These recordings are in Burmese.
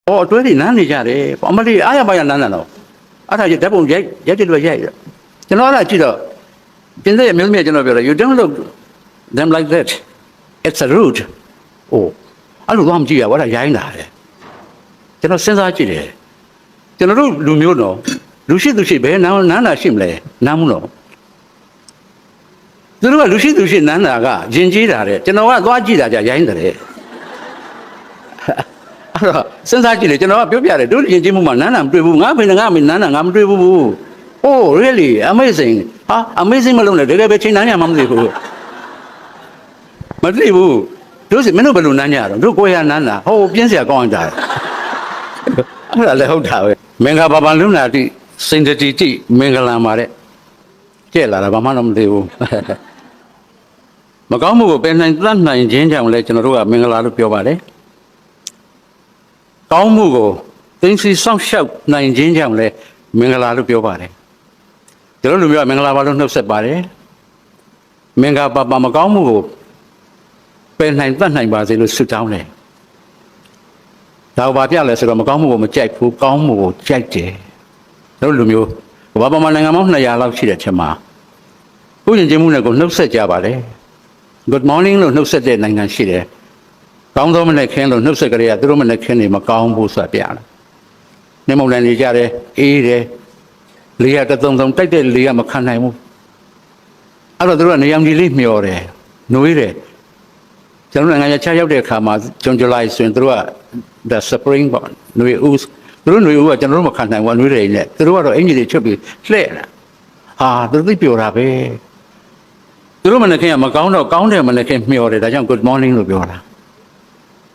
哦，对的，男的家的，我们的哎呀，把呀男的了，啊，他就这不也这个也的，就那记得，现在也没有见到别了，you don't look them like that, it's a rude，哦，啊，路他们记啊，我来演哪的，就那现在记的，就那路没有喏，路西别男心嘞，男不喏，这个路西男那个人记的嘞，就那我多记的就演的嘞。စဉ်းစားကြည့်လေကျွန်တော်ကပြောပြတယ်တို့ယဉ်ကျေးမှုမှာနန်းနံမတွေ့ဘူးငါဖေနဲ့ငါမေနန်းနံငါမတွေ့ဘူး Oh really amazing ဟာ amazing မလုံးနဲ့တကယ်ပဲချိန်နန်းရမှမသိဘူးမသိဘူးတို့မင်းတို့ဘယ်လိုနန်းကြတော့တို့ကိုရနန်းတာဟိုပြင်းစရာကောင်းကြတယ်အဲ့ဒါလည်းဟုတ်တာပဲမင်္ဂဘာဘာလုံနာတိစင်တတိတိမင်္ဂလာမှာတဲ့ကျဲ့လာတာဘာမှတော့မသိဘူးမကောင်းမှုကိုပယ်နိုင်တတ်နိုင်ခြင်းကြောင့်လည်းကျွန်တော်တို့ကမင်္ဂလာလို့ပြောပါတယ်ကောင်းမှုကိုသိသိစောင့်ရှောက်နိုင်ခြင်းကြောင့်လည်းမင်္ဂလာလို့ပြောပါတယ်ကျွန်တော်လူမျိုးကမင်္ဂလာပါလို့နှုတ်ဆက်ပါတယ်မင်္ဂလာပါမကောင်းမှုကိုပယ်နိုင်တတ်နိုင်ပါစေလို့ဆုတောင်းတယ်ဒါဘာပြလဲဆိုတော့မကောင်းမှုကိုမကြိုက်ဘူးကောင်းမှုကိုကြိုက်တယ်တို့လူမျိုးဘာမှနိုင်ငံပေါင်း200လောက်ရှိတဲ့ချက်မှာဥယျာဉ်ချင်းမှုနဲ့ကိုနှုတ်ဆက်ကြပါတယ် Good morning လို့နှုတ်ဆက်တဲ့နိုင်ငံရှိတယ်ကောင်းသောမနဲ့ခင်းလို့နှုတ်ဆက်ကြရသူတို့မနဲ့ခင်းနေမကောင်းဘူးဆိုတာပြတာနေမုံလည်းနေကြတယ်အေးတယ်လေရတုံတိုက်တဲ့လေကမခံနိုင်ဘူးအဲ့တော့သူတို့ကနေရောင်ကြီးလေးမျောတယ်နှွေးတယ်ကျွန်တော်နိုင်ငံခြားရောက်တဲ့အခါမှာဇွန်ဇူလိုင်ဆိုရင်သူတို့က the spring ပေါ့နှွေဦးသူတို့နှွေဦးကကျွန်တော်တို့မခံနိုင်ဘူးနှွေးတယ်နဲ့သူတို့ကတော့အင်ဂျီတွေချုပ်ပြီးလှဲ့တာဟာသူတို့သိပြောတာပဲသူတို့မနဲ့ခင်းကမကောင်းတော့ကောင်းတယ်မနဲ့ခင်းမျောတယ်ဒါကြောင့် good morning လို့ပြောတာ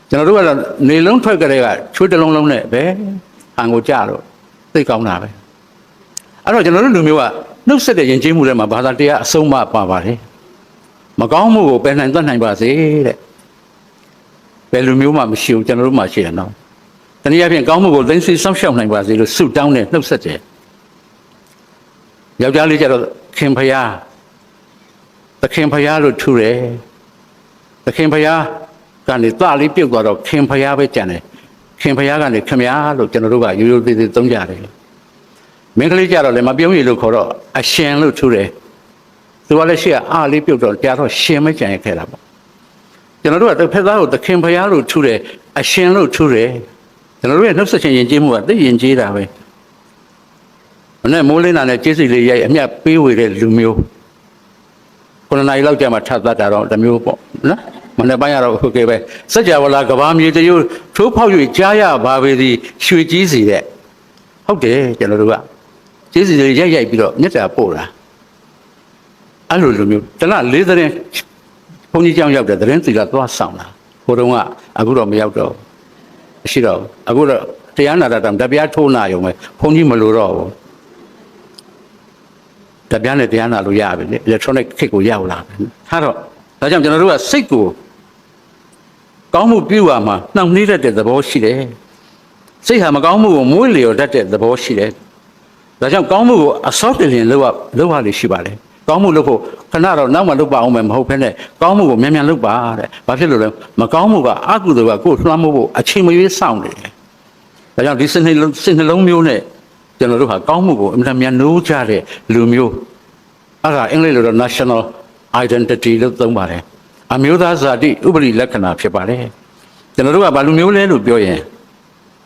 ကျွန်တော်တို့ကတော့နေလုံးထွက်ကြတဲ့ကချွေးတလုံးလုံးနဲ့ပဲဟန်ကိုကြတော့သိကောင်းတာပဲအဲ့တော့ကျွန်တော်တို့လူမျိုးကနှုတ်ဆက်တဲ့ယဉ်ကျေးမှုတွေမှာဘာသာတရားအဆုံးမပါပါတယ်မကောင်းမှုကိုပယ်နိုင်တတ်နိုင်ပါစေတဲ့ဘယ်လူမျိုးမှမရှိဘူးကျွန်တော်တို့မှရှိတယ်နော်တနည်းအားဖြင့်ကောင်းမှုကိုသိသိစောင့်ရှောက်နိုင်ပါစေလို့ဆုတောင်းတဲ့နှုတ်ဆက်တယ်ယောက်ျားလေးကျတော့ခင်ဖယားသခင်ဖယားလို့ထူတယ်သခင်ဖယားကနေသလေးပြုတ်သွားတော့ခင်ဖယားပဲကြံတယ်ခင်ဖယားကနေခမယားလို့ကျွန်တော်တို့ကရိုးရိုးသေးသေးသုံးကြတယ်မင်းကလေးကြတော့လည်းမပြုံးရည်လို့ခေါ်တော့အရှင်လို့ထူတယ်သူကလည်းရှေ့ကအားလေးပြုတ်တော့ကြားတော့ရှင်မကြံရခဲ့တာပေါ့ကျွန်တော်တို့ကတစ်ဖက်သားကိုသခင်ဖယားလို့ထူတယ်အရှင်လို့ထူတယ်ကျွန်တော်တို့ရဲ့နှုတ်ဆက်ခြင်းယဉ်ကျေးမှုကသိယဉ်ကျေးတာပဲမနဲ့မိုးလင်းတာနဲ့ကျေးဇူးလေးရိုက်အမြတ်ပေးဝေတဲ့လူမျိုး9နာရီလောက်ကြာမှထပ်သတ်တာတော့တမျိုးပေါ့နော်မနေ့ပိုင်းကတော့ဟုတ်ကဲ့ပဲစัจ java လာကဘာမြေတရုပ်ထိုးဖောက်၍ကြားရပါပေသည်ရွှေကြီးစီတဲ့ဟုတ်တယ်ကျွန်တော်တို့ကကျေးဇူးတွေရိုက်ပြီးတော့မြတ်တာပို့တာအဲ့လိုလူမျိုးတလား၄သတင်းဘုန်းကြီးကျောင်းရောက်တဲ့သတင်းစီကသွားဆောင်တာဟိုတုန်းကအခုတော့မရောက်တော့ရှိတော့အခုတော့တရားနာတာတပြားထိုးနာရုံပဲဘုန်းကြီးမလိုတော့ဘူးတပြားနဲ့တရားနာလို့ရပြီလေ electronic ခေတ်ကိုရောက်လာပြီထားတော့ဒါကြောင့်ကျွန်တော်တို့ကစိတ်ကိုကောင်းမှုပြုရမှာနှောင့်နှေးတတ်တဲ့သဘောရှိတယ်စိတ်ဟာမကောင်းမှုကိုမွေးလျော်တတ်တဲ့သဘောရှိတယ်ဒါကြောင့်ကောင်းမှုကိုအစောတလျင်လုပ်ရလေရှိပါတယ်ကောင်းမှုလုပ်ဖို့ခဏတော့နောက်မှလုပ်ပါအောင်မယ်မဟုတ်ဘဲနဲ့ကောင်းမှုကိုမြန်လုပ်ပါတဲ့ဘာဖြစ်လို့လဲမကောင်းမှုကအကုသိုလ်ကကိုယ်လွှမ်းမိုးဖို့အချိန်မရွေးစောင့်နေတယ်ဒါကြောင့်ဒီစိတ်နှလုံးမျိုးနဲ့ကျွန်တော်တို့ဟာကောင်းမှုကိုအမှန်မြန်နိုးကြတဲ့လူမျိုးအဲ့ဒါအင်္ဂလိပ်လိုတော့ national identity လို့သုံးပါတယ်အမျိုးသားဇာတိဥပရိလက္ခဏာဖြစ်ပါတယ်ကျွန်တော်တို့ကဘာလူမျိုးလဲလို့ပြောရင်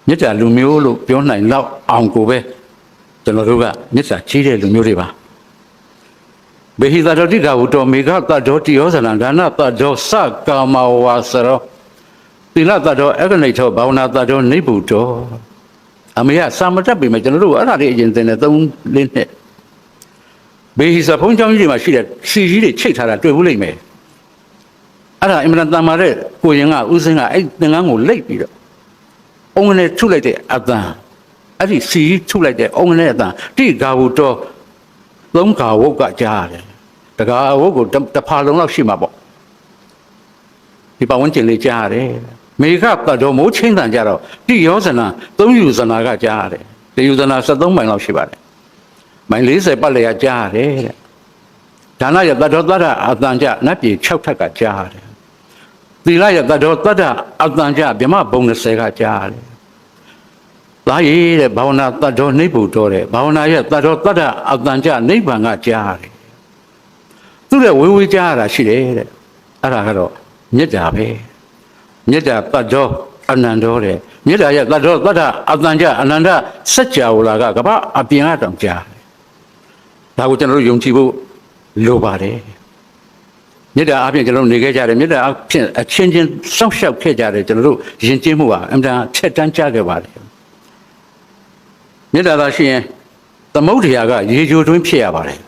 မြစ်တာလူမျိုးလို့ပြောနိုင်တော့အောင်ကိုပဲကျွန်တော်တို့ကမြစ်တာကြီးတဲ့လူမျိုးတွေပါဘေဟိသတောတိကဝတ္တမေဃတတ္တောတိယောဇနံဒါနတတ္တောသကာမဝါစရောသီလတတ္တောအဂနိထောဘာဝနာတတ္တောနိဗ္ဗုတောအမေကစာမတတ်ပြီမဲ့ကျွန်တော်တို့အဲ့ဒါလေးအရင်သင်တယ်3-4နှစ်ဘေဟိစဘုံကျောင်းကြီးတွေမှာရှိတဲ့စီကြီးတွေချိတ်ထားတာတွေ့ဘူးလိမ့်မယ်အဲ့ဒါအင်မတန်တန်မာတဲ့ကိုရင်ကဦးစင်းကအဲ့သင်္ကန်းကိုလိတ်ပြီးတော့အုံးနဲ့ထုလိုက်တဲ့အတန်အဲ့ဒီစီကြီးထုလိုက်တဲ့အုံးနဲ့အတန်တိဂါဝတ္တော3 ဂါဝုတ်ကကြားရတယ်တဂါဝုတ်ကိုတစ်ဖာလုံးလောက်ရှိမှာပေါ့ဒီပတ်ဝန်းကျင်လေးကြားရတယ်မေဃတတ္တောမိုးချင်းတန်ကြတော့တိယောဇနာ3ယူဇနာကကြားရတယ်တယူဇနာ73မိုင်လောက်ရှိပါတယ်မိုင်40ပတ်လည်ကကြားရတယ်တဲ့ဒါနရတတ္တောတတ္တအတန်ကြနတ်ပြည်6ထက်ကကြားရတယ်သီလရတတ္တောတတ္တအတန်ကြဗြဟ္မဘုံ20ကကြားရတယ် သားရည်တဲ့ဘာဝနာတတ်တော်နိဗ္ဗုဒ္ဓတဲ့ဘာဝနာရဲ့တတ်တော်တတ္တအတန်ကြနိဗ္ဗာန်ကကြားတယ်သူတဲ့ဝေဝေးကြားရတာရှိတယ်တဲ့အဲ့ဒါကတော့မေတ္တာပဲမေတ္တာတတ်တော်အနန္တောတဲ့မေတ္တာရဲ့တတ်တော်တတ္တအတန်ကြအနန္တစัจ java လာကကမ္ဘာအပြင်အတောင်ကြားတယ်ဒါကိုကျွန်တော်တို့ယုံကြည်ဖို့လိုပါတယ်မေတ္တာအပြင်ကျွန်တော်တို့နေခဲ့ကြတယ်မေတ္တာအပြင်အချင်းချင်းစောင့်ရှောက်ခဲ့ကြတယ်ကျွန်တော်တို့ယဉ်ကျေးမှုဟာအမှန်တန်ချက်တန်းကြခဲ့ပါတယ်မေတ္တာသာရှိရင်သမုဒ္ဒရာကရေကြိုတွင်းဖြစ်ရပါတယ်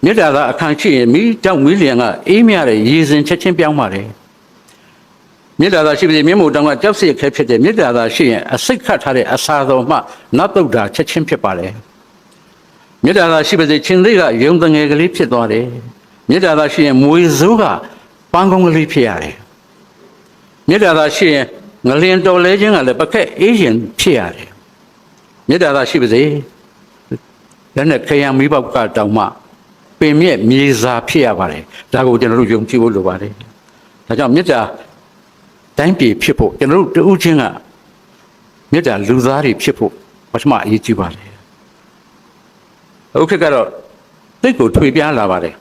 မေတ္တာသာအခန့်ရှိရင်မိတောက်မီးလျံကအေးမြတဲ့ရေစင်ချက်ချင်းပြောင်းပါတယ်မေတ္တာသာရှိပြီးမျက်မှောက်တောင်ကကြောက်စိတ်ခဲဖြစ်တဲ့မေတ္တာသာရှိရင်အစိတ်ခတ်ထားတဲ့အစာတော်မှနတ်တုဒ္ဒါချက်ချင်းဖြစ်ပါတယ်မေတ္တာသာရှိပြီးချင်းသေးကယုံတငယ်ကလေးဖြစ်သွားတယ်မေတ္တာသာရှိရင်မွေစိုးကပန်းကုန်းကလေးဖြစ်ရတယ်မေတ္တာသာရှိရင်ငလျင်တော်လဲခြင်းကလည်းပခက်အေးရင်ဖြစ်ရတယ်မေတ္တာသာရှိပါစေလက်နဲ့ခရံမိပေါက်ကတောင်မှပင်မြက်မြေစာဖြစ်ရပါတယ်ဒါကိုကျွန်တော်တို့ယုံကြည်ဖို့လိုပါတယ်ဒါကြောင့်မေတ္တာတိုင်းပြည်ဖြစ်ဖို့ကျွန်တော်တို့တဦးချင်းကမေတ္တာလူသားတွေဖြစ်ဖို့ပထမအရေးကြီးပါတယ်အခုကတော့သိကိုထွေပြားလာပါတယ်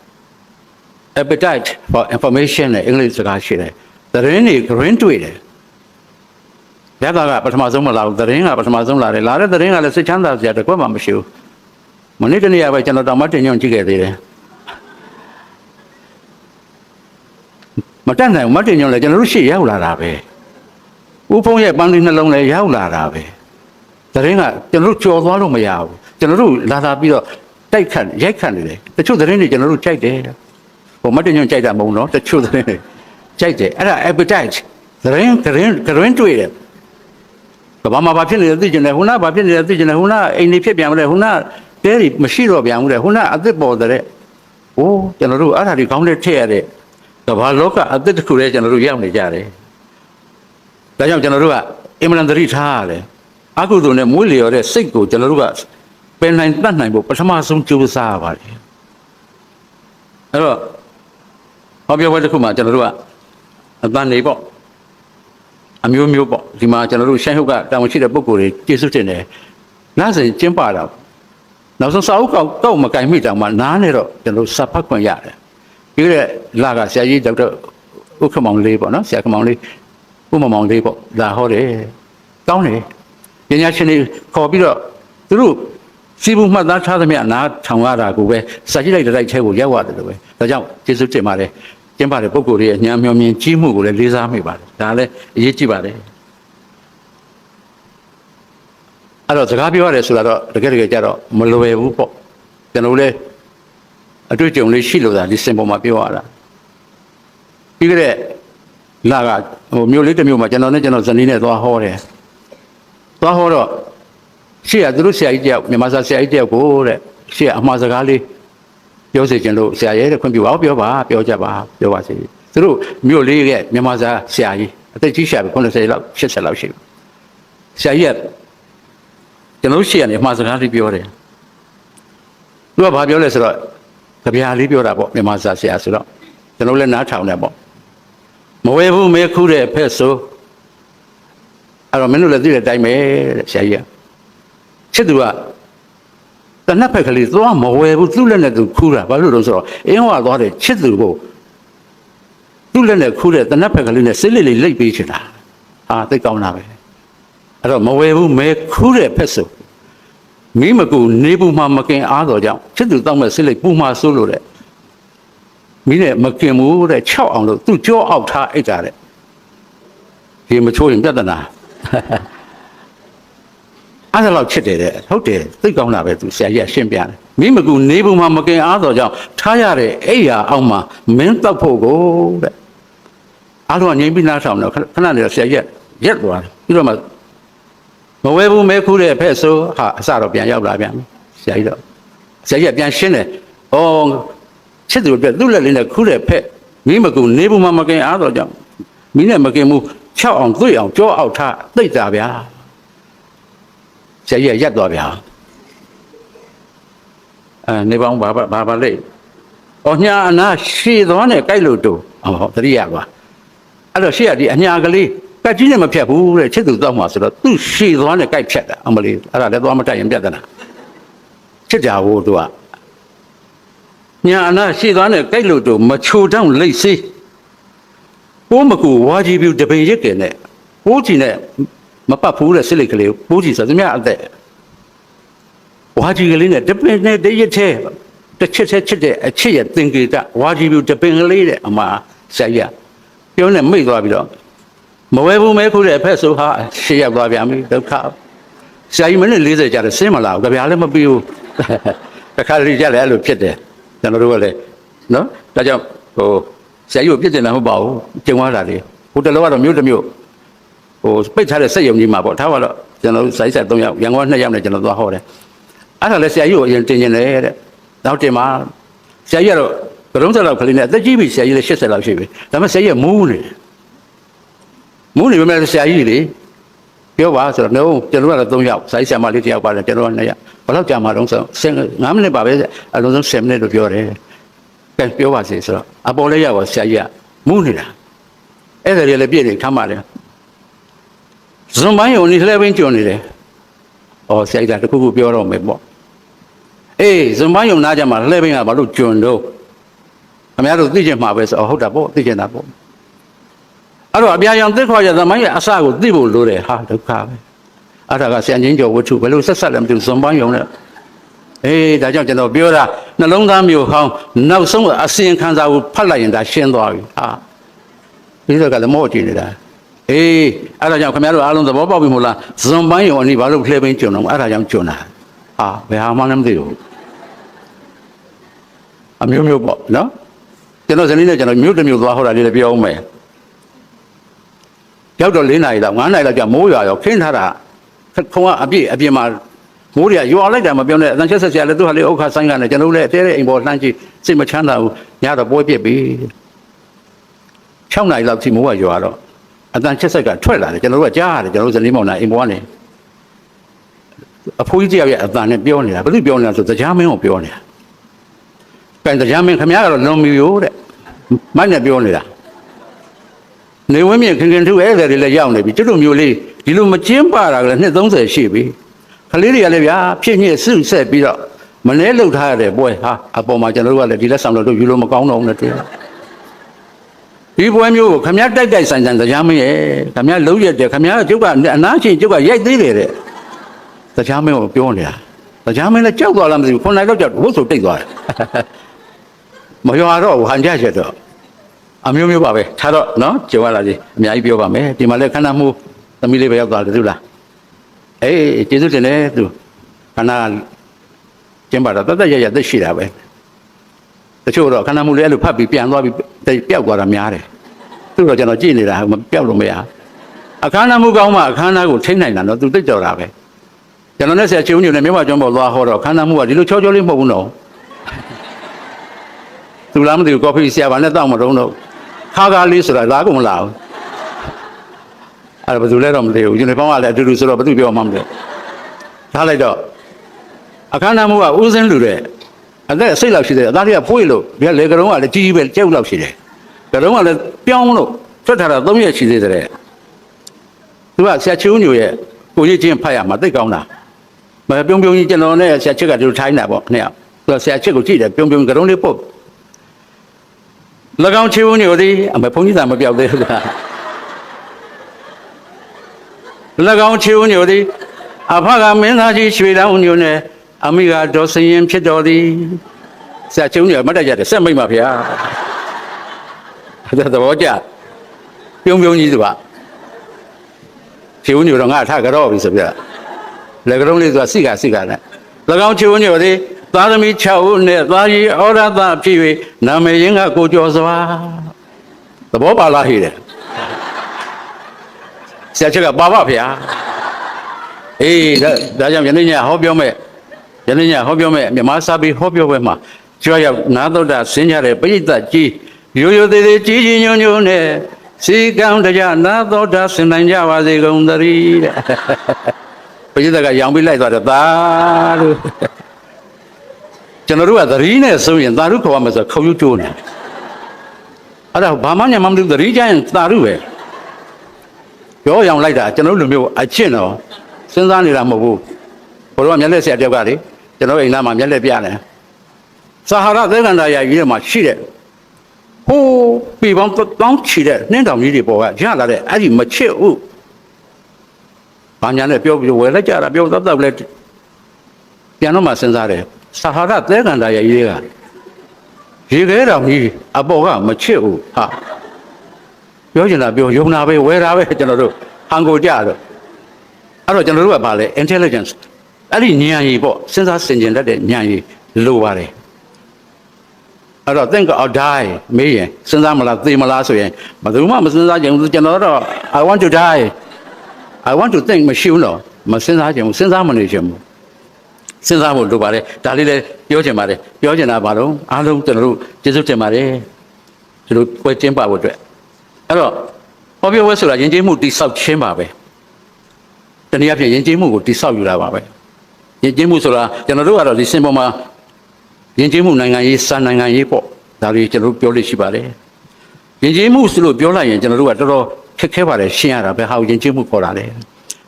appetite for information နဲ့အင်္ဂလိပ်စကားရှိတယ်သတင်းတွေ green တွေ့တယ်ရတာကပထမဆုံးမလာဘူးသတင်းကပထမဆုံးလာတယ်လာတဲ့သတင်းကလည်းစိတ်ချမ်းသာစရာတကွက်မှမရှိဘူးမနေ့တနေ့ကပဲကျွန်တော်တောင်မှတင်ညွန့်ကြည့်ခဲ့သေးတယ်မတတ်နိုင်ဘူးမတင်ညွန့်လည်းကျွန်တော်တို့ရှေ့ရောက်လာတာပဲဥဖုံးရဲ့ပန်းလေးနှလုံးလည်းရောက်လာတာပဲသတင်းကကျွန်တော်တို့ကြော်သွားလို့မရဘူးကျွန်တော်တို့လာပြီးတော့တိုက်ခတ်ရိုက်ခတ်နေတယ်တချို့သတင်းတွေကျွန်တော်တို့ကြိုက်တယ်ဟိုမတင်ညွန့်ကြိုက်တာမဟုတ်တော့တချို့သတင်းတွေကြိုက်တယ်အဲ့ဒါ appetite သတင်းတွေ့တယ်ဘာမှဘာဖြစ်နေလဲသိကျင်တယ်ဟိုနာဘာဖြစ်နေလဲသိကျင်တယ်ဟိုနာအိမ်နေဖြစ်ပြန်မလဲဟိုနာတဲတွေမရှိတော့ပြန်ဘူးတဲ့ဟိုနာအသစ်ပေါ်တဲ့ဟိုကျွန်တော်တို့အဲ့ဒါတွေကောင်းတဲ့ထည့်ရတဲ့ကမ္ဘာလောကအသစ်တစ်ခုလည်းကျွန်တော်တို့ရောက်နေကြတယ်ဒါကြောင့်ကျွန်တော်တို့ကအင်မတန်သတိထားရတယ်အကုသိုလ်နဲ့မွေးလျော်တဲ့စိတ်ကိုကျွန်တော်တို့ကပယ်နိုင်တတ်နိုင်ဖို့ပထမဆုံးကြိုးစားရပါတယ်အဲ့တော့ဟောပြောပွဲတစ်ခုမှာကျွန်တော်တို့ကအတန်နေပေါ့အမျိုးမျိုးပေါ့ဒီမှာကျွန်တော်တို့ရှမ်းဟုတ်ကတာဝန်ရှိတဲ့ပုဂ္ဂိုလ်တွေကျေးဇူးတင်တယ်နားစဉ်ကျင်းပတာနောက်ဆုံးစာအုပ်ကောက်မကင်မိတောင်မှနားနေတော့ကျွန်တော်စာဖတ်ခွင့်ရတယ်ပြီးတဲ့လာကဆရာကြီးဒေါက်တာဥက္ကမောင်လေးပေါ့နော်ဆရာကမောင်လေးဥမမောင်လေးပေါ့လာဟောတယ်ကောင်းတယ်ပညာရှင်တွေခေါ်ပြီးတော့သူတို့စီးပူးမှတ်သားထားသမျှနားထောင်ရတာကိုပဲစာကြည့်လိုက်တဲ့တိုက်ထဲကိုရောက်ရတယ်လို့ပဲဒါကြောင့်ကျေးဇူးတင်ပါတယ်ကျင်းပတဲ့ပုဂ္ဂိုလ်ရဲ့ဉာဏ်မျှော်မြင်ကြီးမှုကိုလည်းလေးစားမိပါတယ်ဒါလည်းအရေးကြီးပါတယ်အဲ့တော့စကားပြောရတယ်ဆိုတာတော့တကယ်ကြတော့မလွယ်ဘူးပေါ့ကျွန်တော်လည်းအတွေ့အကြုံလေးရှိလို့ဒါဒီစင်ပေါ်မှာပြောရတာပြီးကြတဲ့လာကဟိုမြို့လေးတစ်မြို့မှာကျွန်တော်ဇနီးနဲ့သွားဟောတယ်သွားဟောတော့ရှေ့ကသူတို့ဆရာကြီးတယောက်မြန်မာစာဆရာကြီးတယောက်ကိုတဲ့ရှေ့ကအမှားစကားလေးပြောစေချင်လို့ဆရာရဲ့ခွင့်ပြုပါပြောပါပြောကြပါပြောပါစေသူတို့မြို့လေးရဲ့မြန်မာစာဆရာကြီးအသက်ကြီးရှာပြီ90လောက်80လောက်ရှိပြီဆရာကြီးကကျွန်တော်ရှေ့ကနေအမှားစကားလေးပြောတယ်သူကဘာပြောလဲဆိုတော့ကြပြာလေးပြောတာပေါ့မြန်မာစာဆရာဆိုတော့ကျွန်တော်လည်းနားထောင်တယ်ပေါ့မဝဲဘူးမဲခူးတဲ့ဖက်ဆိုအဲ့တော့မင်းတို့လည်းသိတဲ့အတိုင်းပဲတဲ့ဆရာကြီးကချစ်သူကတနက်ဖက်ကလေးသွားမဝဲဘူးသူ့လက်နဲ့သူခူးတာဘာလို့လဲဆိုတော့အင်းဟောသွားတယ်ချစ်သူကိုသူ့လက်နဲ့ခူးတဲ့တနက်ဖက်ကလေးနဲ့စိတ်လေးလိတ်ပေးချင်တာသိကောင်းတာပဲအဲ့တော့မဝဲဘူးမဲခူးတဲ့ဖက်ဆိုမိမကူနေပူမှမကင်အားတော်ကြောင့်ချစ်သူတောက်မဲ့စိတ်လေးပူမှဆိုးလို့တဲ့မိနဲ့မကင်ဘူးတဲ့6အောင်လို့သူ့ကြောအောက်ထားအိတ်တာတဲ့ဒီမချိုးရင်ပြဿနာအဲ့ဒါလောက်ချစ်တယ်တဲ့ဟုတ်တယ်သိကောင်းတာပဲသူဆရာကြီးကရှင်းပြတယ်မိမကူနေဘူးမှမကင်အားတော်ကြောင့်ထားရတဲ့အိယာအောက်မှာမင်းတောက်ဖို့ကိုတဲ့အားလုံးကငြိမ်ပြီးနားထောင်တော့ခဏနေတော့ဆရာကြီးကရက်သွားတယ်ပြီးတော့မှမဝဲဘူးမဲခူးတဲ့ဖက်ဆိုအစတော့ပြန်ရောက်လာပြန်ဆရာကြီးကပြန်ရှင်းတယ်ဩချစ်သူအတွက်သူ့လက်လေးနဲ့ခူးတဲ့ဖက်မိမကူနေဘူးမှမကင်အားတော်ကြောင့်မိနဲ့မကင်ဘူး6အောင်တွေ့အောင်ကြောအောက်ထားသိတာဗျာဆရာကြီးရက်သွားဗျာနေပေါင်းဘာလိမ့်ညာအနာရှည်သွားနဲ့ကြိုက်လို့တူဟောတတိယပါအဲ့တော့ရှေ့ကဒီအညာကလေး ကတ်ကြီးနဲ့မဖြတ်ဘူးတဲ့ချစ်သူတော့မှာဆိုတော့သူ့ရှည်သွားနဲ့ကြိုက်ဖြတ်တာအမလေးအဲ့ဒါလည်းသွားမတက်ရင်ပြတ်တယ်လားချစ်ကြဖို့သူကညာအနာရှည်သွားနဲ့ကြိုက်လို့တော့မချိုတောင်းလိတ်စေးပိုးမကူဝါကြီးပြူတပင်ရစ်ကင်နဲ့ပိုးချီနဲ့မပတ်ဘူးတဲ့စစ်လိတ်ကလေးပိုးချီဆိုသူများအသက်ဝါကြီးကလေးနဲ့တပင်နဲ့တရစ်ထဲတစ်ချက်ချက်ချစ်တဲ့အချစ်ရဲ့သင်္ကေတဝါကြီးပြူတပင်ကလေးတဲ့အမဆရာပြောနေမိတ်သွားပြီးတော့မဝဲဘူးမဲခုတဲ့အဖက်ဆိုဟာရှေ့ရောက်သွားပြန်ပြီဒုက္ခဆရာကြီးမိနစ်40ကြာတယ်ဆင်းမလာဘူးကြပြားလည်းမပြီးဘူးတစ်ခါတည်းကြလည်းအဲ့လိုဖြစ်တယ်ကျွန်တော်တို့ကလည်းနော်ဒါကြောင့်ဟိုဆရာကြီးကိုပြစ်တင်တာမဟုတ်ပါဘူးကျုံသွားတာလေဟိုတလောကတော့မြို့တစ်မြို့ဟိုပိတ်ထားတဲ့စက်ရုံကြီးမှာပေါ့ထားပါတော့ကျွန်တော်တို့စိုက်ဆက်3ယောက်ရန်ကုန်က2ယောက်နဲ့ကျွန်တော်သွားဟောတယ်အဲ့ဒါလည်းဆရာကြီးကိုအရင်တင်ကျင်တယ်တဲ့နောက်တင်မှာဆရာကြီးကတော့ကရုံးဆက်လောက်ကလေးနဲ့အသက်ကြီးပြီဆရာကြီးလည်း80လောက်ရှိပြီဒါပေမဲ့ဆရာကြီးကမူးနေပေမဲ့ဆရာကြီးလေပြောပါဆိုတော့ကျွန်တော်ကတော့3ယောက်စိုက်ဆရာမလေး1ယောက်ပါတယ်ကျွန်တော်က2ယောက်ဘယ်လောက်ကြာမှတော့ဆို5မိနစ်ပါပဲအလုံးစုံ10မိနစ်လို့ပြောတယ်ကဲပြောပါစေဆိုတော့အပေါ်လေးရောက်ပါဆရာကြီးကမူးနေတာအဲ့ဒါတွေလည်းပြည့်နေခမ်းပါတယ်ဇွန်ပိုင်းုံနေလှဲပင်းကျွနေတယ်ဩဆရာကြီးကတခုခုပြောတော့မယ်ပေါ့အေးဇွန်ပိုင်းုံနားကြမှာလှဲပင်းကဘာလို့ကျွန်းတော့ခင်ဗျားတို့သိချင်မှာပဲဆိုဟုတ်တာပေါ့သိချင်တာပေါ့အဲ့တော့အပြာရောင်သစ်ခွာရသမိုင်းရဲ့အစကိုသိဖို့လိုတယ်ဟာဒုက္ခပဲအဲ့ဒါကဆရာချင်းကျော်ဝတ္ထုဘယ်လိုဆက်ဆက်လဲမသိဘူးဇွန်ပိုင်းုံနဲ့အေးဒါကြောင့်ကျွန်တော်ပြောတာနှလုံးသားမျိုးဟောင်းနောက်ဆုံးအစင်ခံစားကိုဖတ်လိုက်ရင်ဒါရှင်းသွားပြီဟာဒီတော့ကလည်းမော့ကြည့်နေတာအေးအဲ့ဒါကြောင့်ခင်ဗျားတို့အားလုံးသဘောပေါက်ပြီမို့လားဇွန်ပိုင်းုံအနိဘာလို့လှဲပင်းကျွန်းတော့အဲ့ဒါကြောင့်ကျွန်းတာဟာဘယ်ဟာမှလည်းမသိဘူးအမျိုးမျိုးပေါ့နော်ကျွန်တော်ဇနီးနဲ့ကျွန်တော်မြို့တစ်မြို့သွားဟောတာလေးလည်းပြောအောင်မယ်ရောက်တော့4 နာရီလောက်5 နာရီလောက်ကြာမိုးရွာရောခင်းထားတာခုံကအပြည့်အပြင်မှာမိုးတွေကရွာလိုက်တာမပြောနဲ့အတန်ချက်ဆက်ဆရာလည်းသူ့ဟာလေးဥက္ခဆိုင်ကနေကျွန်တော်လည်းအသေးတဲ့အိမ်ပေါ်လှမ်းကြည့်စိတ်မချမ်းသာဘူးညတော့ပွဲပြစ်ပြီ6 နာရီလောက်ထိမိုးကရွာတော့အတန်ချက်ဆက်ကထွက်လာတယ်ကျွန်တော်တို့ကကြားရတယ်ကျွန်တော်တို့ဇနီးမောင်နှံအိမ်ပေါ်ကနေအဖိုးကြီးတယောက်ရဲ့အတန်နဲ့ပြောနေတာဘာလို့ပြောနေတာဆိုတရားမင်းကိုပြောနေတာကန်တရားမင်းခင်ဗျားကတော့လွန်ပြီရိုးတဲ့မိုက်နဲ့ပြောနေတာနေဝင်းမြင့်ခင်ထုအဲ့ဒါတွေလည်းရောက်နေပြီကျွတ်တို့မျိုးလေးဒီလိုမကျင်းပတာကလည်းနှစ်30ရှိပြီခလေးတွေကလည်းဗျာဖြစ်ညစ်ဆုဆက်ပြီးတော့မနှဲလှုပ်ထားရတဲ့ပွဲဟာအပေါ်မှာကျွန်တော်တို့ကလည်းဒီလက်ဆောင်လို့ယူလို့မကောင်းတော့ဘူးနဲ့တွေ့ဒီပွဲမျိုးကိုခမည်းတိုက်ဆိုင်တရားမင်းရဲ့ခမည်းလုံးရက်တယ်ခမည်းကျုပ်ကအနားချင်းကျုပ်ကရိုက်သေးတယ်တဲ့တရားမင်းကိုပြောနေတာတရားမင်းလည်းကြောက်သွားလားမသိဘူး9 နိုင်တော့ကြောက်ဝတ်ဆိုတိတ်သွားတယ်မရွာတော့ဟန်ကြချက်တော့အမျိုးမျိုးပါပဲထားတော့နော်ကြုံရလာကြီးအများကြီးပြောပါမယ်ဒီမှာလည်းခန္ဓာမှုသမီးလေးပဲရောက်သွားတယ်သူလားအေးကျေးဇူးတင်တယ်သူခန္ဓာကျင်းပါတော့တသက်ရရသက်ရှိတာပဲတချို့တော့ခန္ဓာမှုလေးအဲ့လိုဖတ်ပြီးပြန်သွားပြီးပျောက်သွားတာများတယ်သူတော့ကျွန်တော်ကြည့်နေတာမပျောက်လို့မရအခန္ဓာမှုကောင်းမှအခန္ဓာကိုထိနိုင်တာတော့သူသိကြတာပဲကျွန်တော်နဲ့ဆရာချင်းညိုနဲ့မြမကျွန်းပေါ်သွားဟောတော့ခန္ဓာမှုကဒီလိုချောချောလေးမဟုတ်ဘူးနော်သူလားမသိဘူးကော်ဖီဆရာဘာနဲ့တောက်မတုံးတော့ခါကားလေးဆိုတာလာကုန်မလားအဲ့ဒါဘယ်သူလဲတော့မသိဘူးယူနီဖောင်းကလည်းအတူတူဆိုတော့ဘယ်သူပြောမှမသိထားလိုက်တော့အခန္ဓာမှုကဥစဉ်လူတဲ့အသက်စိတ်လောက်ရှိတယ်အသားတွေကဖွေးလို့ဒီကလေကရုံးကလည်းကြီးကြီးပဲကြောက်လောက်ရှိတယ်ကရုံးကလည်းပြောင်းလို့ထွက်ထားတာ3 ရက်ရှိသေးတယ်သူကဆရာချိုးညိုရဲ့ကိုကြီးချင်းဖတ်ရမှာသိကောင်းတာမပြုံးပြုံးကြီးကျွန်တော်နဲ့ဆရာချစ်ကဒီလိုထိုင်းတာပေါ့နှစ်ယောက်သူကဆရာချစ်ကိုကြည့်တယ်ပြုံးပြုံးကရုံးလေးပုတ်၎င်းချိုးညိုသည်အမေဘုန်းကြီးသာမပြောက်သေးဘူးလား၎င်းချိုးညိုသည်အဖကမင်းသားကြီးရွှေတောင်းညိုနဲ့အမိကဒေါ်စရင်ဖြစ်တော်သည်ဆရာချိုးညိုမတ်တက်ကြတယ်ဆက်မိတ်ပါဗျာသဘောကျပြုံးပြုံးကြီးသူကချိုးညိုတော့ငါထကြော့ပြီဆိုပြလက်ကုံးလေးဆိုတာစိကနဲ့၎င်းချိုးညိုသည်သားသမီး6 ဦးနဲ့သားကြီးဩရသဖြစ်၍နာမည်ရင်းကကိုကျော်စွာသဘောပါလားဟိတယ်ဆရာချက်ကပါပါဗျာအေးဒါကြောင့်ယနေ့ညဟောပြောမဲ့မြန်မာစာပေဟောပြောပွဲမှာကြွရောက်နာသုဒ္ဓဆင်းကြတဲ့ပရိသတ်ကြီးရိုးရိုးသေးသေးကြီးကြီးညွန့်ညွန့်နဲ့စီကံတရားနာသုဒ္ဓဆင်နိုင်ကြပါစေကုန်သတည်းတဲ့ပရိသတ်ကရောင်ပြီးလိုက်သွားတော့သာလို့ကျွန်တော်တို့ကသတိနဲ့ဆိုရင်သာရုခေါ်ရမယ်ဆိုခုံယူကျိုးနေအဲ့ဒါဘာမှညမမလို့သတိကြရင်သာရုပဲ ပြောအောင်လိုက်တာကျွန်တော်လူမျိုးအချင်းတော့စဉ်းစားနေတာမဟုတ်ဘူးဘိုးတော်မျက်လက်ဆရာတယောက်ကလေကျွန်တော်အိမ်သားမှာမျက်လက်ပြတယ်စာဟာရသဲကန္တာရကြီးထဲမှာရှိတဲ့ဟိုးပြီပေါင်းတောင်းချီတဲ့နှင်းတောင်ကြီးတွေပေါ်ကရလာတဲ့အဲ့ဒီမချစ်ဘူးဘာညာနဲ့ပြောပြီးဝယ်လိုက်ကြတာပြောတော့လဲပြန်တော့မှစဉ်းစားတယ်စာဟာရသဲကန္တာရကြီးကရေခဲတောင်ကြီးအပေါ်ကမချစ်ဘူးဟာပြောချင်တာပြောယုံတာပဲဝယ်တာပဲကျွန်တော်တို့ဟန်ကိုကြတော့အဲ့တော့ကျွန်တော်တို့ကဘာလဲ intelligence အဲ့ဒီဉာဏ်ကြီးပေါ့စဉ်းစားဆင်ခြင်တတ်တဲ့ဉာဏ်ကြီးလိုပါတယ်အဲ့တော့ think or die မေးရင်စဉ်းစားမလားသေမလားဆိုရင်ဘယ်သူမှမစဉ်းစားကြဘူးကျွန်တော်တော့ I want to die I want to think မရှိဘူးတော့မစဉ်းစားကြဘူးစဉ်းစားမနေချင်ဘူးစဉ်းစားဖို့လိုပါတယ်ဒါလေးလည်းပြောချင်ပါတယ်ပြောချင်တာဘာလို့အားလုံးကျွန်တော်တို့ကျေးဇူးတင်ပါတယ်ဒီလိုပွဲကျင်းပဖို့အတွက်အဲ့တော့ဟောပြောပွဲဆိုတာယဉ်ကျေးမှုတိဆောက်ခြင်းပါပဲတနည်းအားဖြင့်ယဉ်ကျေးမှုကိုတိဆောက်ယူတာပါပဲယဉ်ကျေးမှုဆိုတာကျွန်တော်တို့ကတော့ဒီစင်ပေါ်မှာယဉ်ကျေးမှုနိုင်ငံရေးစာနိုင်ငံရေးပေါ့ဒါတွေကျွန်တော်တို့ပြောလို့ရှိပါတယ်ယဉ်ကျေးမှုဆိုလို့ပြောလိုက်ရင်ကျွန်တော်တို့ကတော်တော်ခက်ခဲပါတယ်ရှင်းရတာပဲဟာယဉ်ကျေးမှုခေါ်တာလ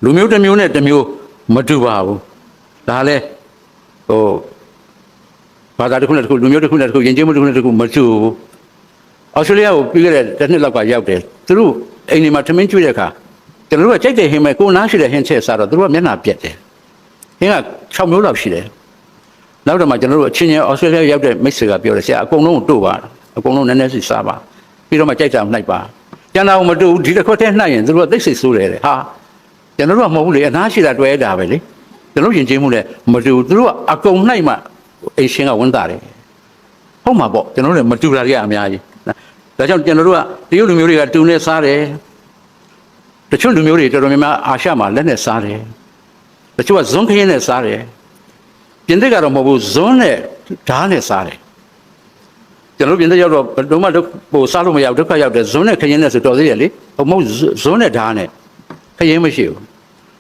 ေလူမျိုးတစ်မျိုးနဲ့တစ်မျိုးမတူပါဘူးဒါလည်းဟိုဘာသာတစ်ခုနဲ့တစ်ခုလူမျိုးတစ်ခုနဲ့တစ်ခုယဉ်ကျေးမှုတစ်ခုနဲ့တစ်ခုမတူဘူးအော်စတြေးလျကိုပြီးခဲ့တဲ့တစ်နှစ်လောက်ကရောက်တယ်သူတို့အိမ်တွေမှာထမင်းကျွေးတဲ့အခါကျွန်တော်တို့ကကြိုက်တဲ့ဟင်းမဲ့ကိုနားရှိတဲ့ဟင်းချက်စားတော့သူတို့ကမျက်နှာပြက်တယ်ဟင်းက6မျိုးလောက်ရှိတယ်နောက်တော့မှကျွန်တော်တို့အချင်းချင်းအော်စတြေးလျရောက်တဲ့မိတ်ဆွေကပြောတယ်ဆရာအကုန်လုံးတို့ပါအကုန်လုံးနည်းနည်းစီစားပါပြီးတော့မှကြိုက်တာနှိုက်ပါကျန်တာမတူဘူးဒီတစ်ခွက်တည်းနှိုက်ရင်သူတို့ကသိစိတ်ဆိုးတယ်ဟာကျွန်တော်တို့ကမဟုတ်ဘူးလေအနားရှိတာတွေ့ရတာပဲလေကျွန်တော်ယဉ်ကျေးမှုနဲ့မတူဘူးသူတို့ကအကုန်နှိုက်မှအိမ်ရှင်ကဝန်တာတယ်ဟုတ်မှာပေါ့ကျွန်တော်တို့လည်းမတူတာတွေကအများကြီးဒါကြောင့်ကျွန်တော်တို့ကတရုတ်လူမျိုးတွေကတူနဲ့စားတယ်တချို့လူမျိုးတွေတော်တော်များများအာရှမှာလက်နဲ့စားတယ်တချို့ကဇွန်းခရင်နဲ့စားတယ်ပြင်သစ်ကတော့မဟုတ်ဘူးဇွန်းနဲ့ဓာတ်နဲ့စားတယ်ကျွန်တော်ပြင်သစ်ရောက်တော့ဘယ်တော့မှဟိုစားလို့မရဘူးဒုက္ခရောက်တယ်ဇွန်းနဲ့ခရင်နဲ့ဆိုတော်သေးတယ်လေဟုတ်မဟုတ်ဇွန်းနဲ့ဓာတ်နဲ့ခရင်မရှိဘူး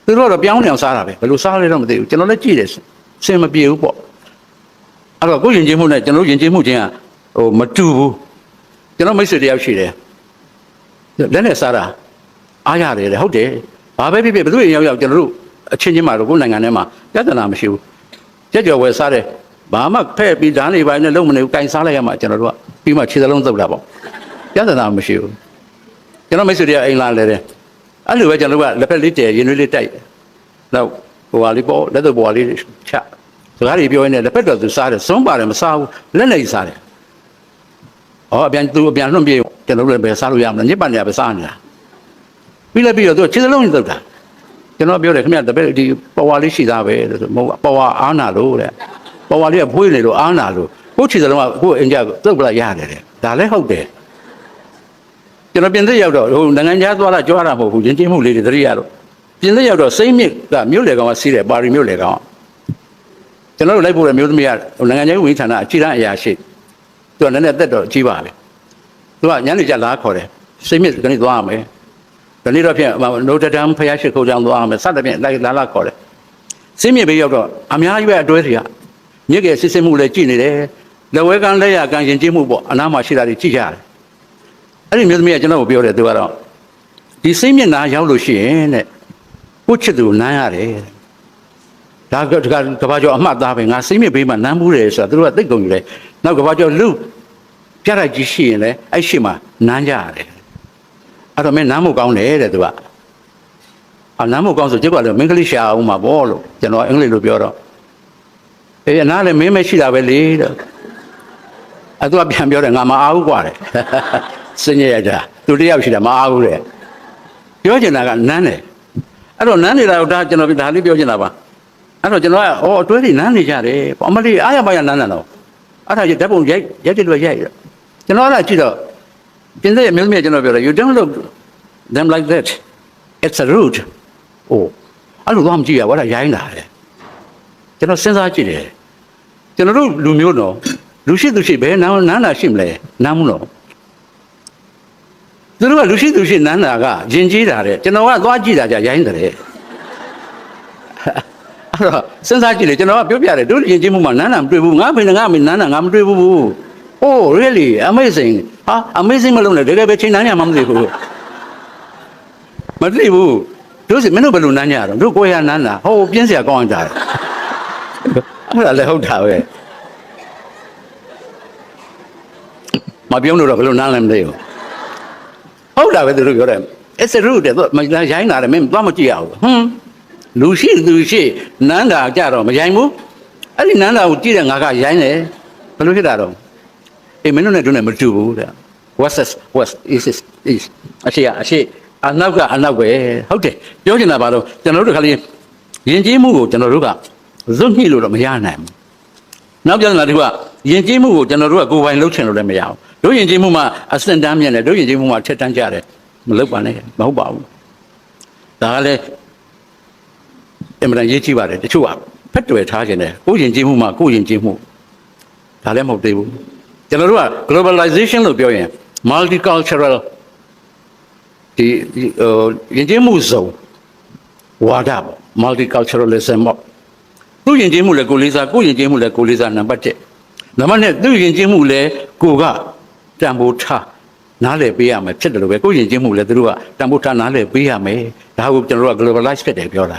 သူတို့ကတော့ပြောင်းနေအောင်စားတာပဲဘယ်လိုစားလဲတော့မသိဘူးကျွန်တော်လည်းကြည့်တယ်စင်မပြေဘူးပေါ့အဲ့တော့ကိုယဉ်ကျေးမှုနဲ့ကျွန်တော်ယဉ်ကျေးမှုချင်းကဟိုမတူဘူးကျွန်တော်မိတ်ဆွေတယောက်ရှိတယ်လက်နဲ့စားတာအားရတယ်လေဟုတ်တယ်ဘာပဲဖြစ်ဖြစ်ဘယ်သူရောက်ရောက်ကျွန်တော်တို့အချင်းချင်းမှာတော့ကိုယ်နိုင်ငံထဲမှာပြဿနာမရှိဘူးကြက်ကြော်ဝယ်စားတယ်ဘာမှဖဲ့ပြီးဓာတ်နေပိုင်းနဲ့လုံးမနေဘူးကင်စားလိုက်ရမှာကျွန်တော်တို့ကပြီးမှခြေစလုံးသုတ်တာပေါ့ပြဿနာမရှိဘူးကျွန်တော်မိတ်ဆွေတယောက်အိမ်လာလဲတယ်အဲ့လိုပဲကျွန်တော်တို့ကလက်ဖက်လေးတည်ရင်လေးတိုက်နောက်ဟိုဟာလေးပေါ့လက်တော့ပေါ်လေးချစကားတွေပြောရင်းနဲ့လက်ဖက်တော်သူစားတယ်စွန်းပါတယ်မစားဘူးလက်နဲ့စားတယ်အပြန်သူအပြန်လွန့်ပြေးကျွန်တော်တို့လည်းပဲစားလို့ရမလားညစ်ပတ်နေရပဲစားနေတာပြီးလည်းပြီးတော့သူခြေစလုံးကြီးသုတ်တာကျွန်တော်ပြောတယ်ခင်ဗျတပည့်ဒီပေါ်ဝါလေးရှိသားပဲလို့ဆိုမဟုတ်ပေါ်ဝါအားနာလို့တဲ့ပေါ်ဝါလေးကဖွေးနေလို့အားနာလို့ကိုယ်ခြေစလုံးကကိုယ်အင်ကြသုတ်ပလိုက်ရတယ်တဲ့ဒါလည်းဟုတ်တယ်ကျွန်တော်ပြင်သစ်ရောက်တော့ဟိုနိုင်ငံခြားသွားတာကြွားတာမဟုတ်ဘူးယဉ်ကျေးမှုလေးတွေသတိရတော့ပြင်သစ်ရောက်တော့စိမ့်မြစ်ကမြို့လေကောင်ကစီးတယ်ပါရီမြို့လေကောင်ကျွန်တော်တို့လိုက်ဖို့လည်းမြို့သမီးကနိုင်ငံခြားဝန်ကြီးဌာနအကြီးတန်းအရာရှိသူကလည်းနဲ့တက်တော့ကြီးပါပဲသူကညနေကျလာခေါ်တယ်စိမ့်မြစ်ကနေသွားရမယ်ဒီနေ့တော့ဖြင့်နိုတာဒမ်ဖယားရှိခိုးကြောင်းသွားရမယ်စသဖြင့်လိုက်လာခေါ်တယ်စိမ့်မြစ်ဘေးရောက်တော့အများကြီးပဲအတွဲတွေကမြစ်ကစစ်စစ်မှုလည်းကြည့်နေတယ်လက်ဝဲကန်လက်ရကန်ရင်ကျင်းမှုပေါ့အနားမှာရှိတာတွေကြည့်ကြတယ်အဲ့ဒီမြို့သမီးကကျွန်တော်ကိုပြောတယ်သူကတော့ဒီစိမ့်မြစ်နားရောက်လို့ရှိရင်တဲ့ကိုချစ်သူနမ်းရတယ်ဒါကဘာကျော်အမှတ်သားပဲငါစိမ့်မြစ်ဘေးမှာနမ်းမှုတယ်ဆိုတာသူတို့ကသိကုန်ယူတယ်နောက်ကဘာကျော်လူပြလိုက်ကြီးရှိရင်လည်းအဲ့ရှိမှာနမ်းကြရတယ်အဲ့တော့မင်းနမ်းမှုကောင်းတယ်တဲ့သူကနမ်းမှုကောင်းဆိုကျုပ်ကလည်းမင်္ဂလိရှာအောင်မှာပေါ့လို့ကျွန်တော်အင်္ဂလိပ်လိုပြောတော့အေးအနားလည်းမင်းမရှိတာပဲလေတဲ့အဲ့သူကပြန်ပြောတယ်ငါမအားဘူးกว่าတဲ့စင်ရရတာသူတယောက်ရှိတာမအားဘူးတဲ့ပြောချင်တာကနမ်းတယ်အဲ့တော့နမ်းနေတာတော့ဒါကျွန်တော်ဒါလေးပြောချင်တာပါအဲ့တော့ကျွန်တော်ကအတွဲတွေနမ်းနေကြတယ်အမလေးအားရပါရနမ်းတယ်တော့အဲ့ဒါဓာတ်ပုံရိုက်တယ်လို့ရိုက်ရကျွန်တော်အဲ့ဒါကြည့်တော့ပြင်တဲ့မျိုးမျိုးကျွန်တော်ပြောတယ် you don't look them like that it's a rude အဲ့လိုတော့မကြည့်ရဘာလဲရိုင်းတာလေကျွန်တော်စဉ်းစားကြည့်တယ်ကျွန်တော်တို့လူမျိုးတော့လူရှိသူရှိဘယ်နမ်းတာရှိမလဲနမ်းမှုတော့သူတို့ကလူရှိသူရှိနမ်းတာကယဉ်ကျေးတာတဲ့ကျွန်တော်ကသွားကြည့်တာကြရိုင်းတယ်အဲ့တော့စဉ်းစားကြည့်လေကျွန်တော်ကပြောပြတယ်တို့ယဉ်ကျေးမှုမှာနမ်းတာမတွေ့ဘူးငါဖေငါမေနမ်းတာငါမတွေ့ဘူးOh really amazing amazing မလုံးနဲ့တကယ်ပဲချိန်နမ်းရမှမသိဘူးမ သိဘူးတို့စီမင်းတို့ဘယ်လိုနမ်းကြတော့တို့ကိုရနမ်းတာဟိုပြင်းစရာကောင်းကြတယ်အဲ့ဒါလည်းဟုတ်တာပဲမပြောလို့တော့ဘယ်လိုနမ်းလဲမသိဘူးဟုတ်တာပဲသူတို့ပြောတယ်it's a root တဲ့သူမရိုင်းလာတယ်မင်းသွားမကြည့်ရဘူးလူရှိနန်းတာကြတော့မရိုင်းဘူးအဲ့ဒီနန်းတာကိုကြည့်တဲ့ငါကရိုင်းတယ်ဘယ်လိုဖြစ်တာတော့အေးမင်းတို့နဲ့တို့နဲ့မတူဘူးတဲ့ what's is အရှိအနောက်ပဲဟုတ်တယ်ပြောချင်တာပါတော့ကျွန်တော်တို့ခါလေးယဉ်ကျေးမှုကိုကျွန်တော်တို့ကဇွတ်ညှိလို့တော့မရနိုင်ဘူးနောက်ပြဿနာတွေကယဉ်ကျေးမှုကိုကျွန်တော်တို့ကကိုယ်ပိုင်လုပ်ချင်လို့လည်းမရဘူးတို့ယဉ်ကျေးမှုမှာအစင်တန်းမြင့်တယ်တို့ယဉ်ကျေးမှုမှာထက်တန်းကြတယ်မလုပ်ပါနဲ့မဟုတ်ပါဘူးဒါကလည်းအမှန်တန်ရေးကြည့်ပါတယ်တချို့ကဖက်တွယ်ထားခြင်းတယ်ကိုယ်ယဉ်ကျေးမှုမှာကိုယ်ယဉ်ကျေးမှုဒါလည်းမဟုတ်သေးဘူးကျွန်တော်တို့က globalization လို့ပြောရင် multicultural ဒီယဉ်ကျေးမှုစုံဝါဒပေါ့ multiculturalism ပေါ့သူယဉ်ကျေးမှုလည်းကိုလေးစားကိုယဉ်ကျေးမှုလည်းကိုလေးစားနံပါတ်1နံပါတ်2သူယဉ်ကျေးမှုလည်းကိုကတန်ဖိုးထားနားလည်ပေးရမယ်ဖြစ်တယ်လို့ပဲကိုယဉ်ကျေးမှုလည်းသူတို့ကတန်ဖိုးထားနားလည်ပေးရမယ်ဒါကိုကျွန်တော်တို့က globalize ဖြစ်တယ်ပြောတာ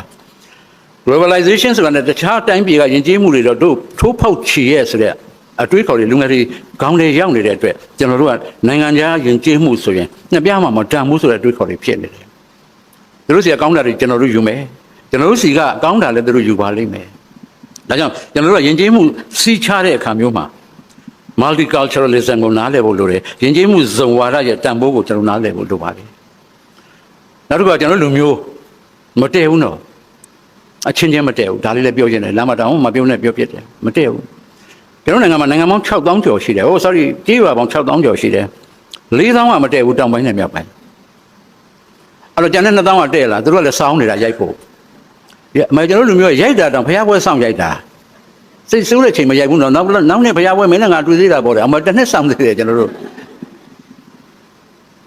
globalization ဆိုတာနဲ့တခြားတိုင်းပြည်ကယဉ်ကျေးမှုတွေတော့တို့ထိုးဖောက်ချီရဲဆိုတဲ့အတွေးခေါ်တွေလူငယ်တွေခေါင်းတွေရောက်နေတဲ့အတွက်ကျွန်တော်တို့ကနိုင်ငံခြားယဉ်ကျေးမှုဆိုရင်နှစ်ပြားမှမတန်ဘူးဆိုတဲ့အတွေးခေါ်တွေဖြစ်နေတယ်သူတို့စီကကောင်းတာတွေကျွန်တော်တို့ယူမယ်ကျွန်တော်တို့စီကကောင်းတာလည်းသူတို့ယူပါလိမ့်မယ်ဒါကြောင့်ကျွန်တော်တို့ကယဉ်ကျေးမှုစီးခြားတဲ့အခါမျိုးမှာ multiculturalism ကိုနားလည်ဖို့လိုတယ်ယဉ်ကျေးမှုဇုံဝါဒရဲ့တန်ဖိုးကိုကျွန်တော်နားလည်ဖို့လိုပါတယ်နောက်တစ်ခါကျွန်တော်လူမျိုးမတည့်ဘူးနော်အချင်းချင်းမတည့်ဘူးဒါလေးလည်းပြောချင်တယ်လမ်းမတောင်မပြောနဲ့ပြောပြတယ်မတည့်ဘူးကျွန်တော်နိုင်ငံမှာနိုင်ငံပေါင်း6000ကျော်ရှိတယ်ဟို sorry ကြေးရွာပေါင်း6000ကျော်ရှိတယ်4000ကမတည့်ဘူးတောင်ပိုင်းနဲ့မြောက်ပိုင်းအဲ့တော့ကျန်တဲ့2000ကတည့်လာသူတို့ကလည်းစောင်းနေတာရိုက်ဖို့အမေကျွန်တော်လူမျိုးရိုက်တာတောင်ဖျားပွဲစောင့်ရိုက်တာစိတ်ဆိုးတဲ့ချိန်မရိုက်ဘူးတော့နောက်နေ့ဖျားပွဲမင်းနဲ့ငါတွေ့သေးတာပေါ့တယ်အမေတစ်နှစ်စောင့်သေးတယ်ကျွန်တော်တို့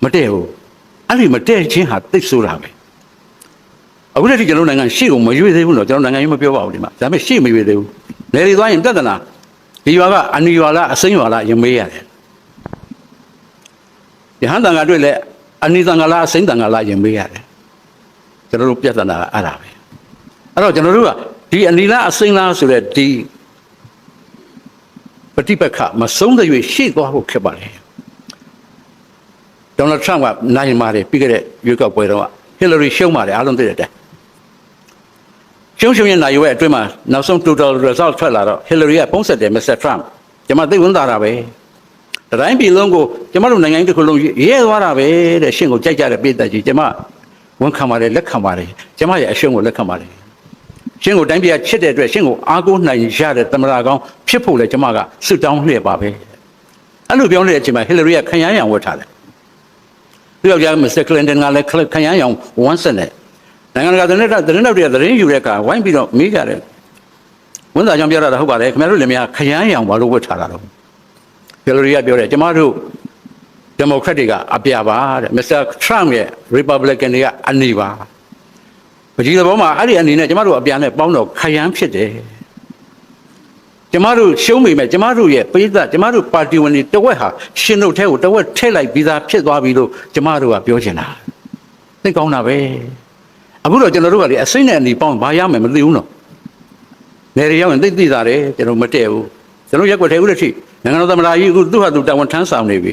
မတည့်ဘူးအဲ့ဒီမတည့်ချင်းဟာသိဆိုးတာပဲအခုတည်းကကျွန်တော်နိုင်ငံရှေ့ကိုမရွေ့သေးဘူးတော့ကျွန်တော်နိုင်ငံရေးမပြောပါဘူးဒီမှာဒါပေမဲ့ရှေ့မရွေ့သေးဘူးနယ်တွေသွားရင်ပြဿနာဒီရွာကအနီရွာလားအစိမ်းရွာလားရင်မေးရတယ်ဒီဟန်တန်ကတွေ့လဲအနီတန်ကလားအစိမ်းတန်ကလားရင်မေးရတယ်ကျွန်တော်တို့ပြဿနာကအဲ့ဒါပဲအဲ့တော့ကျွန်တော်တို့ကဒီအနီလားအစိမ်းလားဆိုတဲ့ဒီပဋိပက္ခမဆုံးသရွေ့ရှေ့သွားဖို့ခက်ပါလေဒေါ်နယ်ထရမ့်ကနိုင်ပါတယ်ပြီးခဲ့တဲ့ရွေးကောက်ပွဲတော့ဟီလာရီရှုံးပါတယ်အားလုံးသိတဲ့အတိုင်းရှုံးရဲ့နိုင်ရွယ်အတွင်းမှာနောက်ဆုံး total result ထွက်လာတော့ဟီလာရီကပုံဆက်တယ်မစ္စတာထရမ့်ကျွန်မသိဝန်တာတာပဲတိုင်းပြည်လုံးကိုကျွန်မတို့နိုင်ငံတစ်ခုလုံးရဲသွားတာပဲတဲ့ရှင့်ကိုကြိုက်ကြတဲ့ပြည်သက်ကြီးကျွန်မဝန်ခံပါတယ်လက်ခံပါတယ်ကျွန်မရဲ့အရှုံးကိုလက်ခံပါတယ်ရှင့်ကိုတိုင်းပြည်ချစ်တဲ့အတွက်ရှင့်ကိုအားကိုးနိုင်ရတဲ့သမ္မတကောင်းဖြစ်ဖို့လဲကျွန်မကစွတ်တောင်းလျက်ပါပဲအဲ့လိုပြောနေတဲ့အချိန်မှာဟီလာရီကခရမ်းရံဝတ်ထားတယ်သူယောက်ျားမစ္စတာကလင်တန်ကလည်းခရမ်းရံဝန်းစက်တယ်နိုင်ငံတကာသတင်းတောက်တွေကသတင်းယူတဲ့အခါဝိုင်းပြီးတော့မေးကြတယ်ဝန်သားကြောင့်ပြောတာဟုတ်ပါတယ်ခင်ဗျားတို့လည်းများခရမ်းရံဘာလို့ဝတ်ထားတာတော့ဟီလာရီကပြောတယ်ကျမတို့ဒီမိုကရက်တွေကအပြပါတဲ့မစ္စတာထရမ့်ရဲ့ Republican တွေကအနီပါပကြီးသဘောမှာအဲ့ဒီအနေနဲ့ကျမတို့အပြာနဲ့ပေါင်းတော့ခရမ်းဖြစ်တယ်ကျမတို့ရှုံးမိမယ်ကျမတို့ရဲ့ပိဿကျမတို့ပါတီဝင်တွေတဝက်ဟာရှင်တို့ထဲကိုတဝက်ထည့်လိုက်ပြီးသားဖြစ်သွားပြီလို့ကျမတို့ကပြောချင်တာသိကောင်းတာပဲအခုတော့ကျွန်တော်တို့ကလေအစိမ့်နဲ့အနီပေါင်းဘာရမယ်မသိဘူးနော်နေရရောက်ရင်သိတာတယ်ကျွန်တော်မတည့်ဘူးကျွန်တော်ရက်ွက်ထဲဦးတဲ့ထိနိုင်ငံတော်သမ္မတကြီးအခုသူ့ဟာသူတာဝန်ထမ်းဆောင်နေပြီ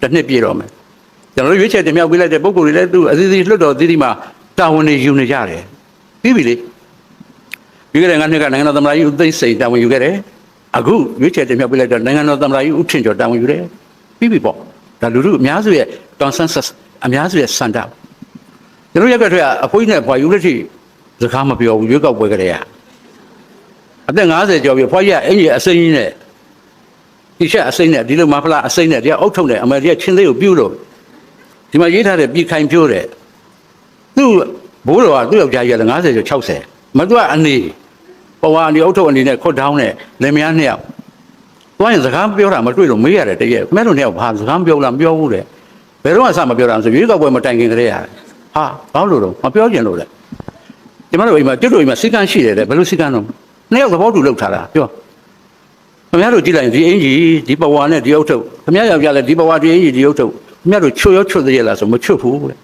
တစ်နှစ်ပြည့်တော့မယ်ကျွန်တော်တို့ရွေးချယ်တင်မြှောက်ပေးလိုက်တဲ့ပုံကိုယ်တွေလည်းသူအသီးသီးလွတ်တော်သီးသီးမှာတာဝန်တွေယူနေကြတယ်ပြီးပြီလေပြီးခဲ့တဲ့နှစ်ကနိုင်ငံတော်သမ္မတကြီးဦးသိန်းစိန်တာဝန်ယူခဲ့တယ်အခုရွေးချယ်တင်မြှောက်ပေးလိုက်တဲ့နိုင်ငံတော်သမ္မတကြီးဦးထင်ကျော်တာဝန်ယူတယ်ပြီးပြီပေါ့ဒါလူထုအများစုရဲ့ consensus အများစုရဲ့စံတာကျွန်တော်ရက်ွက်ထဲကအဖိုးကြီးနဲ့ဖွာယူလက်ထိစကားမပြောဘူးရွေးကောက်ပွဲကြတဲ့အသက်50ကျော်ပြီဖွာကြီးကအင်ကြီးအစိမ်းကြီးနဲ့ဒီချက်အစိမ်းနဲ့ဒီလိုမဖလားအစိမ်းနဲ့ဒီကအုတ်ထုံနဲ့အမေကြီးချင်းသေးကိုပြုလို့ဒီမှာရေးထားတဲ့ပြည်ခိုင်ပြိုးတဲ့သူ့ဘိုးတော်ကသူ့ယောက်ျားကြီးက50ကျော်60မသူကအနီပဝါအနီအုတ်ထုံအနေနဲ့ခွတ်တောင်းနဲ့လင်မယားနှစ်ယောက်သွားရင်စကားပြောတာမတွေ့လို့မေးရတယ်တကယ်ခမဲတို့နှစ်ယောက်ဘာစကားပြောလားမပြောဘူးတဲ့ဘယ်တော့မှစမပြောတာဆိုရွေးကောက်ပွဲမတိုင်ခင်ကတည်းကဟာဘာလို့တော့မပြောကျင်လို့လေကျမတို့အိမ်မှာကျွတ်တို့အိမ်မှာစီကန်းရှိတယ်တဲ့ဘယ်လိုစီကန်းတော့နှစ်ယောက်သဘောတူလောက်ထားတာပြောခင်ဗျားတို့ကြည့်လိုက်ဒီအင်ကြီးဒီပဝါနဲ့ဒီအုတ်ထုပ်ခင်ဗျားယောက်ျားလည်းဒီပဝါဒီအင်ကြီးဒီအုတ်ထုပ်ခင်ဗျားတို့ချွတ်ရောချွတ်သေးရလားဆိုမချွတ်ဘူးတဲ့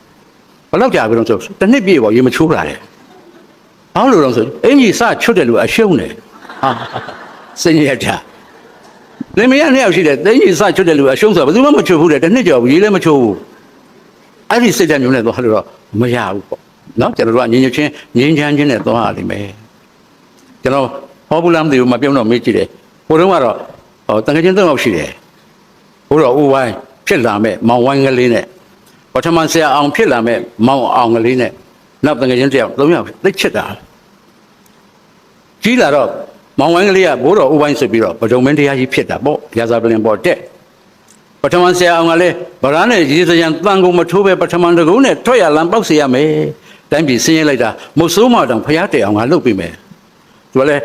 ဘယ်လောက်ကြာပြီတော့ဆိုတစ်နှစ်ပြည့်ပေါ့ရေမချိုးလာတယ်ဘာလို့တော့ဆိုအင်ကြီးစချွတ်တယ်လို့အရှုံးတယ်ဟာစင်ရတာလင်မယားနှစ်ယောက်ရှိတယ်အင်ကြီးစချွတ်တယ်လို့အရှုံးဆိုဘယ်သူမှမချွတ်ဘူးတဲ့တစ်နှစ်ကျော်ရေလည်းမချိုးဘူးအဲ့ဒီစိတ်ဓာတ်မျိုးနဲ့သွားလို့တော့မရဘူးပေါ့နော်ကျွန်တော်တို့ကငြင်းချင်းငြင်းချမ်းချင်းနဲ့သွားရလိမ့်မယ်ကျွန်တော်ဟောဘူးလားမသိဘူးမပြုံးတော့မေးကြည့်တယ်ဟိုတုန်းကတော့တန်ခချင်း၃ယောက်ရှိတယ်ဘိုးတော်ဦးဝိုင်းဖြစ်လာမဲ့မောင်ဝိုင်းကလေးနဲ့ပထမဆရာအောင်ဖြစ်လာမဲ့မောင်အောင်ကလေးနဲ့နောက်တန်ခချင်းတစ်ယောက်၃ယောက်သိချစ်တာကြီးလာတော့မောင်ဝိုင်းကလေးကဘိုးတော်ဦးဝိုင်းဆိုပြီးတော့ဗဒုံမင်းတရားကြီးဖြစ်တာပေါ့ရာဇာပလင်ပေါ်တက်ပထမဆရာအောင်ကလည်းဗရာနဲ့ရေစကြံတန်ကုန်မထိုးပဲပထမတကုန်းနဲ့ထွက်ရလမ်းပေါက်စေရမယ်တိုင်းပြည်ဆင်းရဲလိုက်တာမုတ်ဆိုးမတောင်ဖျားတဲ့အောင်ကလှုပ်ပြီးမယ်သူကလည်း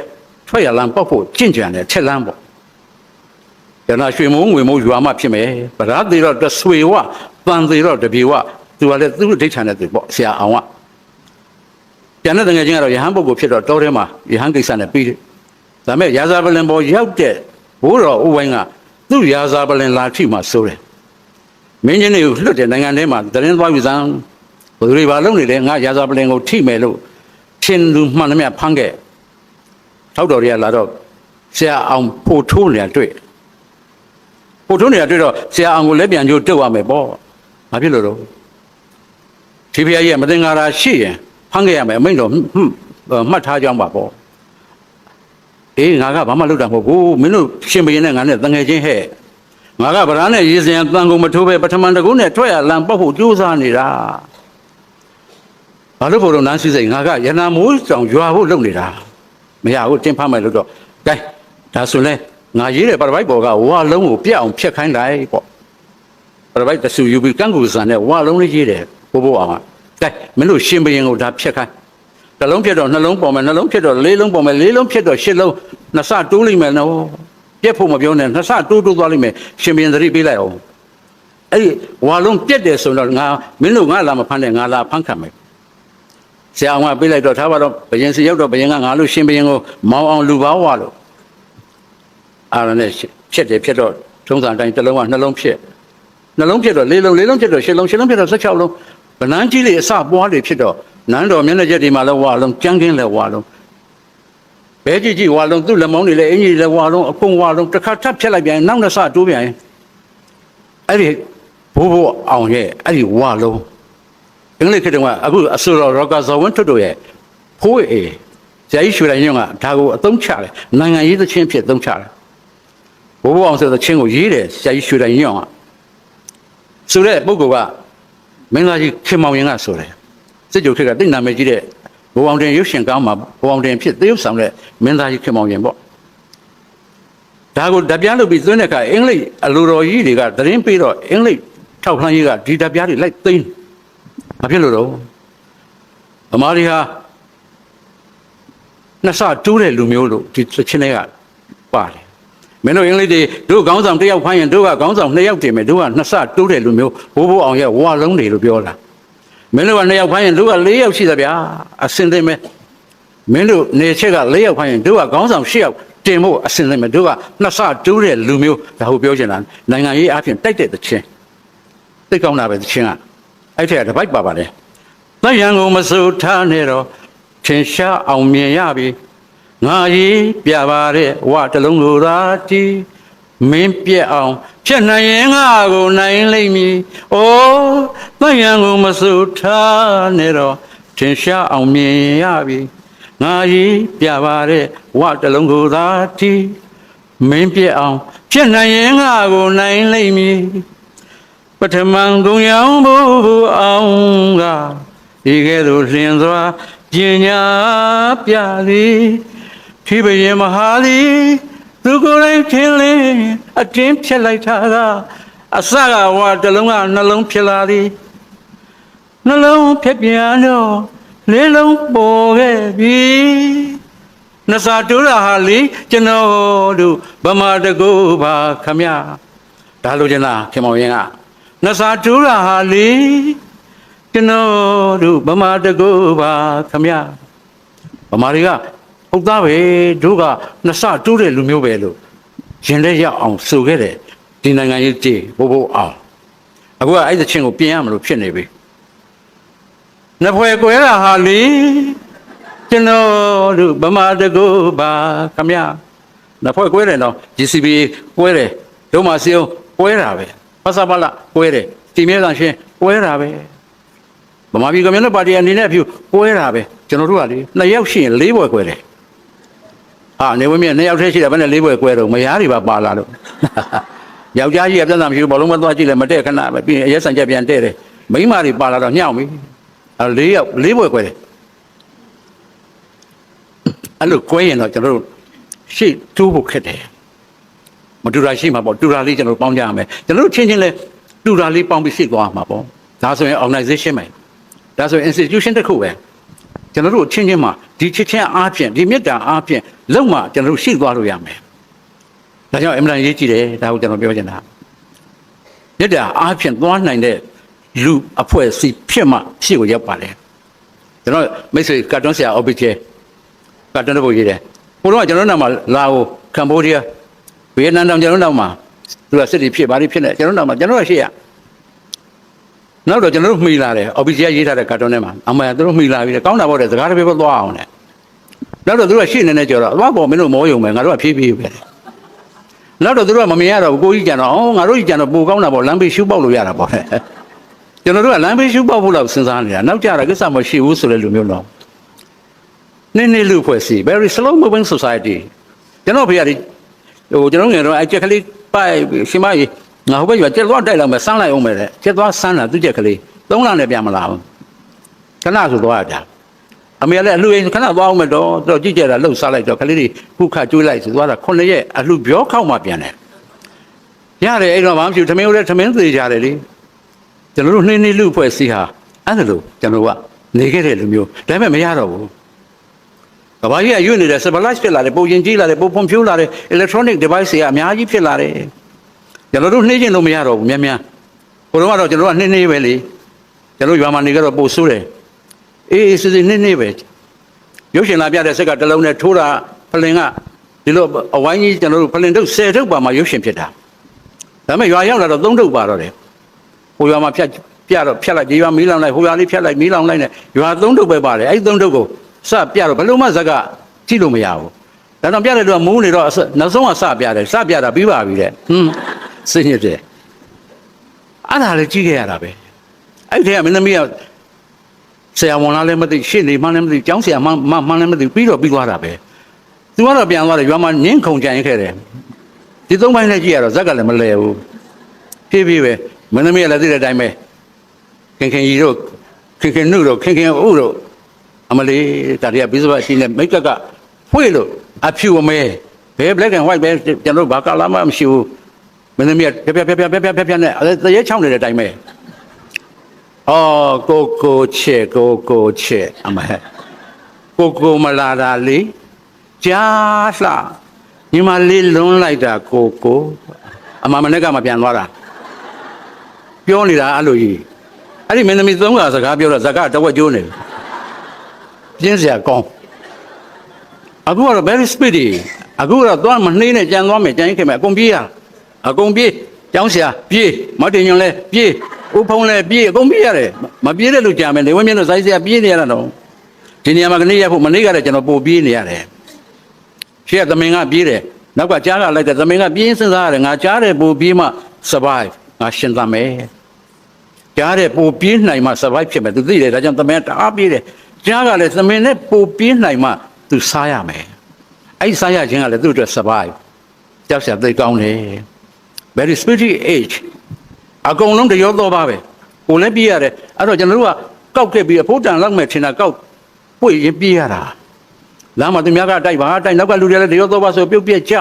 ထွက်ရလမ်းပေါက်ဖို့ကြင့်ကြံတယ်ထက်လမ်းပေါ့ကျန်တာရွှေမုံငွေမုံရွာမှဖြစ်မယ်ဗရာသေးတော့တဆွေဝတန်သေးတော့တပြေဝသူကလည်းသူ့ဒိဋ္ဌာန်နဲ့သူပေါ့ဆရာအောင်ကကျန်တဲ့ငယ်ချင်းကတော့ယဟန်ပုဂ္ဂိုလ်ဖြစ်တော့တောထဲမှာယဟန်ကိစ္စနဲ့ပြီးတယ်ဒါပေမဲ့ရာဇာပလင်ပေါ်ရောက်တဲ့ဘိုးတော်ဦးဝိုင်းကသူ့ရာဇာပလင်လာထိမှဆိုတယ်မင်းချင်းတွေကိုလွတ်တဲ့နိုင်ငံထဲမှာတရင်သွားယူစမ်းဘယ်သူတွေဘာလုပ်နေလဲငါရာဇာပလင်ကိုထိမယ်လို့ရှင်လူမှန်သမျှဖမ်းခဲ့ထောက်တော်တွေကလာတော့ဆရာအောင်ပို့ထိုးနေတာတွေ့ပို့ထိုးနေတာတွေ့တော့ဆရာအောင်ကိုလက်ပြန်ကျိုးတုတ်ရမယ်ပေါ့ဘာဖြစ်လို့တော့ဒီဖရားကြီးကမသင်္ကာတာရှိရင်ဖမ်းခဲ့ရမယ်အမိန့်တော်မှတ်ထားကြအောင်ပါပေါ့အေးငါကဘာမှလုပ်တာမဟုတ်ဘူးမင်းတို့ရှင်ဘရင်နဲ့ငါနဲ့တငယ်ချင်းဟဲ့ငါကဗရာနဲ့ရေစင်တန်ကုန်မထိုးပဲပထမတကုန်းနဲ့ထွက်ရလမ်းပေါက်ဖို့ကြိုးစားနေတာဘာလို့ဖို့တော့နန်းစီစိတ်ငါကရနာမိုးဆောင်ရွာဖို့လုပ်နေတာမရဘူးတင်းဖမ်းမယ်လို့တော့ကဲဒါဆိုလဲငါရေးတဲ့ပရပိုက်ပေါ်ကဝါလုံးကိုပြအောင်ဖြတ်ခိုင်းလိုက်ပေါ့ပရပိုက်တဆူယူပြီးကန့်ကူစံနဲ့ဝါလုံးလေးရေးတယ်ဘိုးဘိုးအောင်ကဲမင်းတို့ရှင်ဘရင်ကိုဒါဖြတ်ခိုင်းနှလုံးဖြစ်တော့နှလုံးပေါ်မယ်နှလုံးဖြစ်တော့လေးလုံးပေါ်မယ်လေးလုံးဖြစ်တော့ရှစ်လုံးနှစ်ဆတိုးလိမ့်မယ်နော်ပြက်ဖို့မပြောနဲ့နှစ်ဆတိုးသွားလိမ့်မယ်ရှင်ဘရင်သတိပေးလိုက်အောင်အဲ့ဒီဝါလုံးပြက်တယ်ဆိုတော့ငါမင်းတို့ငါလာမဖမ်းနဲ့ငါလာဖမ်းခံမယ်ဆရာအောင်ကပေးလိုက်တော့ထားပါတော့ဘယင်စီရောက်တော့ဘယင်ကငါလို့ရှင်ဘယင်ကိုမောင်းအောင်လူပါဝါလို့အားရနဲ့ဖြစ်တယ်ဖြစ်တော့ထုံးစံတိုင်းတစ်လုံးကနှလုံးဖြစ်နှလုံးဖြစ်တော့လေးလုံးလေးလုံးဖြစ်တော့ရှစ်လုံးရှစ်လုံးဖြစ်တော့16လုံးဗနန်းကြီးလေးအစပွားတွေဖြစ်တော့နန်းတော်မျက်နှာချက်ဒီမှာလဲဝါလုံးကြမ်းကင်းလဲဝါလုံးဘဲကြည့်ကြည့်ဝါလုံးသူ့လက်မောင်းတွေလဲအင်ကြီးလဲဝါလုံးအကုန်ဝါလုံးတစ်ခါထပ်ဖြတ်လိုက်ပြန်နောက်နှစ်ဆတိုးပြန်အဲ့ဒီဘိုးဘိုးအောင်ရဲ့အဲ့ဒီဝါလုံးအင်္ဂလိပ်ခေတ်တုန်းကအခုအဆိုတော်ရော့ကာဇော်ဝင်းထွတ်တို့ရဲ့ဖိုးအေဇာကြီးရွှေတိုင်းညွန့်ကဒါကိုအသုံးချတယ်နိုင်ငံရေးသချင်းဖြစ်အသုံးချတယ်ဘိုးဘိုးအောင်ဆိုတဲ့ချင်းကိုရေးတယ်ဇာကြီးရွှေတိုင်းညွန့်ကဆိုတဲ့ပုဂ္ဂိုလ်ကမင်းသားကြီးခင်မောင်ရင်ကဆိုတယ်စစ်ကြုတ်ခေတ်ကတိတ်နာမည်ကြီးတဲ့ဘိုးအောင်တင်ရုပ်ရှင်ကောင်းမှာဘိုးအောင်တင်ဖြစ်သရုပ်ဆောင်တဲ့မင်းသားကြီးခင်မောင်ရင်ပေါ့ဒါကိုဓာပြလုပ်ပြီးသွင်းတဲ့အခါအင်္ဂလိပ်အလိုတော်ကြီးတွေကသတင်းပေးတော့အင်္ဂလိပ်ထောက်လှမ်းရေးကဒီဓာပြတွေလိုက်သိမ်းဘာဖြစ်လို့တော့ဗမာတွေဟာနှစ်ဆတိုးတဲ့လူမျိုးလို့ဒီချင်းတွေကပါတယ်မင်းတို့အင်္ဂလိပ်တွေတို့ခေါင်းဆောင်တစ်ယောက်ဖိုင်းရင်တို့ကခေါင်းဆောင်နှစ်ယောက်တင်မယ်တို့ကနှစ်ဆတိုးတဲ့လူမျိုးဘိုးဘိုးအောင်ရဲ့ဝါလုံးတွေလို့ပြောတာမင်းတို့ကနှစ်ယောက်ဖိုင်းရင်တို့က၄ယောက်ရှိသဗျာအစင်သိမဲ့မင်းတို့နေချက်က၄ယောက်ဖိုင်းရင်တို့ကခေါင်းဆောင်၈ယောက်တင်ဖို့အစင်သိမဲ့တို့ကနှစ်ဆတိုးတဲ့လူမျိုးဒါဟုတ်ပြောချင်တာနိုင်ငံရေးအပြင်တိုက်တဲ့သချင်းသိကောင်းတာပဲသချင်းကအဲ့ထက်ကတပိုက်ပါပါတယ်သံယံကိုမစိုးထားနဲ့တော့ထင်ရှားအောင်မြင်ရပြီငါရေးပြပါတဲ့ဝတလုံးကိုသာတီးမင်းပြက်အောင်ဖြတ်နိုင်ရင်ငါကိုနိုင်လိမ့်မည်။အိုးသံယံကိုမစိုးထားနဲ့တော့ထင်ရှားအောင်မြင်ရပြီငါရေးပြပါတဲ့ဝတလုံးကိုသာတီးမင်းပြက်အောင်ဖြတ်နိုင်ရင်ငါကိုနိုင်လိမ့်မည်ပထမဂုံရောင်ဘိုးအောင်ကဒီကဲ့သို့လျင်စွာပညာပြသည်ဖိဘရင်မဟာသည်သူကိုယ်တိုင်ထင်းလင်းအတင်းဖြစ်လိုက်တာကအစကဝါတစ်လုံးကနှလုံးဖြစ်လာသည်နှလုံးဖြစ်ပြန်တော့လေးလုံးပေါ်ခဲ့ပြီနှစာတိုးတာဟာလေကျွန်တော်တို့ဗမာတကူပါခမရဒါလိုချင်တာခင်မောင်ရင်ကနှစာတိုးတာဟာလေကျွန်တော်တို့ဗမာတကူပါခမရဗမာတွေကဟုတ်သားပဲတို့ကနှစ်ဆတိုးတဲ့လူမျိုးပဲလို့ရင်ထဲရောက်အောင်ဆိုခဲ့တယ်ဒီနိုင်ငံရေးကြည်ဘိုးဘိုးအောင်အခုကအဲ့ဒီချင်းကိုပြင်ရမလို့ဖြစ်နေပြီ နှစ်ဖွဲ့ကွဲတာဟာလေကျွန်တော်တို့ဗမာတကူပါခမရနှစ်ဖွဲ့ကွဲတယ်နော် GCB ကွဲတယ်ဒုမစီယုံကွဲတာပဲဖဆပါလာကွဲတယ်တီမြဲတန်ရှင်းကွဲတာပဲဗမာပြည်ကွန်မြူနစ်ပါတီအနေနဲ့အဖြူကွဲတာပဲကျွန်တော်တို့ကလေနှစ်ယောက်ရှိရင်၄ဘွယ်ကွဲတယ်ဟာနေဝင်းမြနှစ်ယောက်တည်းရှိတယ်ဘယ်နဲ့၄ဘွယ်ကွဲတော့မယားတွေပါလာလို့ယောက်ျားကြီးကပြန်လာမရှိဘူးဘောလုံးမသွားကြည့်လဲမတဲ့ခဏပဲပြီးရင်အရက်ဆန်ချက်ပြန်တဲ့တယ်မိန်းမတွေပါလာတော့ညှောက်ပြီ၄ယောက်၄ဘွယ်ကွဲတယ်အဲ့လိုကွဲရင်တော့ကျွန်တော်တို့ရှေ့တိုးဖို့ခက်တယ်မတူတာရှိမှာပေါ့တူတာလေးကျွန်တော်ပေါင်းကြရမယ်ကျွန်တော်တို့ချင်းချင်းလဲတူတာလေးပေါင်းပြီးရှေ့သွားမှာပေါ့ဒါဆိုရင် organization ပဲဒါဆိုရင် institution တစ်ခုပဲကျွန်တော်တို့ချင်းချင်းမှာဒီချစ်ချင်းအားဖြင့်ဒီမေတ္တာအားဖြင့်လုံးဝကျွန်တော်တို့ရှေ့သွားလို့ရမယ်ဒါကြောင့်အမှန်တန်ရေးကြည့်တယ်ဒါကိုကျွန်တော်ပြောချင်တာမေတ္တာအားဖြင့်သွားနိုင်တဲ့လူအဖွဲ့အစည်းဖြစ်မှရှေ့ကိုရောက်ပါလေကျွန်တော်မိတ်ဆွေကတ်တွန်းဆရာ object ကတ်တွန်းတဲ့ပုံရေးတယ်ဟိုတော့ကျွန်တော်နောက်မှာလာအိုကမ္ဘောဒီးယားဗီယက်နမ်တောင်ကျွန်တော်နောက်မှာသူကစစ်တီဖြစ်ပါလိဖြစ်နေကျွန်တော်နောက်မှာကျွန်တော်ရှေ့ရနောက်တော့ကျွန်တော်တို့မှီလာတယ် object ရေးထားတဲ့ကတ်တွန်းထဲမှာအမှန်သူတို့မှီလာပြီးတယ်ကောင်းတာပေါ့တဲ့စကားတစ်ပြေပေါ်သွားအောင်တဲ့နောက်တော့သူကရှေ့နေနေကြော်တော့သွားပေါ်မင်းတို့မောယုံမယ်ငါတို့ကဖြည်းဖြည်းပဲနောက်တော့သူတို့ကမမြင်ရတော့ဘူးကိုကြီးကြံတော့အော်ငါတို့ကြီးကြံတော့ပိုကောင်းတာပေါ့လမ်းဘေးရှူပေါက်လို့ရတာပေါ့ကျွန်တော်တို့ကလမ်းဘေးရှူပေါက်ဖို့လောက်စဉ်းစားနေတာနောက်ကြတာကိစ္စမရှိဘူးဆိုတဲ့လူမျိုးတော့နည်းနည်းလူဖွဲ့စီ very slow moving society ကျွန်တော်ဖေရဟိုကျွန်တော်ငယ်တော့အချက်ကလေးပိုက်ရှင်မကြီးငါဟိုဘက်ကျကျက်သွားတိုက်လောက်မယ်ဆန်းလိုက်အောင်မယ်တဲ့ကျက်သွားဆန်းတာသူ့ချက်ကလေး3လနဲ့ပြန်မလာဘူးခဏဆိုသွားကြအမေလည်းအလှအိမ်ခဏသွားအောင်မယ်တော့ကြည့်ကြတာလှုပ်စားလိုက်တော့ကလေးတွေခုခကျွေးလိုက်ဆိုသွားတာ9ရက်အလှပြောခောက်မှပြန်တယ်ရတယ်အဲ့တော့ဘာမှမဖြစ်ထမင်းဦးလည်းထမင်းသေးကြတယ်လေကျွန်တော်တို့နှင်းနှင်းလူဖွဲ့စီဟာအဲ့ဒါလို့ကျွန်တော်ကနေခဲ့တဲ့လူမျိုးဒါပေမဲ့မရတော့ဘူးကဘာကြီးကရွေ့နေတဲ့ civilized ဖြစ်လာတယ်ပုံရင်ကြီးလာတယ်ပုံဖွံ့ဖြိုးလာတယ် electronic device တွေကအများကြီးဖြစ်လာတယ်ကျွန်တော်တို့နှိမ့်ကျင်လို့မရတော့ဘူးများများဟိုတော့ကတော့ကျွန်တော်ကနှိမ့်နှိမ့်ပဲလေကျွန်တော်ရွာမှာနေကြတော့ပို့ဆိုးတယ်အေးစစ်စစ်နှိမ့်နှိမ့်ပဲရုပ်ရှင်လာပြတဲ့စက်ကတလုံးနဲ့ထိုးတာဖလင်ကဒီလိုအဝိုင်းကြီးကျွန်တော်တို့ဖလင်ထုတ်10ထုတ်ပါမှရုပ်ရှင်ဖြစ်တာဒါပေမဲ့ရွာရောက်လာတော့3ထုတ်ပါတော့တယ်ဟိုရွာမှာပြတော့ဖြတ်လိုက်ဒီရွာမီးလောင်လိုက်ဟိုရွာလေးဖြတ်လိုက်မီးလောင်လိုက်နဲ့ရွာ3ထုတ်ပဲပါတယ်အဲ့3ထုတ်ကိုစပြတော့ဘလို့မှဇက်ကကြည့်လို့မရဘူးဒါတော့ပြတဲ့လူကမူးနေတော့နောက်ဆုံးကစပြတယ်စပြတာပြီးပါပြီတဲ့စိတ်ညစ်တယ်အဲ့ဒါလည်းကြည့်ခဲ့ရတာပဲအဲ့ဒီကမင်းသမီးကဆရာဝန်လားလည်းမသိရှေ့နေမှလည်းမသိကျောင်းဆရာမှလည်းမသိပြီးသွားတာပဲသူကတော့ပြန်သွားတယ်ရွာမှာညင်းခုန်ကြံခဲ့တယ်ဒီ3ပိုင်းနဲ့ကြည့်ရတော့ဇက်ကလည်းမလဲဘူးဖြည်းဖြည်းပဲမင်းသမီးကလည်းသိတဲ့အတိုင်းပဲခင်ခင်ကြီးတို့ခင်ခင်နုတို့ခင်ခင်ဥတို့အမလေးတာရီကဘီဇဘအချင်းနဲ့မိတ်ကပ်ဖွေးလို့အဖြူအမဲဘယ် black and white ပဲကျွန်တော်ဘာကလာမှမရှိဘူးမင်းသမီးကဖြဖြနဲ့တရေချောင်းနေတဲ့အတိုင်းပဲအော်ကိုချေအမဟဲကိုမလာတာလေကြားလှညီမလေးလွန်းလိုက်တာကိုအမမနဲ့ကမပြန်သွားတာပြောနေတာအဲ့လိုကြီးအဲ့ဒီမင်းသမီး3ခါစကားပြောတော့ဇက်ကတဝက်ကျိုးနေပြင်းစရာကောင်းအခုကတော့ very speedy အခုတော့သွားမနှေးနဲ့ကြံသွားမယ်ကြံရင်ခင်ဗျအကုန်ပြေးရအကုန်ပြေးကျောင်းဆရာပြေးမောက်တင်ညွန်လဲပြေးဥဖုံးလဲပြေးအကုန်ပြေးရတယ်မပြေးတဲ့လူကြံမယ်လေဝင်းမြင့်တို့ဇိုင်းဆရာပြေးနေရတာတော့ဒီနေရာမှာကနေရဖို့မနေ့ကလည်းကျွန်တော်ပို့ပြေးနေရတယ်ရှေ့ကသမင်ကပြေးတယ်နောက်ကကြားကလိုက်တဲ့သမင်ကပြေးစဉ်းစားရတယ်ငါကြားတယ်ပို့ပြေးမှ survive ငါရှင်သန်မယ်ကြားတယ်ပို့ပြေးနိုင်မှ survive ဖြစ်မယ်သူသိတယ်ဒါကြောင့်သမင်တအားပြေးတယ်ကြားကလည်းသမင်နဲ့ပို့ပြေးနိုင်မှသူစားရမယ်အဲ့စားရခြင်းကလည်းသူ့အတွက် survive ကြောက်စရာသိကောင်းတယ် very spiritual age အကုန်လုံးတရောတော့ပါပဲကိုလည်းပြေးရတယ်အဲ့တော့ကျွန်တော်တို့ကကောက်ခဲ့ပြီးအဖို့တန်လောက်မဲ့ထင်တာကောက်ပွေရင်ပြေးရတာလမ်းမှာသူများကတိုက်ပါတိုက်နောက်ကလူတွေလည်းတရောတော့ပါဆိုပြုတ်ပြက်က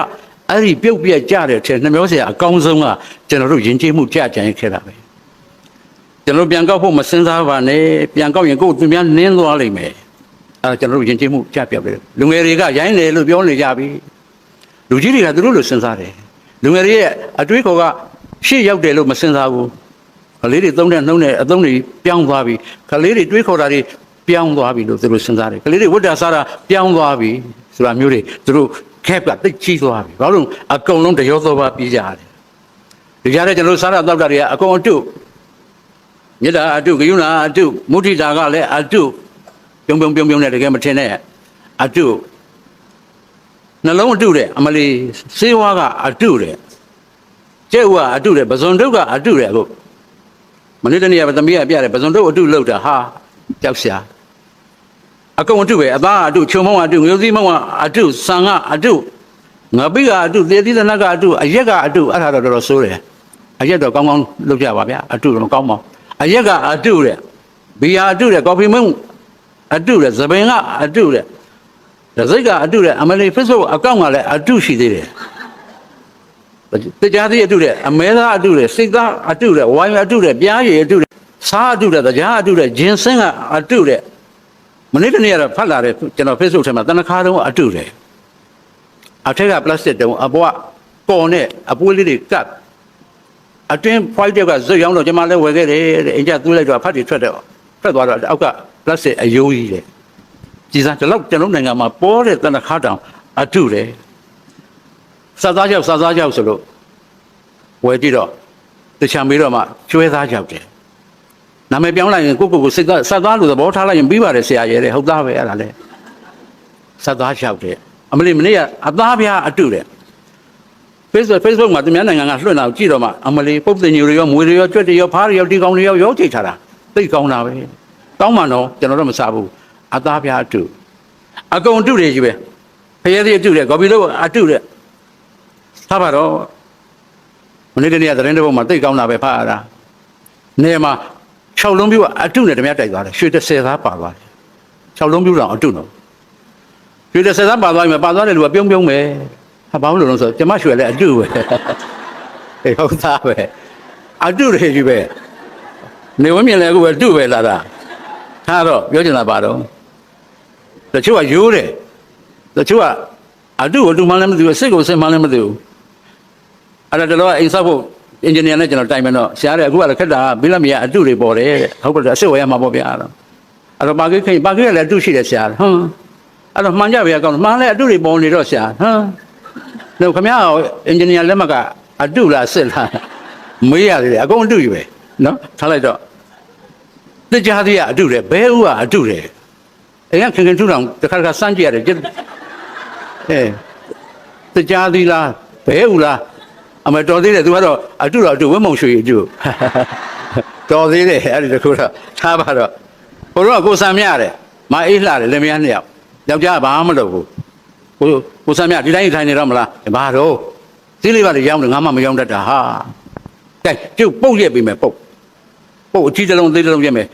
ြအဲ့ဒီပြုတ်ပြက်ကြတဲ့ထင်နှမျောစရာအကောင်းဆုံးကကျွန်တော်တို့ယဉ်ကျေးမှုကြကြရင်ခဲ့တာပဲကျွန်တော်ပြန်ကောက်ဖို့မစင်စားပါနဲ့ပြန်ကောက်ရင်ကိုယ်သူများနင်းသွားလိမ့်မယ်အဲ့ကျွန်တော်တို့ယဉ်ကျေးမှုကြပြောက်တယ်လူငယ်တွေကရိုင်းတယ်လို့ပြောနေကြပြီလူကြီးတွေကသူတို့လိုစဉ်းစားတယ်လူငယ်တွေရဲ့အတွေးခေါ်ကရှေ့ရောက်တယ်လို့မစဉ်းစားဘူးကလေးတွေသုံးတဲ့နှုံးနဲ့အသုံးတွေပြောင်းသွားပြီကလေးတွေတွေးခေါ်တာတွေပြောင်းသွားပြီလို့သူတို့စဉ်းစားတယ်ကလေးတွေဝတ္တာစားတာပြောင်းသွားပြီဆိုတာမျိုးတွေသူတို့ခက်ကတိတ်ကြီးသွားပြီဘာလို့အကုန်လုံးတရောသောပါပြေးကြတယ်ဒီကြားထဲကျွန်တော်စားတာတောက်တာတွေကအကုန်အတု မေတ္တာအတုကရုဏာအတုမုဒိတာကလည်းအတုပြုံနဲ့တကယ်မထင်နဲ့အတုနှလုံးအတုတဲ့အမလီစေဝါကအတုတဲ့ကျဲ့ဝါအတုတဲ့ပဇွန်တုတ်ကအတုတဲ့အခုမနေ့တနေ့ကသမီးကပြတယ်ပဇွန်တုတ်အတုလောက်တာဟာကြောက်ရှာအကုန်အတုပဲအသားအတုချုံမောင်းအတုငရုတ်သီးမောင်းအတုဆန်ကအတုငပိကအတုသေသီသနကအတုအရက်ကအတုအဲ့ဒါတော့တော်တော်ဆိုးတယ်အရက်တော့ကောင်းကောင်းလုပ်ကြပါဗျာအတုတော့မကောင်းပါဘူးအရက်ကအတုတဲ့ဘီယာအတုတဲ့ကော်ဖီမုန့်အတုတဲ့သပင်ကအတုတဲ့စိတ်ကအတုတဲ့အမလီ Facebook အကောင့်ကလည်းအတုရှိသေးတယ်တရားသီးအတုတဲ့အမဲသားအတုတဲ့စိတ်သားအတုတဲ့ဝိုင်းအတုတဲ့ပြားရည်အတုတဲ့စားအတုတဲ့တရားအတုတဲ့ဂျင်းစင်းကအတုတဲ့မနေ့တနေ့ကတော့ဖတ်လာတယ်ကျွန်တော် Facebook ထဲမှာတနခါတုံးအတုတယ်အထက်ကပလတ်စတစ်တုံးအပေါ်ကပေါ်နဲ့အပွေးလေးတွေကပ်အတွင်းဖိုက်တက်ကဇွတ်ရောင်းတော့ကျွန်မလည်းဝယ်ခဲ့တယ်တဲ့အင်ကြသွေးလိုက်တော့ဖတ်တွေထွက်သွားတော့အောက်ကပလတ်စတစ်အယိုးကြီးတယ်ကြည်စားဒီလောက်ကျွန်တော်နိုင်ငံမှာပေါ်တဲ့တနခါတောင်အတုတယ်စားသားကြောက်ဆိုလို့ဝယ်ကြည့်တော့တချံပြီးတော့မှကျွဲသားကြောက်တယ်နာမည်ပြောင်းလိုက်ရင်ကိုစိတ်သားစားသားလို့သဘောထားလိုက်ရင်ပြီးပါတယ်ဆရာရဲ့ဟုတ်သားပဲအဲ့ဒါလေစားသားကြောက်တယ်အမလီမနေ့ကအသားပြားအတုတယ်Facebook မှာသူများနိုင်ငံကလွှင့်လာကြည့်တော့မှအမလီပုပ်တင်ညူတွေရောမွေတွေရောကြွက်တွေရောဖားတွေရောတီကောင်တွေရောချိတ်ထားတာသိကောင်းတာပဲတောင်းမှတော့ကျွန်တော်တို့မစားဘူးအသားပြားအတုအကုန်အတုတွေကြီးပဲဖရဲသေးအတုတယ်ကော်ပီလို့အတုတယ်ထားပါတော့မနေ့တနေ့ကသတင်းတစ်ပုဒ်မှာသိကောင်းတာပဲဖားရတာနေမှာ6လုံးပြူအတုနဲ့တမတိုက်သွားတယ်ရွှေ30သားပါသွားတယ်6လုံးပြူတော့အတုတော့ရွှေ30သားပါသွားပြီပါသွားတဲ့လူကပြုံးပဲဟာဘာလို့လဲဆိုတော့ကျမရွှေလည်းအတုပဲအေးဟုတ်သားပဲအတုတွေကြီးပဲနေဝင်းမြင်လည်းအခုပဲအတုပဲလာတာထားတော့ပြောချင်တာပါတော့တချို့ကရိုးတယ်တချို့ကအတုကိုတူမှလည်းမသိဘူးစိတ်ကိုစိတ်မှလည်းမသိဘူးအဲ့ဒါတော့အိမ်ဆောက်ဖို့အင်ဂျင်နီယာနဲ့ကျွန်တော်တိုင်မယ်တော့ရှားတယ်အခုကလည်းခက်တာဘိလမီယာအတုတွေပေါ်တယ်ဟုတ်ကဲ့အစ်စ်ဝယ်ရမှာပေါ့ဗျာအဲ့တော့ပါကိကလည်းအတုရှိတယ်ရှားဟမ်အဲ့တော့မှန်ကြပြီအကောင်မှန်လည်းအတုတွေပေါ်နေတော့ရှားဟမ်တော့ခမရအင်ဂျင်နီယာလက်မှတ်ကအတုလားစစ်လားမေးရတယ်အကုန်အတုကြီးပဲနော်ထားလိုက်တော့တရားသေးကအတုတယ်ဘဲဥကအတုတယ်အိမ်ကခင်ထူတောင်တခါစမ်းကြည့်ရတယ်တရားသေးလားဘဲဥလားအမတော်သေးတယ်သူကတော့အတုတော့အတုဝဲမုံရွှေအတုတော်သေးတယ်အဲ့ဒီတခုတော့ထားပါတော့ဘိုးတော့ကိုစံမြတယ်မအေးလှတယ်လင်မယားနှစ်ယောက်ယောက်ျားဘာမှမလုပ်ဘူးကိုစံမြဒီတိုင်းထိုင်နေတော့မလားဘာတော့စီးလေးပါလေရောင်းတယ်ငါမှမရောင်းတတ်တာဟာကဲကျုပ်ပုတ်ရက်ပြီမယ်ပုတ်အကြီးတလုံးသေးတလုံးရက်မယ်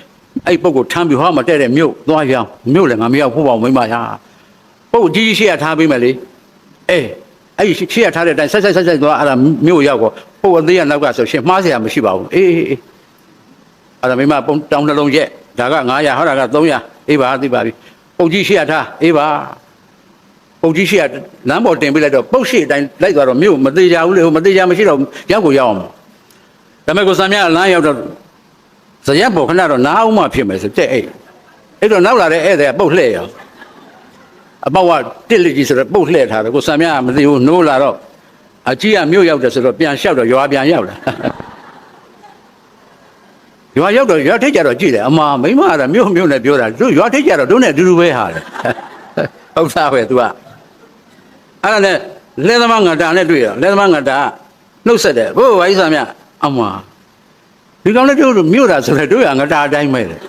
အဲ့ပုတ်ကိုထမ်းပြီးဟောမတဲ့တဲ့မြို့သွားရောင်းမြို့လည်းငါမရောက်ဖို့ပေါ့မိမရာပုတ်အကြီးရှိရထားပေးမယ်လေအဲ့ရှိရထားတဲ့အတိုင်းဆက်သွားအဲ့ဒါမြို့ရောက်တော့ပုတ်အသေးရနောက်ကဆိုရှင်မှားเสียမရှိပါဘူးအေးအဲ့ဒါမိမပုံတောင်းတစ်လုံးရက်ဒါက900ဟောတာက300အေးပါသိပါပြီပုတ်ကြီးရှိရထားအေးပါပုတ်ကြီးရှိရလမ်းပေါ်တင်ပေးလိုက်တော့ပုတ်ရှိအတိုင်းလိုက်သွားတော့မြို့မသေးကြဘူးလေမသေးကြမရှိတော့ရောက်ကိုရောက်အောင်ဒါပေမဲ့ကိုစံမြလမ်းရောက်တော့ဇရက်ပေါ်ခဏတော့နားအောင်မှဖြစ်မယ်ဆိုတဲ့အဲ့တော့နောက်လာတဲ့ဧည့်သည်ပုတ်လှဲ့ရောအပေါက်ကတစ်လက်ကြီးဆိုတော့ပုတ်လှဲ့ထားတယ်ကိုစံမြမသိဘူးနိုးလာတော့အကြီးကမြို့ရောက်တယ်ဆိုတော့ပြန်လျှောက်တော့ရွာပြန်ရောက်လာရွာရောက်တော့ရွာထိတ်ကြတော့ကြည့်တယ်အမမိမကမြို့နဲ့ပြောတာတို့ရွာထိတ်ကြတော့တို့နဲ့အတူတူပဲဟာတယ်ဟုတ်သားပဲ तू ကအဲ့ဒါနဲ့လဲသမားငါတာနဲ့တွေ့ရလဲသမားငါတာနှုတ်ဆက်တယ်ဘိုးဝိုင်းစံမြအမဒီကောင်လည်းတို့မြို့တာဆိုတော့တို့ရငါတာအတိုင်းပဲတဲ့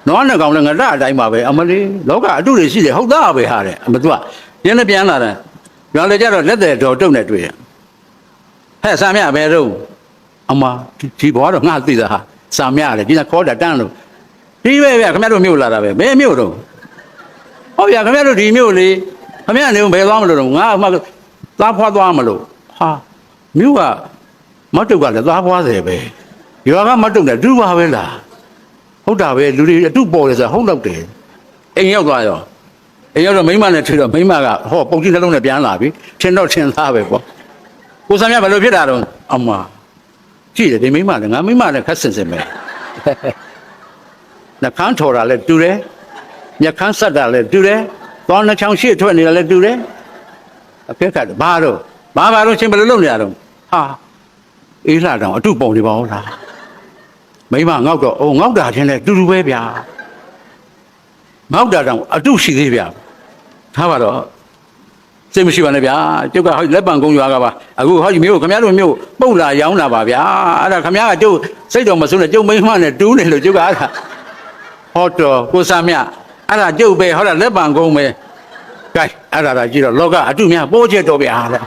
နွားနဲ့ကောင်လည်းငါတာအတိုင်းပါပဲအမလေးလောကအတုတွေရှိတယ်ဟုတ်သားပဲဟာတယ်အမ तू ကရင်းနဲ့ပြန်လာတယ်ရွာလေကြတော့လက်တဲ့တော်တုံနဲ့တွေ့ရဟဲ့စံမြဘယ်တော့အမဒီဘွားတော့ငါသိတာဟာစံမြလေဒီကခေါ်တာတန်းလို့ဒီပဲဗျခင်ဗျားတို့မြို့လာတာပဲဘယ်မြို့တော့ဟုတ်ဗျာခင်ဗျားတို့ဒီမြို့လေခင်ဗျားနေဘယ်သွားမလို့တော့ငါအမသားဖွားသွားမလို့ဟာမြို့ကမတုတ်ကလည်းသားဖွားတယ်ပဲရွာကမတုတ်တယ်ဒူပါပဲလားဟုတ်တာပဲလူတွေအတုပေါ်တယ်ဆိုဟုတ်တော့တယ်အိမ်ရောက်သွားရောအိမ်ရောက်တော့မိမနဲ့ထွေတော့မိမကဟောပုံကြီးနှလုံးနဲ့ပြန်လာပြီထင်တော့ထင်သားပဲပေါ့ကိုစံမြဘယ်လိုဖြစ်တာတော့အမကြည့်တယ်ဒီမိမလည်းငါမိမလည်းခက်စင်စင်ပဲနှခမ်းထော်တာလည်းတူတယ်မျက်ခမ်းဆက်တာလည်းတူတယ်သွားနှချောင်းရှေ့ထွက်နေတာလည်းတူတယ်အဖေကဘာတော့ချင်းဘယ်လိုလုပ်နေရတော့ဟာအေးလာတော့အတုပုံနေပါဦးလား မိမငေါက်တော့အိုးငေါက်တာချင်းလဲတူတူပဲဗျာငေါက်တာတောင်အတုရှိသေးဗျာထားပါတော့စိတ်မရှိပါနဲ့ဗျာကျုပ်ကဟောလက်ပံကုန်းရွာကပါအခုဟောဒီမျိုးခင်ဗျားတို့မျိုးပုတ်လာရောင်းတာပါဗျာအဲ့ဒါခင်ဗျားကကျုပ်စိတ်တော်မဆိုးနဲ့ကျုပ်မိမနဲ့တူးနေလို့ကျုပ်ကအဲ့ဒါဟောတော်ကိုစာမြအဲ့ဒါကျုပ်ပဲဟောတာလက်ပံကုန်းပဲကဲအဲ့ဒါကြည့်တော့လောကအတုများပိုးချက်တော့ဗျာတဲ့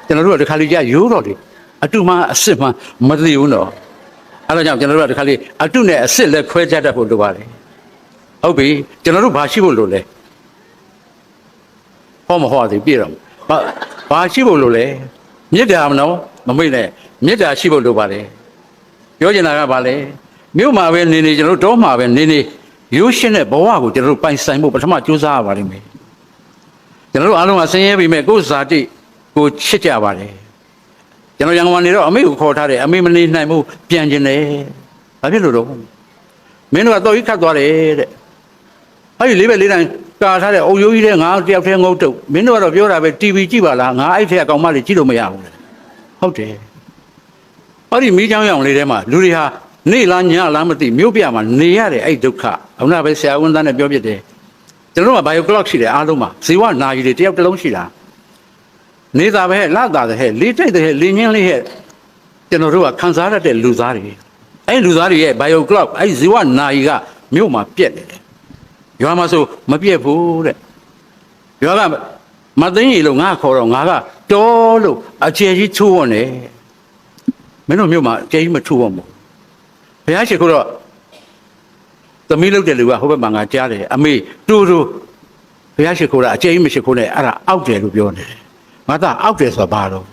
ကျွန်တော်တို့ကဒီခါလေးကြာရိုးတော့တယ်အတုမှအစ်စ်မှမသိဘူးတော့အဲ့ဒါကြောင့်ကျွန်တော်တို့ကဒီခါလေးအတုနဲ့အစ်စ်လည်းခွဲခြားတတ်ဖို့လိုပါတယ်ဟုတ်ပြီကျွန်တော်တို့ဘာရှိဖို့လိုလဲဟောမဟောသည်ပြည့်တော့ဘာရှိဖို့လိုလဲမေတ္တာမနော်မမိတ်နဲ့မေတ္တာရှိဖို့လိုပါတယ်ပြောချင်တာကဘာလဲမြို့မှာပဲနေနေကျွန်တော်တို့တောမှာပဲနေနေရိုးရှင်းတဲ့ဘဝကိုကျွန်တော်တို့ပိုင်ဆိုင်ဖို့ပထမကြိုးစားရပါလိမ့်မယ်ကျွန်တော်တို့အားလုံးကဆင်းရဲပြီးမဲ့ကိုယ်ဇာတိကိုချစ်ကြပါတယ်ကျွန်တော်ရန်ကုန်ကနေတော့အမေကိုခေါ်ထားတယ်အမေမနေနိုင်ဘူးပြန်ကျင်တယ်ဘာဖြစ်လို့တော့မင်းတို့ကတော့ကြီးခတ်သွားတယ်တဲ့အဲ့ဒီလေးပဲလေးတိုင်းကာထားတဲ့အုပ်ရိုးကြီးတဲ့ငါတယောက်တည်းငုတ်တုတ်မင်းတို့ကတော့ပြောတာပဲ TV ကြည့်ပါလားငါအဲ့ထက်အကောင်မလေးကြည့်လို့မရဘူးဟုတ်တယ်အဲ့ဒီမိချောင်းရောင်လေးထဲမှာလူတွေဟာနေလားညလားမသိမြို့ပြမှာနေရတဲ့အဲ့ဒုက္ခအခုနပဲဆရာဝန်သားနဲ့ပြောပြတယ်ကျွန်တော်တို့က bio clock ရှိတယ်အားလုံးမှာဇေဝနာရီတွေတယောက်တစ်လုံးရှိတာနေတာပဲလတာတဲ့ဟဲ့လေးတိုက်တဲ့ဟဲ့လေးညင်းလေးဟဲ့ကျွန်တော်တို့ကခံစားရတဲ့လူသားတွေအဲ့လူသားတွေရဲ့ bio clock အဲ့ဇေဝနာရီကမြို့မှာပြက်နေတယ်ရွာမှာဆိုမပြက်ဘူးတဲ့ရွာကမသိရင်လို့ငါခေါ်တော့ငါကတော်လို့အကျယ်ကြီးထိုးဝနေမင်းတို့မြို့မှာအကျယ်ကြီးမထိုးဝဘူးဘုရားရှိခိုးတော့သမီးလုပ်တဲ့လူကဟိုဘက်မှာငါကြားတယ်အမေတူတူဘုရားရှိခိုးတာအကျယ်ကြီးမရှိခိုးနဲ့အဲ့ဒါအောက်တယ်လို့ပြောနေတယ်ငါသားအောက်တယ်ဆိုတာဘာလို့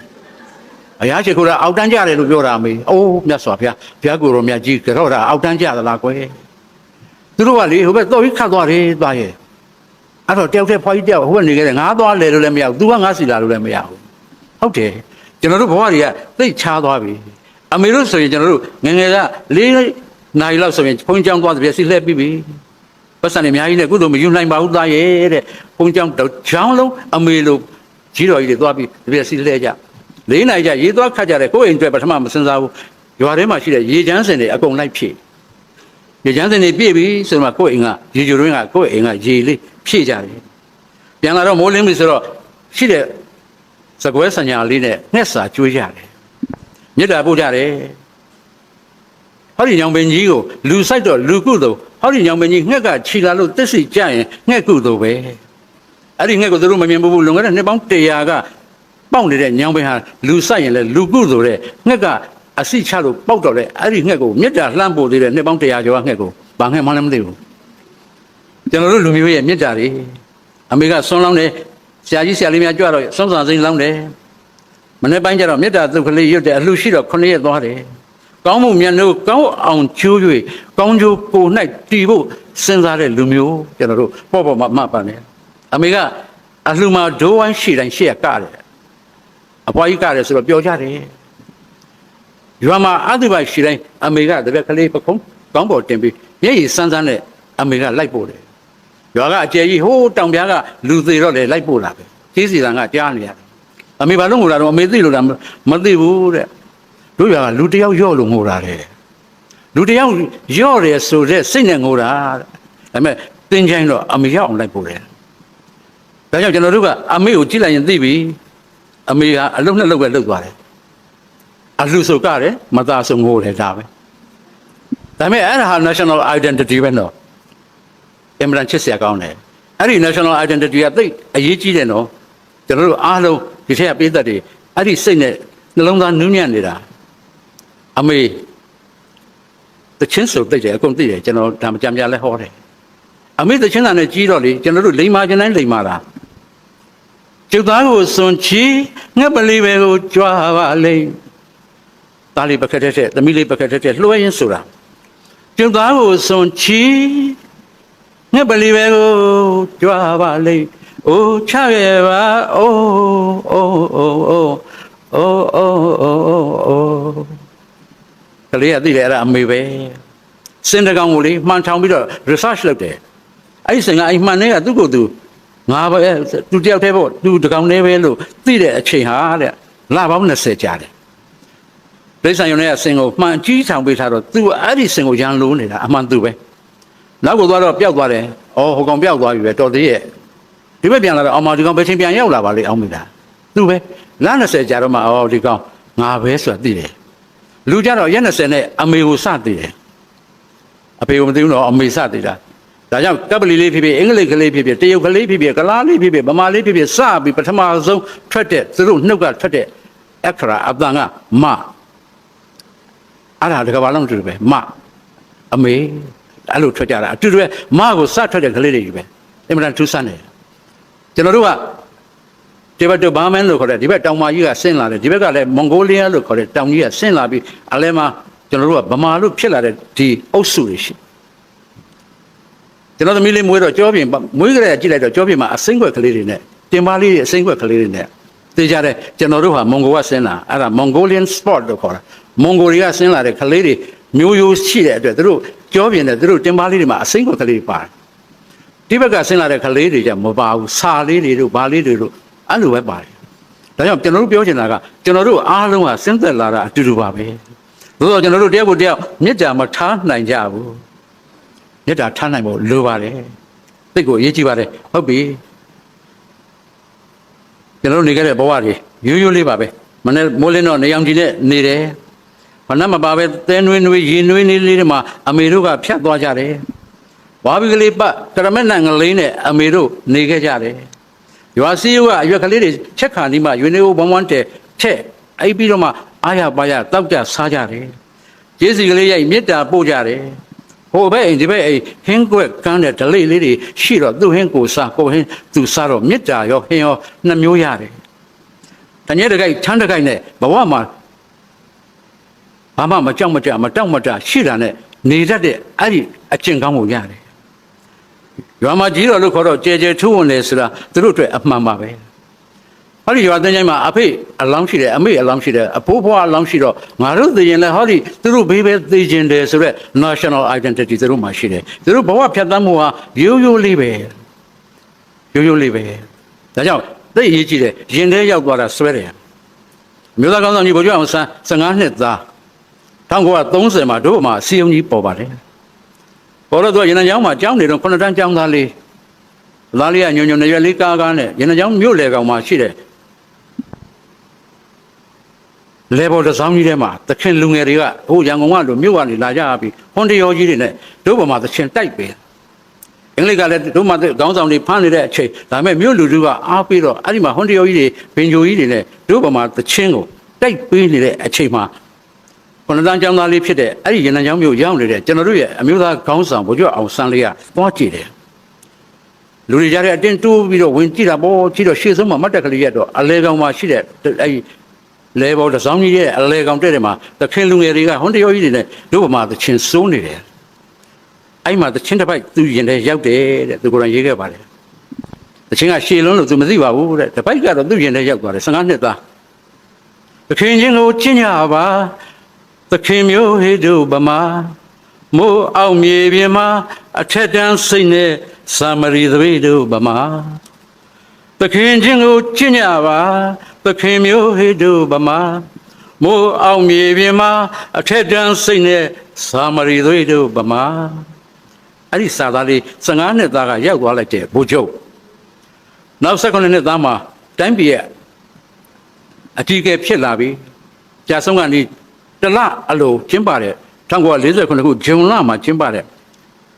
ဘုရားရှိခိုးတာအောက်တန်းကြတယ်လို့ပြောတာအမေအိုးမြတ်စွာဘုရားကိုရောမြတ်ကြီးကြောတာအောက်တန်းကြသလားကွယ်သူတို့ကလေဟိုဘက်တော့ခတ်သွားတယ်သွားရဲ့အဲ့တော့တယောက်တည်းဖွားကြီးတယောက်ဟိုဘက်နေခဲ့တယ်ငါသွားလဲလို့လည်းမရဘူး तू ကငါစီလာလို့လည်းမရဘူးဟုတ်တယ်ကျွန်တော်တို့ဘဝတွေကသိချားသွားပြီအမေတို့ဆိုရင်ကျွန်တော်တို့ငငယ်က၄နိုင်လောက်ဆိုရင်ဘုန်းကြီးကျောင်းသွားတယ်ပြစီလှည့်ပြီးပြီပတ်စံနေအများကြီးနဲ့ကုသိုလ်မယူနိုင်ပါဘူးသားရဲ့တဲ့ဘုန်းကြီးကျောင်းတစ်ချောင်းလုံးအမေတို့ကြီးတော်ကြီးတွေသွားပြီးပြစီလှည့်ကြ၄နိုင်ကြရေသွားခတ်ကြတယ်ကိုယ့်အိမ်အတွက်ပထမမစင်စားဘူးရွာထဲမှာရှိတဲ့ရေချမ်းစင်တွေအကုန်လိုက်ဖြည့်ရေချမ်းစင်တွေပြည့်ပြီဆိုတော့ကိုယ့်အိမ်ကရေကြိုရင်းကကိုယ့်အိမ်ကရေလေးဖြည့်ကြတယ်ပြန်လာတော့မိုးလင်းပြီဆိုတော့ရှိတဲ့စကွဲဆံညာလေးနဲ့ငှက်စာကျွေးကြတယ်မြစ်တာပို့ကြတယ်ဟောဒီညောင်ပင်ကြီးကိုလူဆိုင်တော့လူကုသို့ဟောဒီညောင်ပင်ကြီးငှက်ကခြီလာလို့တက်စီကြရင်ငှက်ကုသို့ပဲအဲ့ဒီငှက်ကိုသူတို့မမြင်ဘူးလွန်ခဲ့တဲ့နှစ်ပေါင်း100ကပေါက်နေတဲ့ညောင်ပင်ဟာလူဆိုင်ရင်လည်းလူကုသို့တဲ့ငှက်ကအစီချလို့ပေါက်တော့လေအဲ့ဒီငှက်ကိုမြစ်တာလှမ်းပို့သေးတယ်နှစ်ပေါင်း100ကျော်ကငှက်ကိုဘာငှက်မှလည်းမသိဘူးကျွန်တော်တို့လူမျိုးရဲ့မြစ်တာတွေအမေကဆွန်းလောင်းတယ်ဆရာကြီးဆရာလေးများကြွတော့ဆွန်းစာစိမ်းလောင်းတယ်မနေ့ပိုင်းကျတော့မြစ်တာသုတ်ကလေးရွတ်တယ်အလှရှိတော့9ရက်သွားတယ်ကောင်းမှုမြတ်လို့ကောင်းအောင်ချိုး၍ကောင်းချိုးကို၌တီးဖို့စဉ်းစားတဲ့လူမျိုးကျွန်တော်တို့ပေါ့မပါနဲ့အမေကအလှမှာဒိုးဝိုင်းရှိတိုင်းရှေ့ကတယ်အပွားကြီးကတယ်ဆိုတော့ပျော်ကြတယ်ရွာမှာအတုပါရှိတိုင်းအမေကတပည့်ကလေးပခုံးကောင်းပေါ်တင်ပြီးမျက်ရည်စမ်းစမ်းနဲ့အမေကလိုက်ပို့တယ်ရွာကအကျယ်ကြီးဟိုးတောင်ပြားကလူသေးတော့လေလိုက်ပို့လာပဲကြီးစီတန်ကကြားနေရတယ်အမေဘာလို့ငိုတာတော့အမေသိလို့လားမသိဘူးတဲ့တို့ရွာကလူတယောက်ရော့လို့ငိုတာတဲ့လူတယောက်ရော့တယ်ဆိုတဲ့စိတ်နဲ့ငိုတာတဲ့ဒါပေမဲ့တင်းချိုင်းတော့အမေရောက်အောင်လိုက်ပို့တယ်ဒါကြောင့်ကျွန်တော်တို့ကအမေကိုကြည့်လိုက်ရင်သိပြီအမေကအလုံးနဲ့လုံးပဲလှုပ်သွားတယ်အလှဆိုကတယ်မသားဆိုငိုတယ်ဒါပဲဒါပေမဲ့အဲ့ဒါဟာ national identity ပဲနော်အင်မတန်ချစ်စရာကောင်းတယ်အဲ့ဒီ national identity ကသိအရေးကြီးတယ်နော်ကျွန်တော်တို့အားလုံးဒီထက်ကပေးသက်တွေအဲ့ဒီစိတ်နဲ့နှလုံးသားနူးညံ့နေတာအမေတချင်းဆိုသိတယ်အကုန်သိတယ်ကျွန်တော်ဒါမကြံပြလဲဟောတယ်အမေတချင်းသာနဲ့ကြီးတော့လေကျွန်တော်တို့လိမ္မာခြင်းတိုင်းလိမ္မာတာကျုပ်သားကိုစွန်ချီငှက်ပလီပဲကိုကြွားပါလိမ့်သားလေးပကက်တဲ့သမီးလေးပကက်တဲ့လွှဲရင်းဆိုတာကျုပ်သားကိုစွန်ချီငှက်ပလီပဲကိုကြွားပါလိမ့်အိုးချရဲ့ပါအိုးအိုးအိုးအိုးအိုးအိုးအိုးအိုးကလေးကသိတယ်အဲ့ဒါအမေပဲစင်တကောင်ကိုလေမှန်ထောင်ပြီးတော့ research လုပ်တယ်အဲ့ဒီစင်ကအဲ့မှန်နေကသူ့ကိုယ်သူငါပဲသူတယောက်တည်းပေါ့သူတကောင်နေပဲလို့သိတဲ့အချိန်ဟာတဲ့လပေါင်း20ကြာတယ်တ တိဆန်ယုံရဲ့အစင်ကိုမှန်ကြီးဆောင်ပေးထားတော့သူအဲ့ဒီစင်ကိုရန်လိုးနေတာအမှန်သူပဲနောက်ကိုသွားတော့ပျောက်သွားတယ်ဩဟိုကောင်ပျောက်သွားပြီပဲတော်သေးရဲ့ဒီဘက်ပြန်လာတော့အောင်မဒီကောင်ဘယ်ချိန်ပြန်ရောက်လာပါလိမ့်အောင်မိတာသူပဲလ20ကြာတော့မှဩဒီကောင်ငါပဲဆိုတာသိတယ်လူကြတော့ရက်20နဲ့အမေကိုစသိတယ်အဖေကိုမသိဘူးတော့အမေစသိတာဒါကြောင့်ကပ္ပလီလေးဖြစ်ဖြစ်အင်္ဂလိပ်ကလေးဖြစ်ဖြစ်တရုတ်ကလေးဖြစ်ဖြစ်ကလားလေးဖြစ်ဖြစ်ဗမာလေးဖြစ်ဖြစ်စပြီးပထမဆုံးထွက်တဲ့သူတို့နှုတ်ကထွက်တဲ့အခရာအတန်ကမအဲ့ဒါတကဘာလုံးတူတယ်ပဲမအမေအဲ့လိုထွက်ကြတာအတူတူပဲမကိုစထွက်တဲ့ကလေးတွေကြီးပဲအင်မတန်ထူးဆန်းတယ်ကျွန်တော်တို့ကဒီဘက်တော့ဘာမန်လို့ခေါ်တယ်ဒီဘက်တောင်မာကြီးကဆင်းလာတယ်ဒီဘက်ကလည်းမွန်ဂိုလီးယားလို့ခေါ်တယ်တောင်ကြီးကဆင်းလာပြီးအလဲမှာကျွန်တော်တို့ကဗမာလို့ဖြစ်လာတဲ့ဒီအုပ်စုတွေရှိကျွန်တော်သမီးလေးမွေးတော့ကြောပြင်မွေးကြတဲ့ကြည့်လိုက်တော့ကြောပြင်မှာအစိမ့်ခွက်ကလေးတွေနဲ့တင်ပါလေးတွေအစိမ့်ခွက်ကလေးတွေနဲ့သိကြတယ်ကျွန်တော်တို့ဟာမွန်ဂိုကဆင်းလာအဲ့ဒါ Mongolian sport လို့ခေါ်တာမွန်ဂိုတွေကဆင်းလာတဲ့ကလေးတွေမျိုးရိုးရှိတဲ့အတွက်သူတို့ကြောပြင်တဲ့သူတို့တင်ပါလေးတွေမှာအစိမ့်ခွက်ကလေးတွေပါတယ်ဒီဘက်ကဆင်းလာတဲ့ကလေးတွေကြမပါဘူးစာလေးတွေတို့ဘာလေးတွေတို့အဲ့လိုပဲပါတယ်ဒါကြောင့်ကျွန်တော်တို့ပြောချင်တာကကျွန်တော်တို့အားလုံးကစဉ်းသက်လာတာအတူတူပါပဲသို့တော့ကျွန်တော်တို့တယောက်ကိုတယောက်မေတ္တာမထားနိုင်ကြဘူးမေတ္တာထားနိုင်ဖို့လိုပါတယ်သိကိုအရေးကြီးပါတယ်ဟုတ်ပြီကျွန်တော်တို့နေခဲ့တဲ့ဘဝတွေရိုးရိုးလေးပါပဲမနေ့မိုးလင်းတော့နေအောင်ကြီးနဲ့နေတယ်ဘာမှမပါပဲသဲနွေးနွေးရေနွေးနေလေးတွေမှာအမေတို့ကဖြတ်သွားကြတယ်ဝါဘီကလေးပတ်ကရမက်နံငလေးနဲ့အမေတို့နေခဲ့ကြတယ်ရွာစည်းရိုးကအရွက်ကလေးတွေချက်ခါဒီမှာရွေနေဘုံဝမ်းတဲ့ချက်အိပ်ပြီးတော့မှအားရပါရတောက်ကြစားကြတယ်ကျေးဇူးကလေးရိုက်မေတ္တာပို့ကြတယ်ဟိုဘက်အိမ်ဒီဘက်အိမ်ဟင်းကွက်ကန်းတဲ့ဒလိလေးတွေရှိတော့သူ့ဟင်းကိုစားကိုဟင်းသူစားတော့မေတ္တာရောဟင်းရောနှစ်မျိုးရတယ်တညက်တကိုက်ထန်းတကိုက်နဲ့ဘဝမှာဘာမှမကြောက်မကြမတောက်မတရှိတာနဲ့နေတတ်တဲ့အဲ့ဒီအကျင့်ကောင်းကိုရတယ်ရွာမှာကြီးတော်လို့ခေါ်တော့ကြဲကြဲထူးဝင်တယ်ဆိုတာသူတို့အတွက်အမှန်ပါပဲဟောဒီရွာတင်းချိုင်းမှာအဖေအလောင်းရှိတယ်အမေအလောင်းရှိတယ်အဖိုးဖွားအလောင်းရှိတော့ငါတို့သိရင်လည်းဟောဒီသူတို့ဘေးပဲသိကျင်တယ်ဆိုတော့ national identity သူတို့မှာရှိတယ်သူတို့ဘဝဖြတ်သန်းမှုဟာရိုးရိုးလေးပဲရိုးရိုးလေးပဲဒါကြောင့်သိအရေးကြီးတယ်ရင်ထဲရောက်သွားတာဆွဲတယ်မြို့သားကောင်းဆောင်ကြီးဗိုလ်ချုပ်အောင်ဆန်း15နှစ်သား1930မှာတို့မှာစီယုံကြီးပေါ်ပါတယ်ပေါ်တော့သူကရန်ကြောင်းမှာကျောင်းနေတော့9တန်းကျောင်းသားလေးသားလေးကညွညွနေရွယ်လေးကားကားနဲ့ရန်ကြောင်းမြို့လေကောင်မှာရှိတယ်လေပေါ်တစောင်းကြီးထဲမှာသခင်လူငယ်တွေကဟိုရန်ကုန်ကလိုမြို့ကနေလာကြပြီးဟွန်တရောကြီးတွေနဲ့တို့ပေါ်မှာသခင်တိုက်ပေးအင်္ဂလိပ်ကလည်းတို့မှာခေါင်းဆောင်တွေဖမ်းနေတဲ့အချိန်ဒါပေမဲ့မြို့လူထုကအားပေးတော့အဲ့ဒီမှာဟွန်တရောကြီးတွေဘင်ဂျိုကြီးတွေနဲ့တို့ပေါ်မှာသခင်ကိုတိုက်ပေးနေတဲ့အချိန်မှာခொနတန်းကျောင်းသားလေးဖြစ်တဲ့အဲ့ဒီရန်ကြောင်းမြို့ရောက်နေတဲ့ကျွန်တော်တို့ရဲ့အမျိုးသားခေါင်းဆောင်ဗိုလ်ချုပ်အောင်ဆန်းလေးကသွားကြည့်တယ်လူတွေကြားထဲအတင်းတိုးပြီးတော့ဝင်ကြည့်တာပေါ့ကြည့်တော့ရှေ့ဆုံးမှာမတ်တက်ကလေးရက်တော့အလဲကောင်မှာရှိတဲ့အဲ့ဒီလဲဘောတစောင်းကြီးရဲ့အလဲကောင်တဲ့တယ်မှာသခင်လူငယ်တွေကဟွန်တရောကြီးတွေနဲ့တို့ဗမာသချင်းစိုးနေတယ်အဲ့မှာသချင်းတစ်ပိုက်သူရင်ထဲရောက်တယ်တဲ့သူကိုယ်တိုင်ရေးခဲ့ပါတယ်သချင်းကရှေ့လုံးလို့သူမသိပါဘူးတဲ့တစ်ပိုက်ကတော့သူရင်ထဲရောက်သွားတယ်15နှစ်သားသခင်ချင်းကိုချစ်ကြပါသခင်မျိုးဟေတို့ဗမာမိုးအောင်မြေပြင်မှာအထက်တန်းစိတ်နဲ့စာမရီသပိတို့ဗမာသခင်ချင်းကိုချစ်ကြပါသခင်မျိုးဟေတို့ဗမာမိုးအောင်မြေပြင်မှာအထက်တန်းစိတ်နဲ့စာမရီသပိတို့ဗမာအဲ့ဒီစာသားလေး15နှစ်သားကရောက်သွားလိုက်တဲ့ဗိုလ်ချုပ်နောက်19နှစ်သားမှာတိုင်းပြည်ရဲ့အကြီးအကဲဖြစ်လာပြီကြာဆုံးကနေတလအလိုကျင်းပတဲ့1948ခုဂျွန်လမှာကျင်းပတဲ့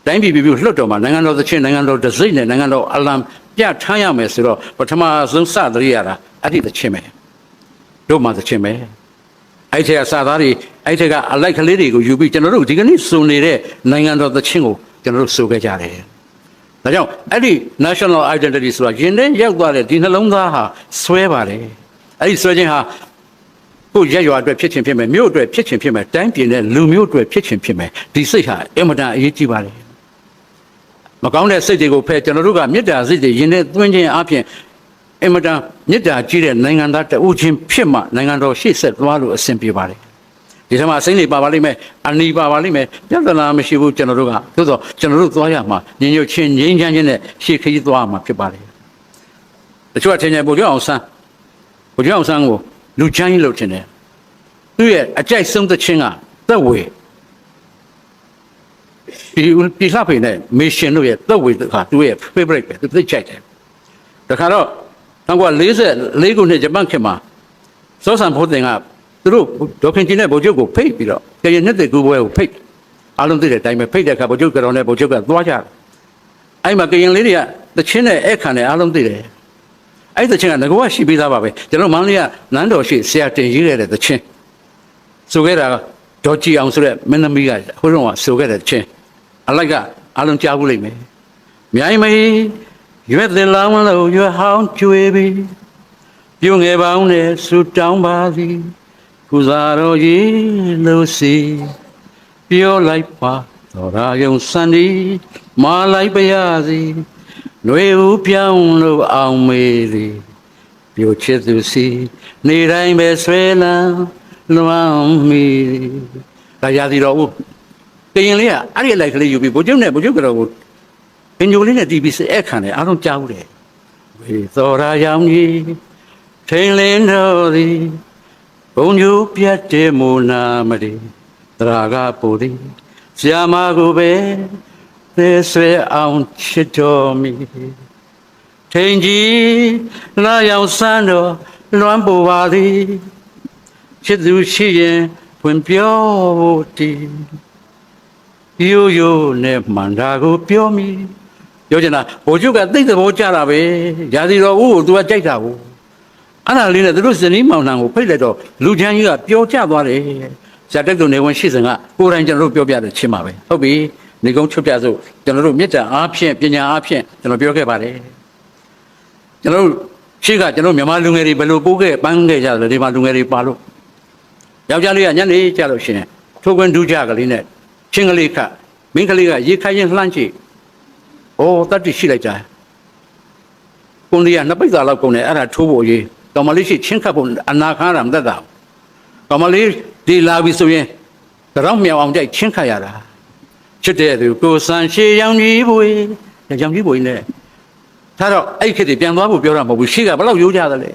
တိုင်းပြည်ပြည်လွှတ်တော်မှာနိုင်ငံတော်သချင်းနိုင်ငံတော်ဒစိမ့်နဲ့နိုင်ငံတော်အလံပြထမ်းရမယ်ဆိုတော့ပထမဆုံးစသတိရတာအဲ့ဒီသချင်းပဲတို့မှသချင်းပဲအဲ့ထက်ကစသားတွေအဲ့ထက်ကအလိုက်ကလေးတွေကိုယူပြီးကျွန်တော်တို့ဒီကနေ့စုံနေတဲ့နိုင်ငံတော်သချင်းကိုကျွန်တော်တို့ဆိုခဲ့ကြတယ်ဒါကြောင့်အဲ့ဒီ national identity ဆိုတာရင်ထဲရောက်သွားတဲ့ဒီနှလုံးသားဟာဆွဲပါတယ်အဲ့ဒီဆွဲခြင်းဟာကိုရက်ရွာအတွက်ဖြစ်ချင်ဖြစ်မယ်မြို့အတွက်ဖြစ်ချင်ဖြစ်မယ်တိုင်းပြည်နဲ့လူမျိုးအတွက်ဖြစ်ချင်ဖြစ်မယ်ဒီစိတ်ဟာအင်မတန်အရေးကြီးပါတယ်မကောင်းတဲ့စိတ်တွေကိုဖယ်ကျွန်တော်တို့ကမေတ္တာစိတ်တွေရင်ထဲသွင်းခြင်းအပြင်အင်မတန်မေတ္တာကြီးတဲ့နိုင်ငံသားတဦးချင်းဖြစ်မှနိုင်ငံတော်ရှေ့ဆက်သွားလို့အဆင်ပြေပါတယ်ဒီထဲမှာအစိမ့်လေးပါပါလိမ့်မယ်အနီပါပါလိမ့်မယ်ပြဿနာမရှိဘူးကျွန်တော်တို့ကသို့တော့ကျွန်တော်တို့သွားရမှာညင်ညွတ်ချင်းငြိမ်းချမ်းခြင်းနဲ့ရှေ့ခရီးသွားမှာဖြစ်ပါတယ်တချို့အထင်ကြီးဗိုလ်ချုပ်အောင်ဆန်းကိုလူချမ်းကြီးလို့ထင်တယ် သူ့ရဲ့အကြိုက်ဆုံးသချင်းကသက်ဝေဒီလှဖေနဲ့မေရှင်တို့ရဲ့သက်ဝေကသူ့ရဲ့ favorite ပဲသူသိကြိုက်တယ်တခါတော့1944ခုနှစ်ဂျပန်ခေတ်မှာစောစံဖိုးတင်ကသူတို့ဒေါခင်ကြီးနဲ့ဗိုလ်ချုပ်ကိုဖိတ်ပြီးတော့ကရင်နှစ်သက်ကူပွဲကိုဖိတ်အားလုံးသိတဲ့အတိုင်းပဲဖိတ်တဲ့အခါဗိုလ်ချုပ်ကတော့နဲ့ဗိုလ်ချုပ်ကသွားကြတယ်အဲ့မှာကရင်လေးတွေကတချင်းနဲ့အဲ့ခံနဲ့အားလုံးသိတယ်အဲ့တချင်းကငကောရှိပြီးသားပါပဲကျွန်တော်မန္တလေးကနန်းတော်ရှိဆရာတင်ရေးခဲ့တဲ့တချင်းဆိုခဲ့တာဒေါ်ကြည်အောင်ဆိုတဲ့မင်းသမီးကဟိုတုန်းကဆိုခဲ့တဲ့တချင်းအလိုက်ကအားလုံးကြားဘူးလိမ့်မယ်မြိုင်မေရွက်တဲ့လောင်းလို့ရွက်ဟောင်းကျွေးပြီးပြုံငယ်ပေါင်းနဲ့ဆူတောင်းပါသည်ကုစားတော်ကြီးလို့စီပြောလိုက်ပါတော်ရာယုံစံဒီမာလိုက်ပါရစီຫນွေဦးပြောင်းလို့အောင်မေးသည်ပြောချစ်သူစီနေတိုင်းပဲဆွဲလန်းလွမ်းမီဒါရသည်တော်ဦးကရင်လေးကအဲ့ဒီလိုက်ကလေးယူပြီးဗိုလ်ချုပ်နဲ့ဗိုလ်ချုပ်ကတော့ပင်ညိုလေးနဲ့တီးပြီးအဲ့ခံတယ်အားလုံးကြားဘူးတယ်ဝေသောရာရောင်ကြီးထိန်လင်းတော်သည်ဘုံညိုပြတ်တဲ့မူနာမရီတရာကပူသည်ဆရာမကိုပဲသေဆွဲအောင်ချစ်တော်မီထိန်ကြီးလာရောက်စမ်းတော်လွမ်းပူပါသည်ချစ်သူရှိရင်ဖွင့်ပြောဖို့တီရိုးရိုးနဲ့မှန်တာကိုပြောမိပြောချင်တာဗိုလ်ချုပ်ကသိတဲ့ဘောကြတာပဲရာသီတော်ဦးကိုသူကကြိုက်တာကိုအဲ့ဒါလေးနဲ့သူတို့ဇနီးမောင်နှံကိုဖိတ်လိုက်တော့လူချမ်းကြီးကပျော်ကျသွားတယ်ဇာတက်သူနေဝင်ရှိစဉ်ကကိုယ်တိုင်ကျွန်တော်တို့ပြောပြတဲ့ချင်းပါပဲဟုတ်ပြီနေကုန်းချုပ်ပြစို့ကျွန်တော်တို့မေတ္တာအားဖြင့်ပညာအားဖြင့်ကျွန်တော်ပြောခဲ့ပါတယ်ကျွန်တော်တို့ရှေ့ကကျွန်တော်မြန်မာလူငယ်တွေဘယ်လိုပိုးခဲ့ပန်းခဲ့ကြတယ်ဒီမှာလူငယ်တွေပါလို့ယောက်ျားလေးကညနေကြလို့ရှင်ထိုးခွင်းဒူးကြကလေးနဲ့ချင်းကလေးခမင်းကလေးကရေခိုင်းရင်လှမ်းကြည့်ဩတတ်တိရှိလိုက်ကြကိုလေးကနှစ်ပိတ်သာလောက်ကုန်တယ်အဲ့ဒါထိုးဖို့ရေးကောင်မလေးရှိချင်းခတ်ဖို့အနာခါရမတတ်တာကောင်မလေးဒီလာပြီဆိုရင်တော့မြောင်အောင်ကြိုက်ချင်းခတ်ရတာချစ်တဲ့သူကိုစံရှေရောင်ကြီးပွေရောင်ကြီးပွေနဲ့ဒါတော့အဲ့ခေတ်တွေပြန်သွားဖို့ပြောတာမဟုတ်ဘူးရှေ့ကဘယ်လောက်ရိုးကြတယ်လဲ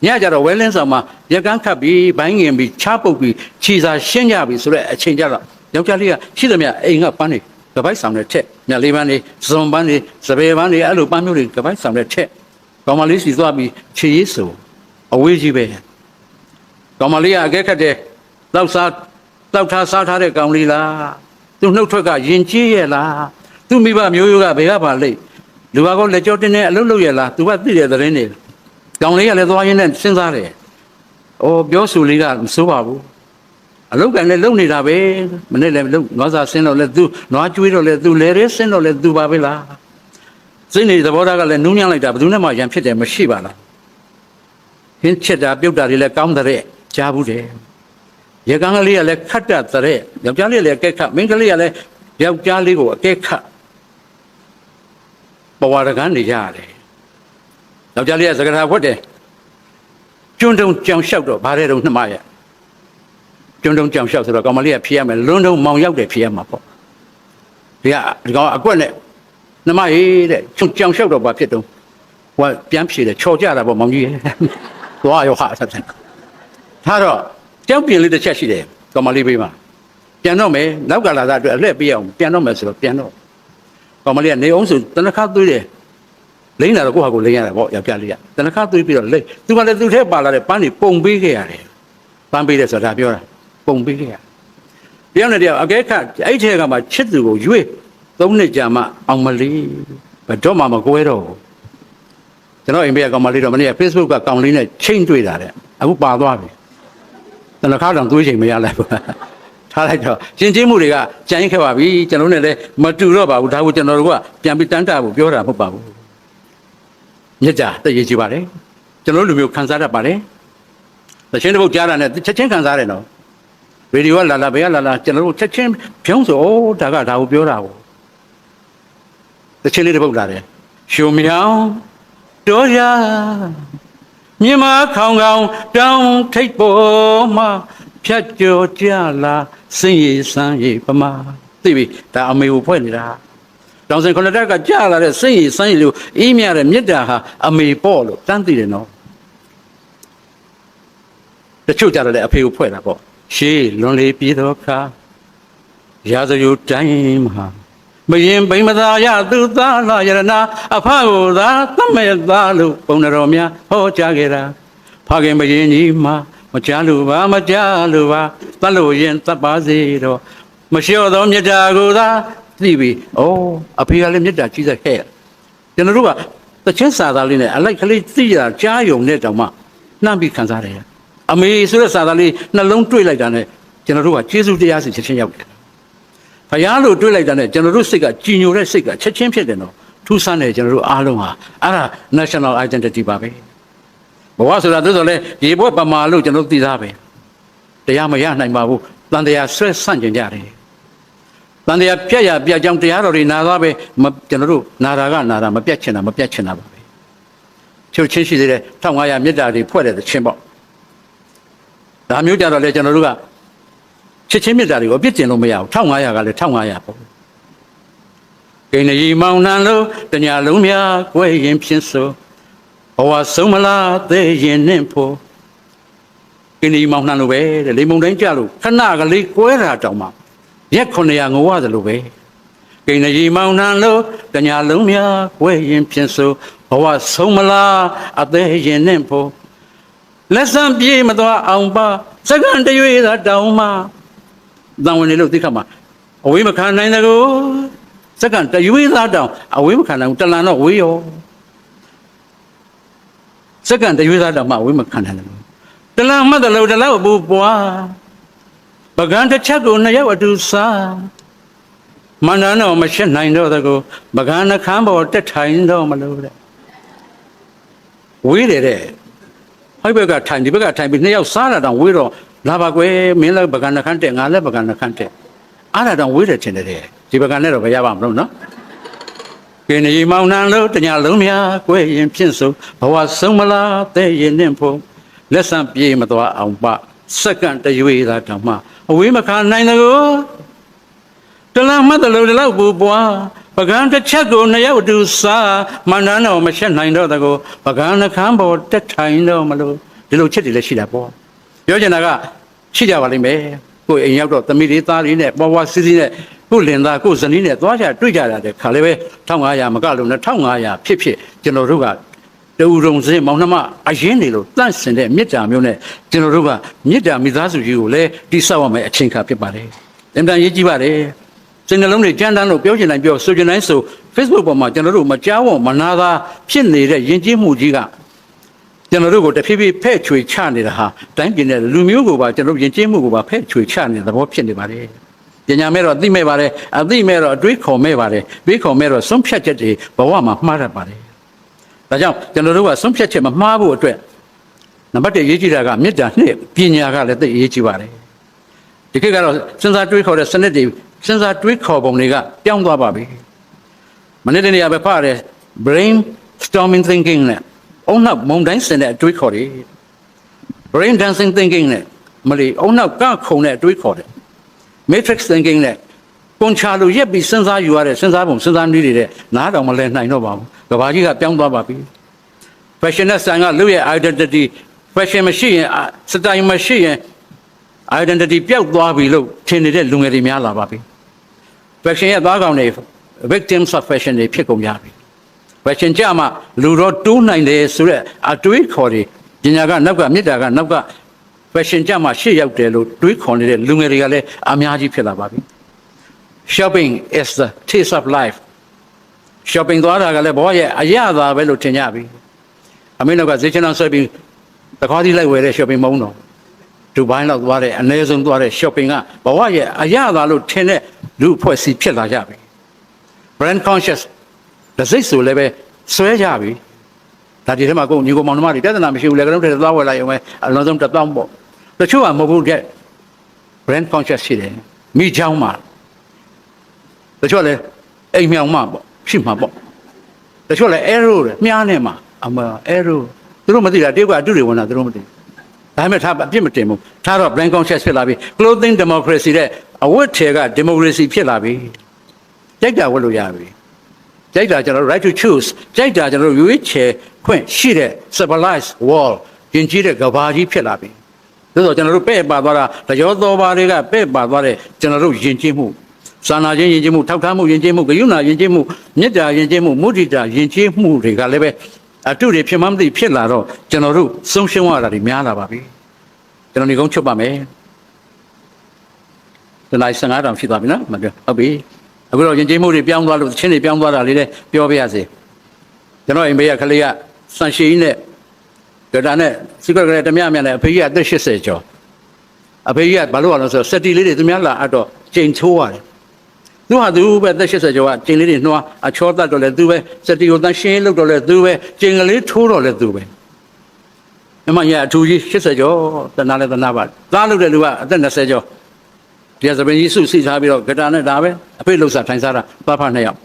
ညကြတော့ဝဲလင်းဆောင်မှာရကန်းခတ်ပြီးဘိုင်းငင်ပြီးချားပုတ်ပြီးခြီစာရှင်းကြပြီဆိုတော့အချိန်ကြတော့ယောက်ျားလေးကရှိသမျှအိမ်ကပန်းနေကပိုက်ဆောင်တဲ့ထက်မြတ်လေးပန်းနေစုံပန်းနေစပယ်ပန်းနေအဲ့လိုပန်းမျိုးတွေကပိုက်ဆောင်တဲ့ထက်ကောင်မလေးစီသွားပြီးခြေရေးဆိုအဝေးကြီးပဲကောင်မလေးကအကဲခတ်တဲ့တောက်ထားစားထားတဲ့ကောင်လေးလားသူနှုတ်ထွက်ကယင်ကြီးရဲ့လားသူမိဘမျိုးရိုးကဘယ်ကပါလိမ့်လူကကောလက်ကြောတင်းနေအလုပ်လုပ်ရဲ့လားသူကသိတဲ့သတင်းတွေကောင်လေးကလည်းသွားရင်းနဲ့စဉ်းစားတယ်။အော်ပြောဆိုလေးကမစိုးပါဘူး။အလုတ်ကန်လည်းလုံနေတာပဲ။မနေ့လည်းလုံနွားစာဆင်းတော့လည်းသူနွားကျွေးတော့လည်းသူလဲရဲဆင်းတော့လည်းသူပါပဲလား။စိတ်နေသဘောထားကလည်းနူးညံ့လိုက်တာဘယ်သူနဲ့မှရံဖြစ်တယ်မရှိပါလား။ဟင်းချက်တာပြုတ်တာတွေလည်းကောင်းတဲ့ကြားဘူးတယ်။ရေကန်ကလေးကလည်းခတ်တတ်တဲ့ယောက်ျားလေးလည်းအကဲခတ်မိန်းကလေးကလည်းယောက်ျားလေးကိုအကဲခတ်ပဝါရကန်းနေကြရတယ်။ယောက်ျားလေးကစကားထားဖွက်တယ်ကျွန်းတုံကြောင်လျှောက်တော့ဘာတဲ့တုံနှမရကျွန်းတုံကြောင်လျှောက်ဆိုတော့ကောင်မလေးကဖြေရမယ်လွန်းတုံမောင်ရောက်တယ်ဖြေရမှာပေါ့ဒီကောင်အကွက်နဲ့နှမရေးတဲ့ကြောင်လျှောက်တော့ဘာဖြစ်တုံဟိုပြန်ဖြေတယ်ချော်ကြတာပေါ့မောင်ကြီးရဲ့သွားရောဟာဆက်ဆက်ထားတော့ကြောက်ပြင်လေးတစ်ချက်ရှိတယ်ကောင်မလေးပေးမှာပြန်တော့မယ်နောက်ကလာတာအတွက်အလှည့်ပေးအောင်ပြန်တော့မယ်ဆိုတော့ပြန်တော့ကောင်မလေးကနေအောင်ဆိုတနခါသွေးတယ်လိမ့်လာတော့ကိုယ့်ဟာကိုလိမ့်ရတယ်ပေါ့ယောက်ျားလေးကတနခါသွေးပြီးတော့လိမ့်သူကလည်းသူ့ထဲပါလာတဲ့ပန်းတွေပုံပေးခဲ့ရတယ်ပန်းပေးတယ်ဆိုတာပြောတာပုံပေးခဲ့ရတယောက်နဲ့တယောက်အကဲခတ်အဲ့ထဲကမှချစ်သူကိုရွေး3နှစ်ကြာမှအောင်မလေးဘယ်တော့မှမကွဲတော့ဘူးကျွန်တော်အိမ်ဘေးကကောင်မလေးတော့မနေ့က Facebook ကကောင်လေးနဲ့ချိန်တွေ့တာတဲ့အခုပါသွားပြီတနခါတောင်သွေးချိန်မရလိုက်ဘူးထားလိုက်တော့ရှင်းချင်းမှုတွေကကြိုင်းခဲ့ပါပြီကျွန်တော်နဲ့လည်းမတူတော့ပါဘူးဒါကိုကျွန်တော်တို့ကပြန်ပြီးတန်းတာဖို့ပြောတာမဟုတ်ပါဘူးမြတ်တာတည်ရည်ကြည့်ပါလေကျွန်တော်လူမျိုးခံစားတတ်ပါတယ်တချင်းတစ်ပုတ်ကြားတာနဲ့ချက်ချင်းခံစားတယ်နော်ရေဒီယိုကလာဘယ်ကလာကျွန်တော်တို့ချက်ချင်းဖြုံးဆိုဒါကဒါကိုပြောတာကိုတချင်းလေးတစ်ပုတ်လာတယ်ရှုံမြောင်တော်ရမြမခေါင်ခေါင်တောင်းထိတ်ပေါ်မှာဖြတ်ကျော်ကြလာစင်ရည်စမ်းရည်ပမာသိပြီဒါအမေကိုဖွဲ့နေတာတောင်စင်ခလတက်ကကြာလာတဲ့စိတ်ရည်စမ်းရည်လို့အေးမြတဲ့မြတ်တာဟာအမေပေါ့လို့တန်းသိတယ်နော်တချို့ကြတယ်အဖေကိုဖွဲ့တာပေါ့ ရှေးလွန်လေပြည်တော်ခါရာဇယုတိုင်းမှာမရင်ဘိမသာရသူသားလာယရနာအဖကိုသာသမဲ့သားလို့ပုံတော်များဟောကြားခဲ့တာဖခင်မရင်ကြီးမှာမကြားလို့ပါမကြားလို့ပါတတ်လို့ရင်တတ်ပါစေတော့မလျှော့သောမြတ်တာကိုသာသိပြီ။အိုးအဖေကလည်းမြတ်တာကြီးတဲ့ဟဲ့ကျွန်တော်တို့ကတချင်းစာသားလေးနဲ့အလိုက်ကလေးသိရကြားယုံနဲ့တောင်မှနှမ်းပြီးခံစားရတယ်။အမေဆိုတဲ့စာသားလေးနှလုံးတွေးလိုက်တာနဲ့ကျွန်တော်တို့ကကျေးဇူးတရားစီချက်ချင်းရောက်တယ်။ဖယားလို့တွေးလိုက်တာနဲ့ကျွန်တော်တို့စိတ်ကကြည်ညိုတဲ့စိတ်ကချက်ချင်းဖြစ်တယ်နော်။ထူးဆန်းတယ်ကျွန်တော်တို့အားလုံးဟာအဲ့ဒါ national identity ပါပဲ။ဘဝဆိုတာသို့တော်လည်းရေဘွက်ပမာလို့ကျွန်တော်သိသားပဲ။တရားမရနိုင်ပါဘူး။တန်တရားဆွဲဆန့်ကျင်ကြတယ်။တန်တရားပြက်ရပြက်ကြောင်တရားတော်တွေနာသားပဲကျွန်တော်တို့နာတာကနာတာမပြတ်ချင်တာမပြတ်ချင်တာပါပဲ။ချုပ်ချင်းရှိသေးတယ်1500မြတ်တာတွေဖွဲ့တဲ့ချင်းပေါ့။ဒါမျိုးကြတော့လေကျွန်တော်တို့ကချစ်ချင်းမြတ်တာတွေကိုအပြစ်တင်လို့မရဘူး1500ကလည်း1500ပေါ့။ကိန်းရီမောင်နှံလို့တညာလုံးများကွဲရင်ဖြစ်ဆိုဘဝဆုံးမလားသေးရင်နှင့်ဖို့ကိန်းရီမောင်နှံလို့ပဲတဲ့လေမုန်တိုင်းကြလို့ခဏကလေးကွဲတာတောင်မှရက်900ငိုရတယ်လို့ပဲကိန်းရီမောင်နှံလို့တညာလုံးများကွဲရင်ဖြစ်ဆိုဘဝဆုံးမလားအသေးရင်နှင့်ဖို့လက်စံပြေးမသွားအောင်ပါစကန်တရွေသာတောင်းမှတန်ဝင်နေလို့သိခါမှာအဝေးမခံနိုင်တကူစကန်တရွေသာတောင်းအဝေးမခံနိုင်ဘူးတလန်တော့ဝေးရောစကန်တရွေသာတောင်းမှအဝေးမခံနိုင်ဘူးတလန်မှတ်တယ်လို့တလောက်ဘူးပွားပကံတစ်ချက်ကိုနှစ်ယောက်အတူစားမန္တန်တော့မရှင်းနိုင်တော့တကူပကံနှခမ်းပေါ်တက်ထိုင်တော့မလို့တဲ့ဝေးတယ်တဲ့ဟိုဘက်ကထိုင်ဒီဘက်ကထိုင်ပြီးနှစ်ယောက်စားတာတောင်ဝေးတော့လာပါကွယ်မင်းလည်းပကံနှခမ်းတက်ငါလည်းပကံနှခမ်းတက်အားတာတောင်ဝေးတယ်ထင်တယ်ဒီပကံနဲ့တော့မရပါမလို့နော်ကိန်းရီမောင်နှံလို့တညာလုံးများကွဲရင်ဖြစ်ဆိုဘဝဆုံးမလားတဲ့ရင်နှင့်ဖို့လက်ဆံပြေးမသွားအောင်ပစက္ကန့်တရွေသာတောင်မှအဝေးမခံနိုင်တကူတလန်မှတ်တယ်လို့တလောက်ပူပွားပကံတစ်ချက်ကိုနှစ်ယောက်တူစားမန္တန်တော့မရှက်နိုင်တော့တကူပကံနှခမ်းပေါ်တက်ထိုင်တော့မလို့ဒီလိုချက်တွေလည်းရှိတာပေါ့ပြောချင်တာကရှိကြပါလိမ့်မယ်ကိုယ်အိမ်ရောက်တော့သမီးလေးသားလေးနဲ့ပွားပွားစီးစီးနဲ့ကိုယ်လင်သားကိုယ်ဇနီးနဲ့သွားကြတွေ့ကြတာတဲ့ခါလေးပဲ1500မကလို့နဲ့1500ဖြစ်ကျွန်တော်တို့ကတူုံစင်းမောင်နှမအရင်နေလို့တန့်စင်တဲ့မေတ္တာမျိုးနဲ့ကျွန်တော်တို့ကမေတ္တာမိသားစုကြီးကိုလည်းတိဆောက်ရမယ်အချိန်ခါဖြစ်ပါတယ်အင်တန်ရေးကြည့်ပါတယ်စိတ်နှလုံးတွေကြမ်းတမ်းလို့ပြောချင်တိုင်းပြောဆိုချင်တိုင်းဆို Facebook ပေါ်မှာကျွန်တော်တို့မကြောက်ဝမနာသာဖြစ်နေတဲ့ယဉ်ကျေးမှုကြီးကကျွန်တော်တို့ကိုတဖြည်းဖြည်းဖဲ့ချွေချနေတာဟာတိုင်းပြည်နဲ့လူမျိုးကိုပါကျွန်တော်တို့ယဉ်ကျေးမှုကိုပါဖဲ့ချွေချနေတဲ့သဘောဖြစ်နေပါတယ်ပညာမဲ့တော့အသိမဲ့ပါတယ်အသိမဲ့တော့အတွေးခေါ်မဲ့ပါတယ်တွေးခေါ်မဲ့တော့ဆုံးဖြတ်ချက်တွေဘဝမှာမှားတတ်ပါတယ်ဒါကြောင့်ကျွန်တော်တို့ကဆုံးဖြတ်ချက်မမှားဖို့အတွက်နံပါတ်1ရေးကြည့်တာကမေတ္တာနဲ့ပညာကလည်းသိရေးကြည့်ပါတယ်ဒီခေတ်ကတော့စဉ်းစားတွေးခေါ်တဲ့စနစ်တွေစဉ်းစားတွေးခေါ်ပုံတွေကပြောင်းသွားပါပြီမနေ့တနေ့ကပဲဖတ်ရတယ် brain storming thinking နဲ့အုံနောက်မုံတိုင်းစင်တဲ့အတွေးခေါ်တွေ brain dancing thinking နဲ့မလီအုံနောက်ကခုံတဲ့အတွေးခေါ်တယ် matrix thinking နဲ့ကွန်ချာလိုရက်ပြီးစဉ်းစားယူရတဲ့စဉ်းစားပုံစဉ်းစားနည်းတွေတဲ့နားတော်မလဲနိုင်တော့ပါဘူးကဘာကြီးကပြောင်းသွားပါပြီ fashion နဲ့ဆိုင်ကလူရဲ့ identity fashion မရှိရင် style မရှိရင် identity ပျောက်သွားပြီလို့ထင်နေတဲ့လူငယ်တွေများလာပါပြီ fashion ရဲ့သားကောင်တွေ victims of fashion တွေဖြစ်ကုန်ကြပြီ fashion ကြမှာလူတော့တိုးနိုင်တယ်ဆိုတဲ့အတွေးခေါ်တွေပညာကနောက်ကမေတ္တာကနောက်က fashion ကြမှာရှေ့ရောက်တယ်လို့တွေးခေါ်နေတဲ့လူငယ်တွေကလည်းအများကြီးဖြစ်လာပါပြီ shopping is the taste of life shopping သွားတာကလည်းဘောရဲ့အရသာပဲလို့ထင်ကြပြီအမေနောက်ကဈေးချမ်းဆွဲပြီးတခါးသီးလိုက်ဝယ်တဲ့ shopping မုံတော့ဒူဘိုင်းလောက်သွားတဲ့အနည်းဆုံးသွားတဲ့ shopping ကဘဝရဲ့အရသာလို့ထင်တဲ့လူအဖွဲ့အစည်းဖြစ်လာကြပြီ brand conscious ဒါစိတ်ဆိုလည်းပဲဆွဲကြပြီဒါဒီထဲမှာကိုညီကိုမောင်နှမတွေပြဿနာမရှိဘူးလေကတော့သွားဝယ်လိုက်အောင်ပဲအလုံးစုံ1000ပေါ့တချို့ကမဟုတ်ဘူးတဲ့ brand conscious ရှိတယ်မိချောင်းမှာတချို့လည်းအိမ်မြောင်မှာပေါ့ရှိမှာပေါ့တချို့လည်း arrow တဲ့မြားနဲ့မှာအမ arrow သူတို့မသိတာတယောက်ကအတူတွေဝင်တာသူတို့မသိဒါပေမဲ့ထားအပြစ်မတင်ဘူးထားတော့ brand conscious ဖြစ်လာပြီ clothing democracy တဲ့အဝတ်ထဲက democracy ဖြစ်လာပြီကြိုက်တာဝတ်လို့ရပြီကြိုက်တာကျွန်တော် right to choose ကြိုက်တာကျွန်တော်ရွေးချယ်ခွင့်ရှိတဲ့ civilized world ယဉ်ကျေးတဲ့ကမ္ဘာကြီးဖြစ်လာပြီ ဆိုကျွန်တော်တို့ပဲ့ပါသွားတာတရောတော်ပါတွေကပဲ့ပါသွားတဲ့ကျွန်တော်တို့ယဉ်ကျေးမှုစာနာခြင်းယဉ်ကျေးမှုထောက်ထားမှုယဉ်ကျေးမှုဂရုဏာယဉ်ကျေးမှုမေတ္တာယဉ်ကျေးမှုမုဒိတာယဉ်ကျေးမှုတွေကလည်းပဲအတုတွေဖြစ်မှမသိဖြစ်လာတော့ကျွန်တော်တို့ဆုံးရှုံးရတာတွေများလာပါပြီကျွန်တော်ဒီကုန်းချုပ်ပါမယ်တနင်္လာ15တောင်ရှိသွားပြီနော်မပြောဟုတ်ပြီအခုတော့ယဉ်ကျေးမှုတွေပြောင်းသွားလို့ချင်းတွေပြောင်းသွားတာလေးလည်းပြောပြရစေကျွန်တော်အိမ်ဘေးကကလေးကစံရှိနဲ့ဒါနဲ့စီကရကလေးတမရမြနဲ့အဖေကြီးအသက်80ကျော်အဖေကြီးကဘာလို့အောင်လဲဆိုတော့စက်တီလေးတွေသူများလာအတော့ချိန်ချိုးရတယ်သူဟာသူပဲသက်80ကျော်ကချိန်လေးတွေနှွားအချောတတ်တော့လဲသူပဲစက်တီကိုတန်းရှင်းလုပ်တော့လဲသူပဲချိန်ကလေးထိုးတော့လဲသူပဲအမရအထူကြီး80ကျော်တနာလဲတနာပါသားလုပ်တဲ့လူကအသက်20ကျော်ဒီကသပင်ကြီးစုစီထားပြီးတော့ဂတာနဲ့ဒါပဲအဖေလှုပ်စားထိုင်စားတာသွားဖ2ယောက်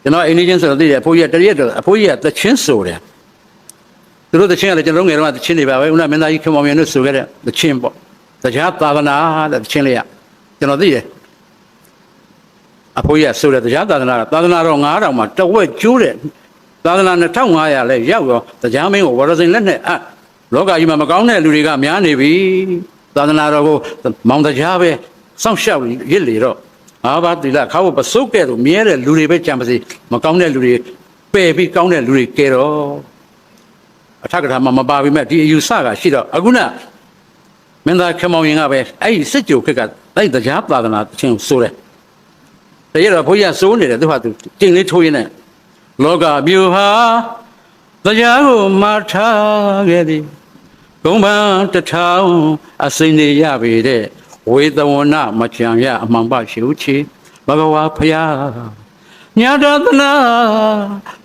ကျွန်တော်အိမ်နေချင်းဆိုတော့သိတယ်အဖိုးကြီးကတရက်တော့အဖိုးကြီးကသချင်းဆိုတယ်သူတို့သချင်းကလည်းကျွန်တော်ငယ်တော့သချင်းတွေပါပဲဦးနာမင်းသားကြီးခင်မောင်မြတ်တို့ဆိုခဲ့တဲ့သချင်းပေါ့တရားသာသနာတဲ့သချင်းလေးကကျွန်တော်သိတယ်အဖိုးကြီးကဆိုတဲ့တရားသာသနာတော့9000မှာတဝက်ကျိုးတဲ့သာသနာ2500လဲရောက်ရောတရားမင်းကိုဝရစိန်လက်နဲ့လောကကြီးမှာမကောင်းတဲ့လူတွေကများနေပြီသာသနာတော်ကိုမောင်တရားပဲစောင့်ရှောက်ရစ်လေတော့ငါးပါးသီလခါဖို့ပစုတ်ကဲ့သို့မြဲတဲ့လူတွေပဲကြံပါစေမကောင်းတဲ့လူတွေပယ်ပြီးကောင်းတဲ့လူတွေကဲတော့အထက်ကထာမှာမပါပြီမဲ့ဒီအယူဆကရှိတော့အခုနမင်းသားခမောင်ရင်ကပဲအဲ့ဒီစစ်ကြိုခက်ကအဲ့တရားသာသနာချင်းဆိုတယ်တရတော့ဘုရားစိုးနေတယ်သူဟာသူကျင့်လေးထိုးရင်းနဲ့လောကမျိုးဟာတရားကိုမှားထားခဲ့သည်ဂုံးပန်း1000အစိမ့်နေရပေတဲ့ဝေသဝနာမချံရအမှန်ပါရှိဦးချေဘဂဝါဖယားညာတသနာ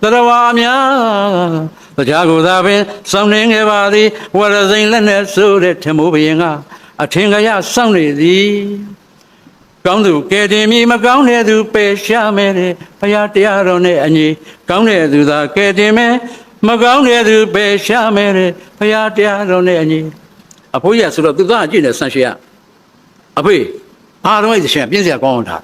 တရဝါများတရားကိုသာပင်စောင့်နေခဲ့ပါသည်ဝရစိန်လက်နဲ့ဆိုတဲ့ထမိုးဘရင်ကအထင်ကရစောင့်နေသည်ကောင်းသူကဲတင်မီမကောင်းတဲ့သူပယ်ရှားမယ်တဲ့ဘုရားတရားတော်နဲ့အညီကောင်းတဲ့သူသာကဲတင်မယ်မကောင်းတဲ့သူပယ်ရှားမယ်တဲ့ဘုရားတရားတော်နဲ့အညီအဖိုးရဆိုတော့သူသားအကျင့်နဲ့ဆန့်ရှင်းရအဖေအားလုံးအဲ့ဒီရှင်ပြင်းစရာကောင်းအောင်ထား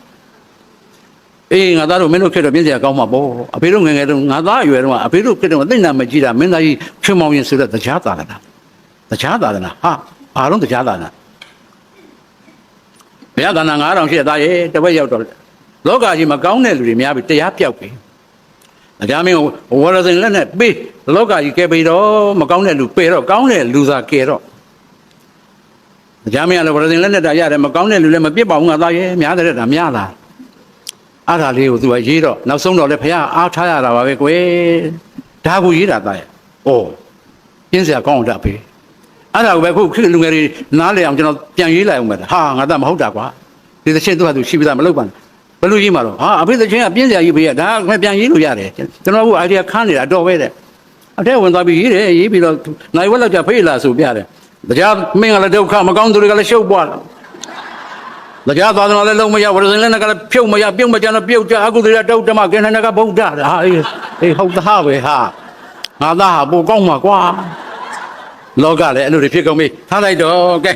အေးငါသားတို့မင်းတို့ခက်တော့ပြင်းစရာကောင်းမှာပေါ့အဖေတို့ငယ်ငယ်တုန်းငါသားအရွယ်တုန်းကအဖေတို့ခက်တော့သိနာမကြည့်တာမင်းသားကြီးခင်မောင်ရင်ဆိုတဲ့တရားသာသနာဟာဘာလို့တရားသာသနာဘုရားသာသနာ9000ရှိတဲ့သားရဲ့တပည့်ရောက်တော့လောကကြီးမှာကောင်းတဲ့လူတွေများပြီတရားပြောက်ပြီတရားမင်းဝရစိန်လက်နဲ့ပေးလောကကြီးကဲပြီးတော့မကောင်းတဲ့လူပေးတော့ကောင်းတဲ့လူသာကဲတော့တရားမင်းကလည်းဝရစိန်လက်နဲ့တာရတယ်မကောင်းတဲ့လူလည်းမပြစ်ပါဘူးငါသားရဲ့များတဲ့တာများလားအားဒါလေးကိုသူကရေးတော့နောက်ဆုံးတော့လေဘုရားအားထားရတာပါပဲကွယ်ဒါကိုရေးတာသားရဲ့ဩပြင်းစရာကောင်းတာဖေးအဲ့ဒါကိုပဲခုခေတ်လူငယ်တွေနားလည်အောင်ကျွန်တော်ပြန်ရေးလိုက်အောင်ပဲဟာငါသားမဟုတ်တာကွာဒီသချင်းသူကသူရှိပြီးသားမလုပ်ပါနဲ့ဘယ်လိုရေးမှာတော့ဟာအဖေသချင်းကပြင်းစရာကြီးဖေးရဒါကပြန်ရေးလို့ရတယ်ကျွန်တော်က idea ခန်းနေတာတော့ပဲတဲ့အထက်ဝင်သွားပြီးရေးတယ်ရေးပြီးတော့နိုင်ဝက်လောက်ကြဖေးလာဆိုပြတယ်တရားမင်းကလည်းဒုက္ခမကောင်းသူတွေကလည်းရှုပ်ပွားလာတရားသာသနာလည်းလုံးမရဝရဇင်လည်းကလည်းဖြုတ်မရပြုတ်မကြတော့ပြုတ်ကြအကုသိုလ်တုတ်တမကင်းတဲ့ကဗုဒ္ဓဟာအေးဟုတ်သားပဲဟာငါသားဟာပိုကောင်းမှာကွာလောကလည်းအဲ့လိုတွေဖြစ်ကုန်ပြီထားလိုက်တော့ကဲ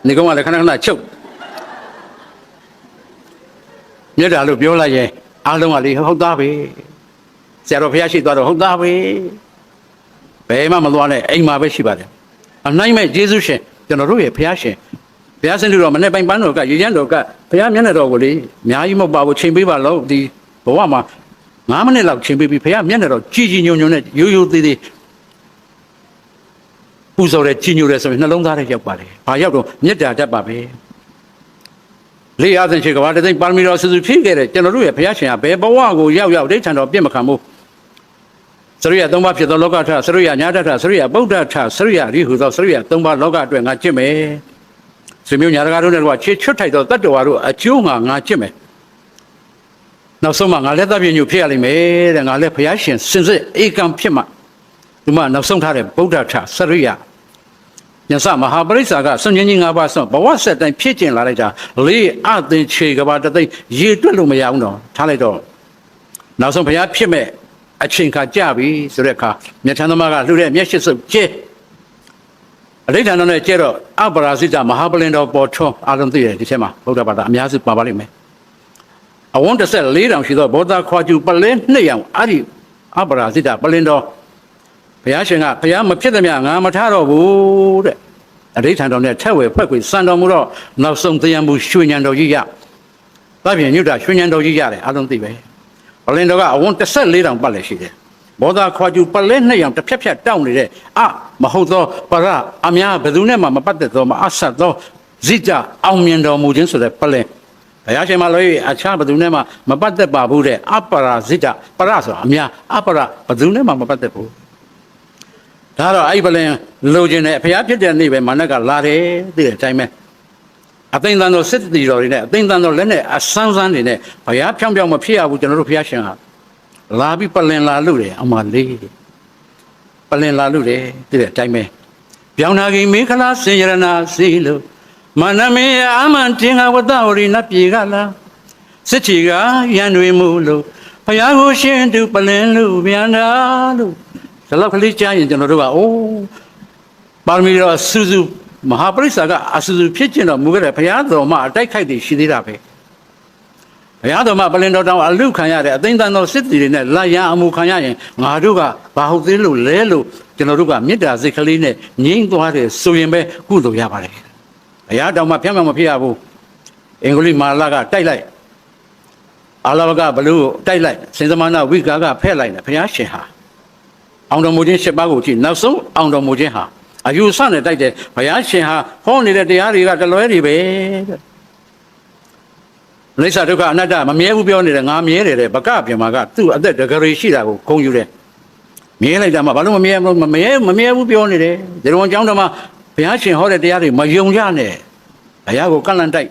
နေကောင်ကလည်းခဏခဏချုပ်မြတ်တာလို့ပြောလိုက်ရင်အားလုံးကလေဟုတ်သားပဲဆရာတော်ဘုရားရှိသွားတော့ဟုတ်သားပဲဘယ်မှမသွားနဲ့အိမ်မှာပဲရှိပါတယ်အနိုင်မဲ့ယေရှုရှင်ကျွန်တော်တို့ရဲ့ဘုရားရှင်ဘုရားဆင်းလို့တော့မနေ့ပိုင်းပန်းတော်ကရေချမ်းတော်ကဘုရားမျက်နှာတော်ကိုလေအများကြီးမဟုတ်ပါဘူးချိန်ပေးပါလို့ဒီဘဝမှာ9မိနစ်လောက်ချိန်ပေးပြီးဘုရားမျက်နှာတော်ကြည်ကြည်ညိုညိုနဲ့ရိုးရိုးသေးသေးပူဇော်တဲ့ကြည်ညိုတဲ့ဆိုရင်နှလုံးသားထဲရောက်ပါလေ။ဘာရောက်တော့မေတ္တာတတ်ပါပဲ။လေးအားဖြင့်ခြေကဘာတသိပါရမီတော်ဆူဆူဖြည့်ခဲ့တဲ့ကျွန်တော်တို့ရဲ့ဘုရားရှင်ကဘယ်ဘဝကိုရောက်ဒိဋ္ဌံတော်ပြည့်မခံဘူး။စရိယ3ပါးဖြစ်သောလောကထစရိယညာတထစရိယဗုဒ္ဓထစရိယရိဟုသောစရိယ3ပါးလောကအတွက်ငါကျင့်မယ်။ဆွေမျိုးညာတကာတို့နဲ့တော့ချေချွတ်ထိုက်သောတတ္တဝါတို့အကျိုးငါကျင့်မယ်။နောက်ဆုံးမှငါလည်းသဗ္ဗညုဖြစ်ရလိမ့်မယ်တဲ့ငါလည်းဘုရားရှင်စင်စစ်ဧကံဖြစ်မှဒီမှာနောက်ဆုံးထားတဲ့ဗုဒ္ဓထစရိယညစမဟာပရိစ္ဆာကစွန့်ញင်းကြီး၅ပါးဆုံးဘဝဆက်တိုင်းဖြစ်ကျင်လာလိုက်တာလေးအသင်ခြေကဘာတသိရေတွက်လို့မရအောင်တော့ထားလိုက်တော့နောက်ဆုံးဘုရားဖြစ်မဲ့အချိန်ခါကြပြီဆိုတဲ့အခါမြတ်ထန်သမားကလှူတဲ့မျက်ရှိစုပ်ကျဲအဋိဌာန်တော်နဲ့ကျဲတော့အပရာဇိတမဟာပလင်တော်ပေါ်ထွန်းအားလုံးသိတယ်ဒီထဲမှာဗုဒ္ဓဘာသာအများစုပါပါလိမ့်မယ်အဝန်း14တောင်ရှိသောဘောဓခွာကျူပလင်း2ရောင်အဲ့ဒီအပရာဇိတပလင်တော်ဘုရားရှင်ကဘုရားမဖြစ်သမျှငါမထတော့ဘူးတဲ့ အဋိဌာန်တော်နဲ့ထက်ဝယ်ဖွဲ့ခွေစံတော်မူတော့နောက်ဆုံးတရားမှုရွှေဉဏ်တော်ကြီးရသဗ္ဗညုတရွှေဉဏ်တော်ကြီးရတယ်အားလုံးသိပဲပလင်တော်ကအဝန်း14တောင်ပတ်လည်းရှိတယ်ဘောသာခွာကျူပလဲ2ရောင်တစ်ဖြက်ဖြက်တောင်းနေတဲ့အမဟုတ်သောပရအများဘယ်သူနဲ့မှမပတ်သက်သောမအဆက်သောဇိကြအောင်မြင်တော်မူခြင်းဆိုတဲ့ပလင်ဘုရားရှင်မလို့အခြားဘယ်သူနဲ့မှမပတ်သက်ပါဘူးတဲ့အပရာဇိတပရဆိုတာအများအပရဘယ်သူနဲ့မှမပတ်သက်ဘူးဒါတော့အဲ့ပလင်လိုချင်တဲ့ဘုရားဖြစ်တဲ့နေ့ပဲမာနကလာတယ်သိတဲ့အတိုင်းပဲအသိဉာဏ်တော်စစ်တီတော်တွေနဲ့အသိဉာဏ်တော်လက်နဲ့အဆန်းဆန်းတွေနဲ့ဘုရားဖြောင်းဖြောင်းမဖြစ်ရဘူးကျွန်တော်တို့ဘုရားရှင်ဟာလာပြီးပလင်လာလို့တယ်အမလေးပလင်လာလို့တယ်သိတဲ့အတိုင်းပဲပြောင်းနာကြီးမေခလာစင်ရနာစီလို့မနမေအာမန်တင်္ဂဝတ္တဝရိနပြေကလာစစ်ချီကရန်တွေမှုလို့ဘုရားကိုရှင်သူပလင်လို့ပြန်တာလို့ဒီလောက်ကလေးကြားရင်ကျွန်တော်တို့ကအိုးပါရမီတော်စူးစူးမဟာပရိစ္ဆာကအစူစူဖြစ်ကျင်တော်မူခဲ့တဲ့ဘုရားတော်မှာအတိုက်ခိုက်တွေရှိသေးတာပဲဘုရားတော်မှာပလင်တော်တောင်အလုခံရတဲ့အသိဉာဏ်တော်စစ်တီတွေနဲ့လာရန်အမှုခံရရင်ငါတို့ကဘာဟုတ်သေးလို့လဲလို့ကျွန်တော်တို့ကမေတ္တာစိတ်ကလေးနဲ့ငြိမ်းသွားတယ်ဆိုရင်ပဲကုသိုလ်ရပါတယ်ဘုရားတော်မှာဖြတ်မှမဖြစ်ရဘူးအင်္ဂလိပ်မာလာကတိုက်လိုက်အာလဝကဘလူးကိုတိုက်လိုက်စင်သမဏဝိကာကဖဲ့လိုက်တယ်ဘုရားရှင်ဟာအောင်တော်မူခြင်း7ပါးကိုကြည့်နောက်ဆုံးအောင်တော်မူခြင်းဟာအယူဆနဲ့တိုက်တယ်ဘုရားရှင်ဟာဟောနေတဲ့တရားတွေကတလွဲတွေပဲတဲ့လိစ္ဆာဒုက္ခအနတ္တမမြဲဘူးပြောနေတယ်ငါမြဲတယ်တဲ့ဘကပြမကသူ့အသက်တဂရီရှိတာကိုဂုဏ်ယူတယ်မြဲလိုက်တာမှဘာလို့မမြဲဘူးပြောနေတယ်ဒီလိုအကြောင်းတော်မှာဘုရားရှင်ဟောတဲ့တရားတွေမယုံကြနဲ့ဘုရားကိုကန့်လန့်တိုက်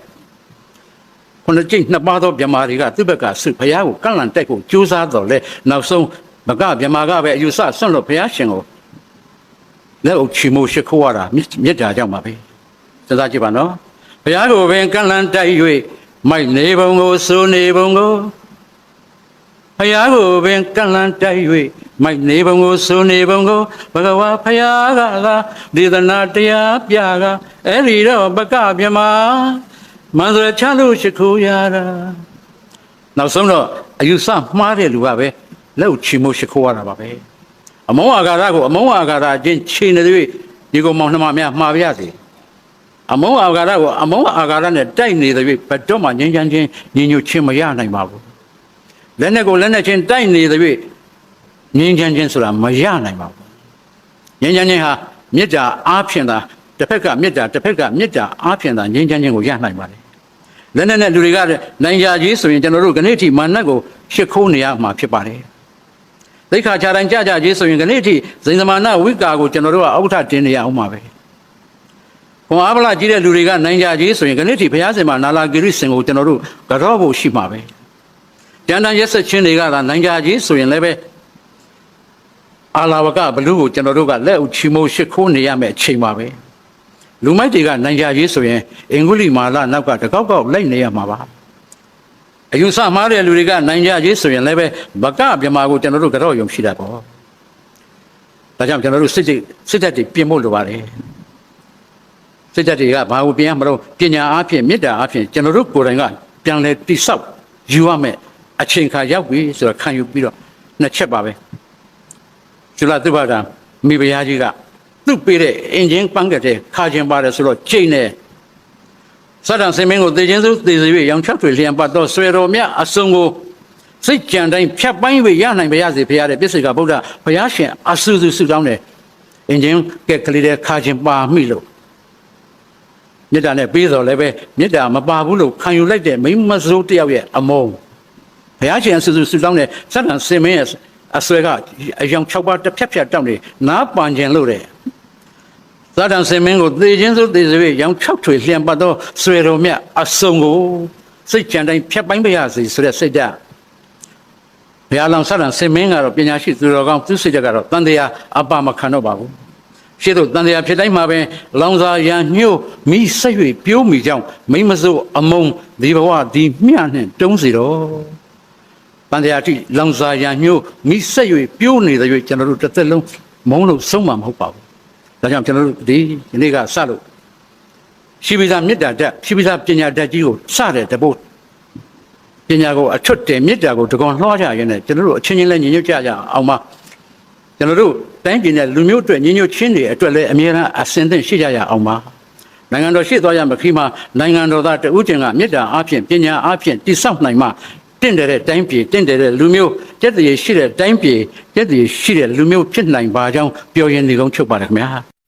ခုနှစ်ကျိတ်2ပါးသောပြမာတွေကသူ့ဘက်ကဆုဘုရားကိုကန့်လန့်တိုက်ကိုကြိုးစားတော်လဲနောက်ဆုံးဘကပြမာကပဲအယူဆဆွန့်လို့ဘုရားရှင်ကိုလက်အုပ်ချီမိုးရှိခိုးရတာမေတ္တာကြောင့်ပါပဲစဉ်းစားကြည့်ပါနော်ဘုရားကိုပင်ကန့်လန့်တိုက်၍မိုက်နေပုံကိုစိုးနေပုံကိုဘုရားကိုပင်ကန့်လန့်တိုက်၍မိုက်နေပုံကိုစိုးနေပုံကိုဘဂဝါဘုရားကဒေသနာတရားပြကအဲ့ဒီတော့ဘကပြမမန္တရချလို့ရှိခိုးရတာနောက်ဆုံးတော့အယူဆမှားတဲ့လူကပဲလက်ချီမိုးရှိခိုးရတာပါပဲအမုန်းအာဃာတကိုအမုန်းအာဃာတအချင်းချိန်နေသည်ဒီကောင်မောင်နှမများမှားပြရစေအမုန်းအာဃာတကိုအမုန်းအာဃာတနဲ့တိုက်နေသည်ဘယ်တော့မှငြိမ်းချမ်းခြင်းညီညွတ်ခြင်းမရနိုင်ပါဘူးလက်နဲ့ကိုလက်နဲ့ချင်းတိုက်နေသည်ငြိမ်းချမ်းခြင်းဆိုတာမရနိုင်ပါဘူးငြိမ်းချမ်းခြင်းဟာမေတ္တာအားဖြင့်သာတစ်ဖက်ကမေတ္တာတစ်ဖက်ကမေတ္တာအားဖြင့်သာငြိမ်းချမ်းခြင်းကိုရနိုင်ပါတယ်လက်နဲ့လူတွေကနိုင်ကြကြီးဆိုရင်ကျွန်တော်တို့ခဏထိမာနကိုရှစ်ခိုးနေရမှာဖြစ်ပါတယ်သိက္ခာချတိုင်းကြကြီးဆိုရင်ခဏထိဇိန်သမဏဝိကာကိုကျွန်တော်တို့ကအောက်ထတင်နေရအောင်ပါပဲဘုံအားဗလာကြီးတဲ့လူတွေကနိုင်ကြကြီးဆိုရင်ခဏထိဘုရားရှင်မှာနာလာဂိရိစင်ကိုကျွန်တော်တို့ကြော့ဖို့ရှိမှာပဲတန်တန်ရက်ဆက်ချင်းတွေကသာနိုင်ကြကြီးဆိုရင်လည်းပဲအာလာဝကဘလူးကိုကျွန်တော်တို့ကလက်အုပ်ချီမိုးရှစ်ခိုးနေရမယ့်အချိန်ပါပဲလူမိုက်တွေကနိုင်ကြကြီးဆိုရင်အင်္ဂုလိမာလာနောက်ကတကောက်ကောက်လိုက်နေရမှာပါအယူဆမှားတဲ့လူတွေကနိုင်ကြကြီးဆိုရင်လည်းပဲဘကပြမကိုကျွန်တော်တို့ကြော့ယုံရှိတာပေါ့ဒါကြောင့်ကျွန်တော်တို့စစ်တပ်တွေပြင်ဖို့လိုပါတယ်စစ်တပ်တွေကဘာကိုပြင်ရမလို့ပညာအားဖြင့်မေတ္တာအားဖြင့်ကျွန်တော်တို့ကိုယ်တိုင်ကပြန်လဲတိဆောက်ယူရမယ်အချိန်ခါရောက်ပြီဆိုတော့ခံယူပြီးတော့နှစ်ချက်ပါပဲကျွလာသူဘာသာမိဖုရားကြီးကသူ့ပေးတဲ့အင်ဂျင်ပန်းကတဲ့ခါခြင်းပါတယ်ဆိုတော့ချိန်နေစတန်စင်မင်းကိုသေခြင်းစုသေစေ၍ရောင်ချောက်တွေလျံပတ်တော့ဆွေတော်မြတ်အစုံကိုစိတ်ကြံတိုင်းဖြတ်ပိုင်း၍ရနိုင်ပါရစေဖရားတဲ့ပြစ္ဆေကဗုဒ္ဓဘုရားရှင်အဆူဆူဆုတောင်းတယ်အင်ဂျင်ကက်ကလေးတဲ့ခါခြင်းပါမိလို့မေတ္တာနဲ့ပြီးတော့လည်းပဲမေတ္တာမပါဘူးလို့ခံယူလိုက်တဲ့မိမစိုးတယောက်ရဲ့အမုန်းဘုရားရှင်အဆူဆူဆုတောင်းတဲ့စတန်စင်မင်းရဲ့အဆွဲကအယောင်6ပါးတစ်ဖြတ်ဖြတ်တောင်းနေနားပန်ခြင်းလို့တဲ့သတ္တန်စင်မင်းကိုသေခြင်းဆိုသေစေ၍ရောင်6ထွေလျံပတ်သောဆွေတော်မြတ်အစုံကိုစိတ်ကြံတိုင်းဖြတ်ပိုင်းပါရစေဆိုတဲ့စိတ်ဓာတ်ဘုရားလောင်သတ္တန်စင်မင်းကတော့ပညာရှိသူတော်ကောင်းသူစိတ်ဓာတ်ကတော့တန်တရားအပမခံတော့ပါဘူးရှေ့သို့တန်တရားဖြစ်တိုင်းမှာပဲလောင်စာရန်ညှို့မိဆက်၍ပြိုးမိကြောင်းမိမစိုးအမုံဒီဘဝဒီမြနှင့်တုံးစီတော့တန်တရားတိလောင်စာရန်ညှို့မိဆက်၍ပြိုးနေတဲ့၍ကျွန်တော်တို့တစ်သက်လုံးမုန်းလို့ဆုံးမှာမဟုတ်ပါဘူးဒါကြောင့်ကျွန်တော်တို့ဒီနေ့ကစလို့ရှိပိသာမေတ္တာဓာတ်ရှိပိသာပညာဓာတ်ကြီးကိုစတဲ့တပုတ်ပညာကိုအထွတ်တယ်မေတ္တာကိုတကောင်လွှားကြရင်းနဲ့ကျွန်တော်တို့အချင်းချင်းလည်းညီညွတ်ကြအောင်ပါကျွန်တော်တို့ တိုင်းပြည်နဲ့လူမျိုးအတွက်ညီညွတ်ခြင်းတွေအတွက်လည်းအမြဲတမ်းအစဉ်သင့်ရှိကြရအောင်ပါနိုင်ငံတော်ရှေ့သွားရမခီးမှာနိုင်ငံတော်သားတဦးချင်းကမေတ္တာအားဖြင့်ပညာအားဖြင့်တိဆောက်နိုင်မှတင့်တယ်တဲ့တိုင်းပြည်တင့်တယ်တဲ့လူမျိုးကျက်တည်ရှိတဲ့တိုင်းပြည်ကျက်တည်ရှိတဲ့လူမျိုးဖြစ်နိုင်ပါကြောင်းပြောရင်းဒီကုန်းချုပ်ပါတယ်ခင်ဗျာ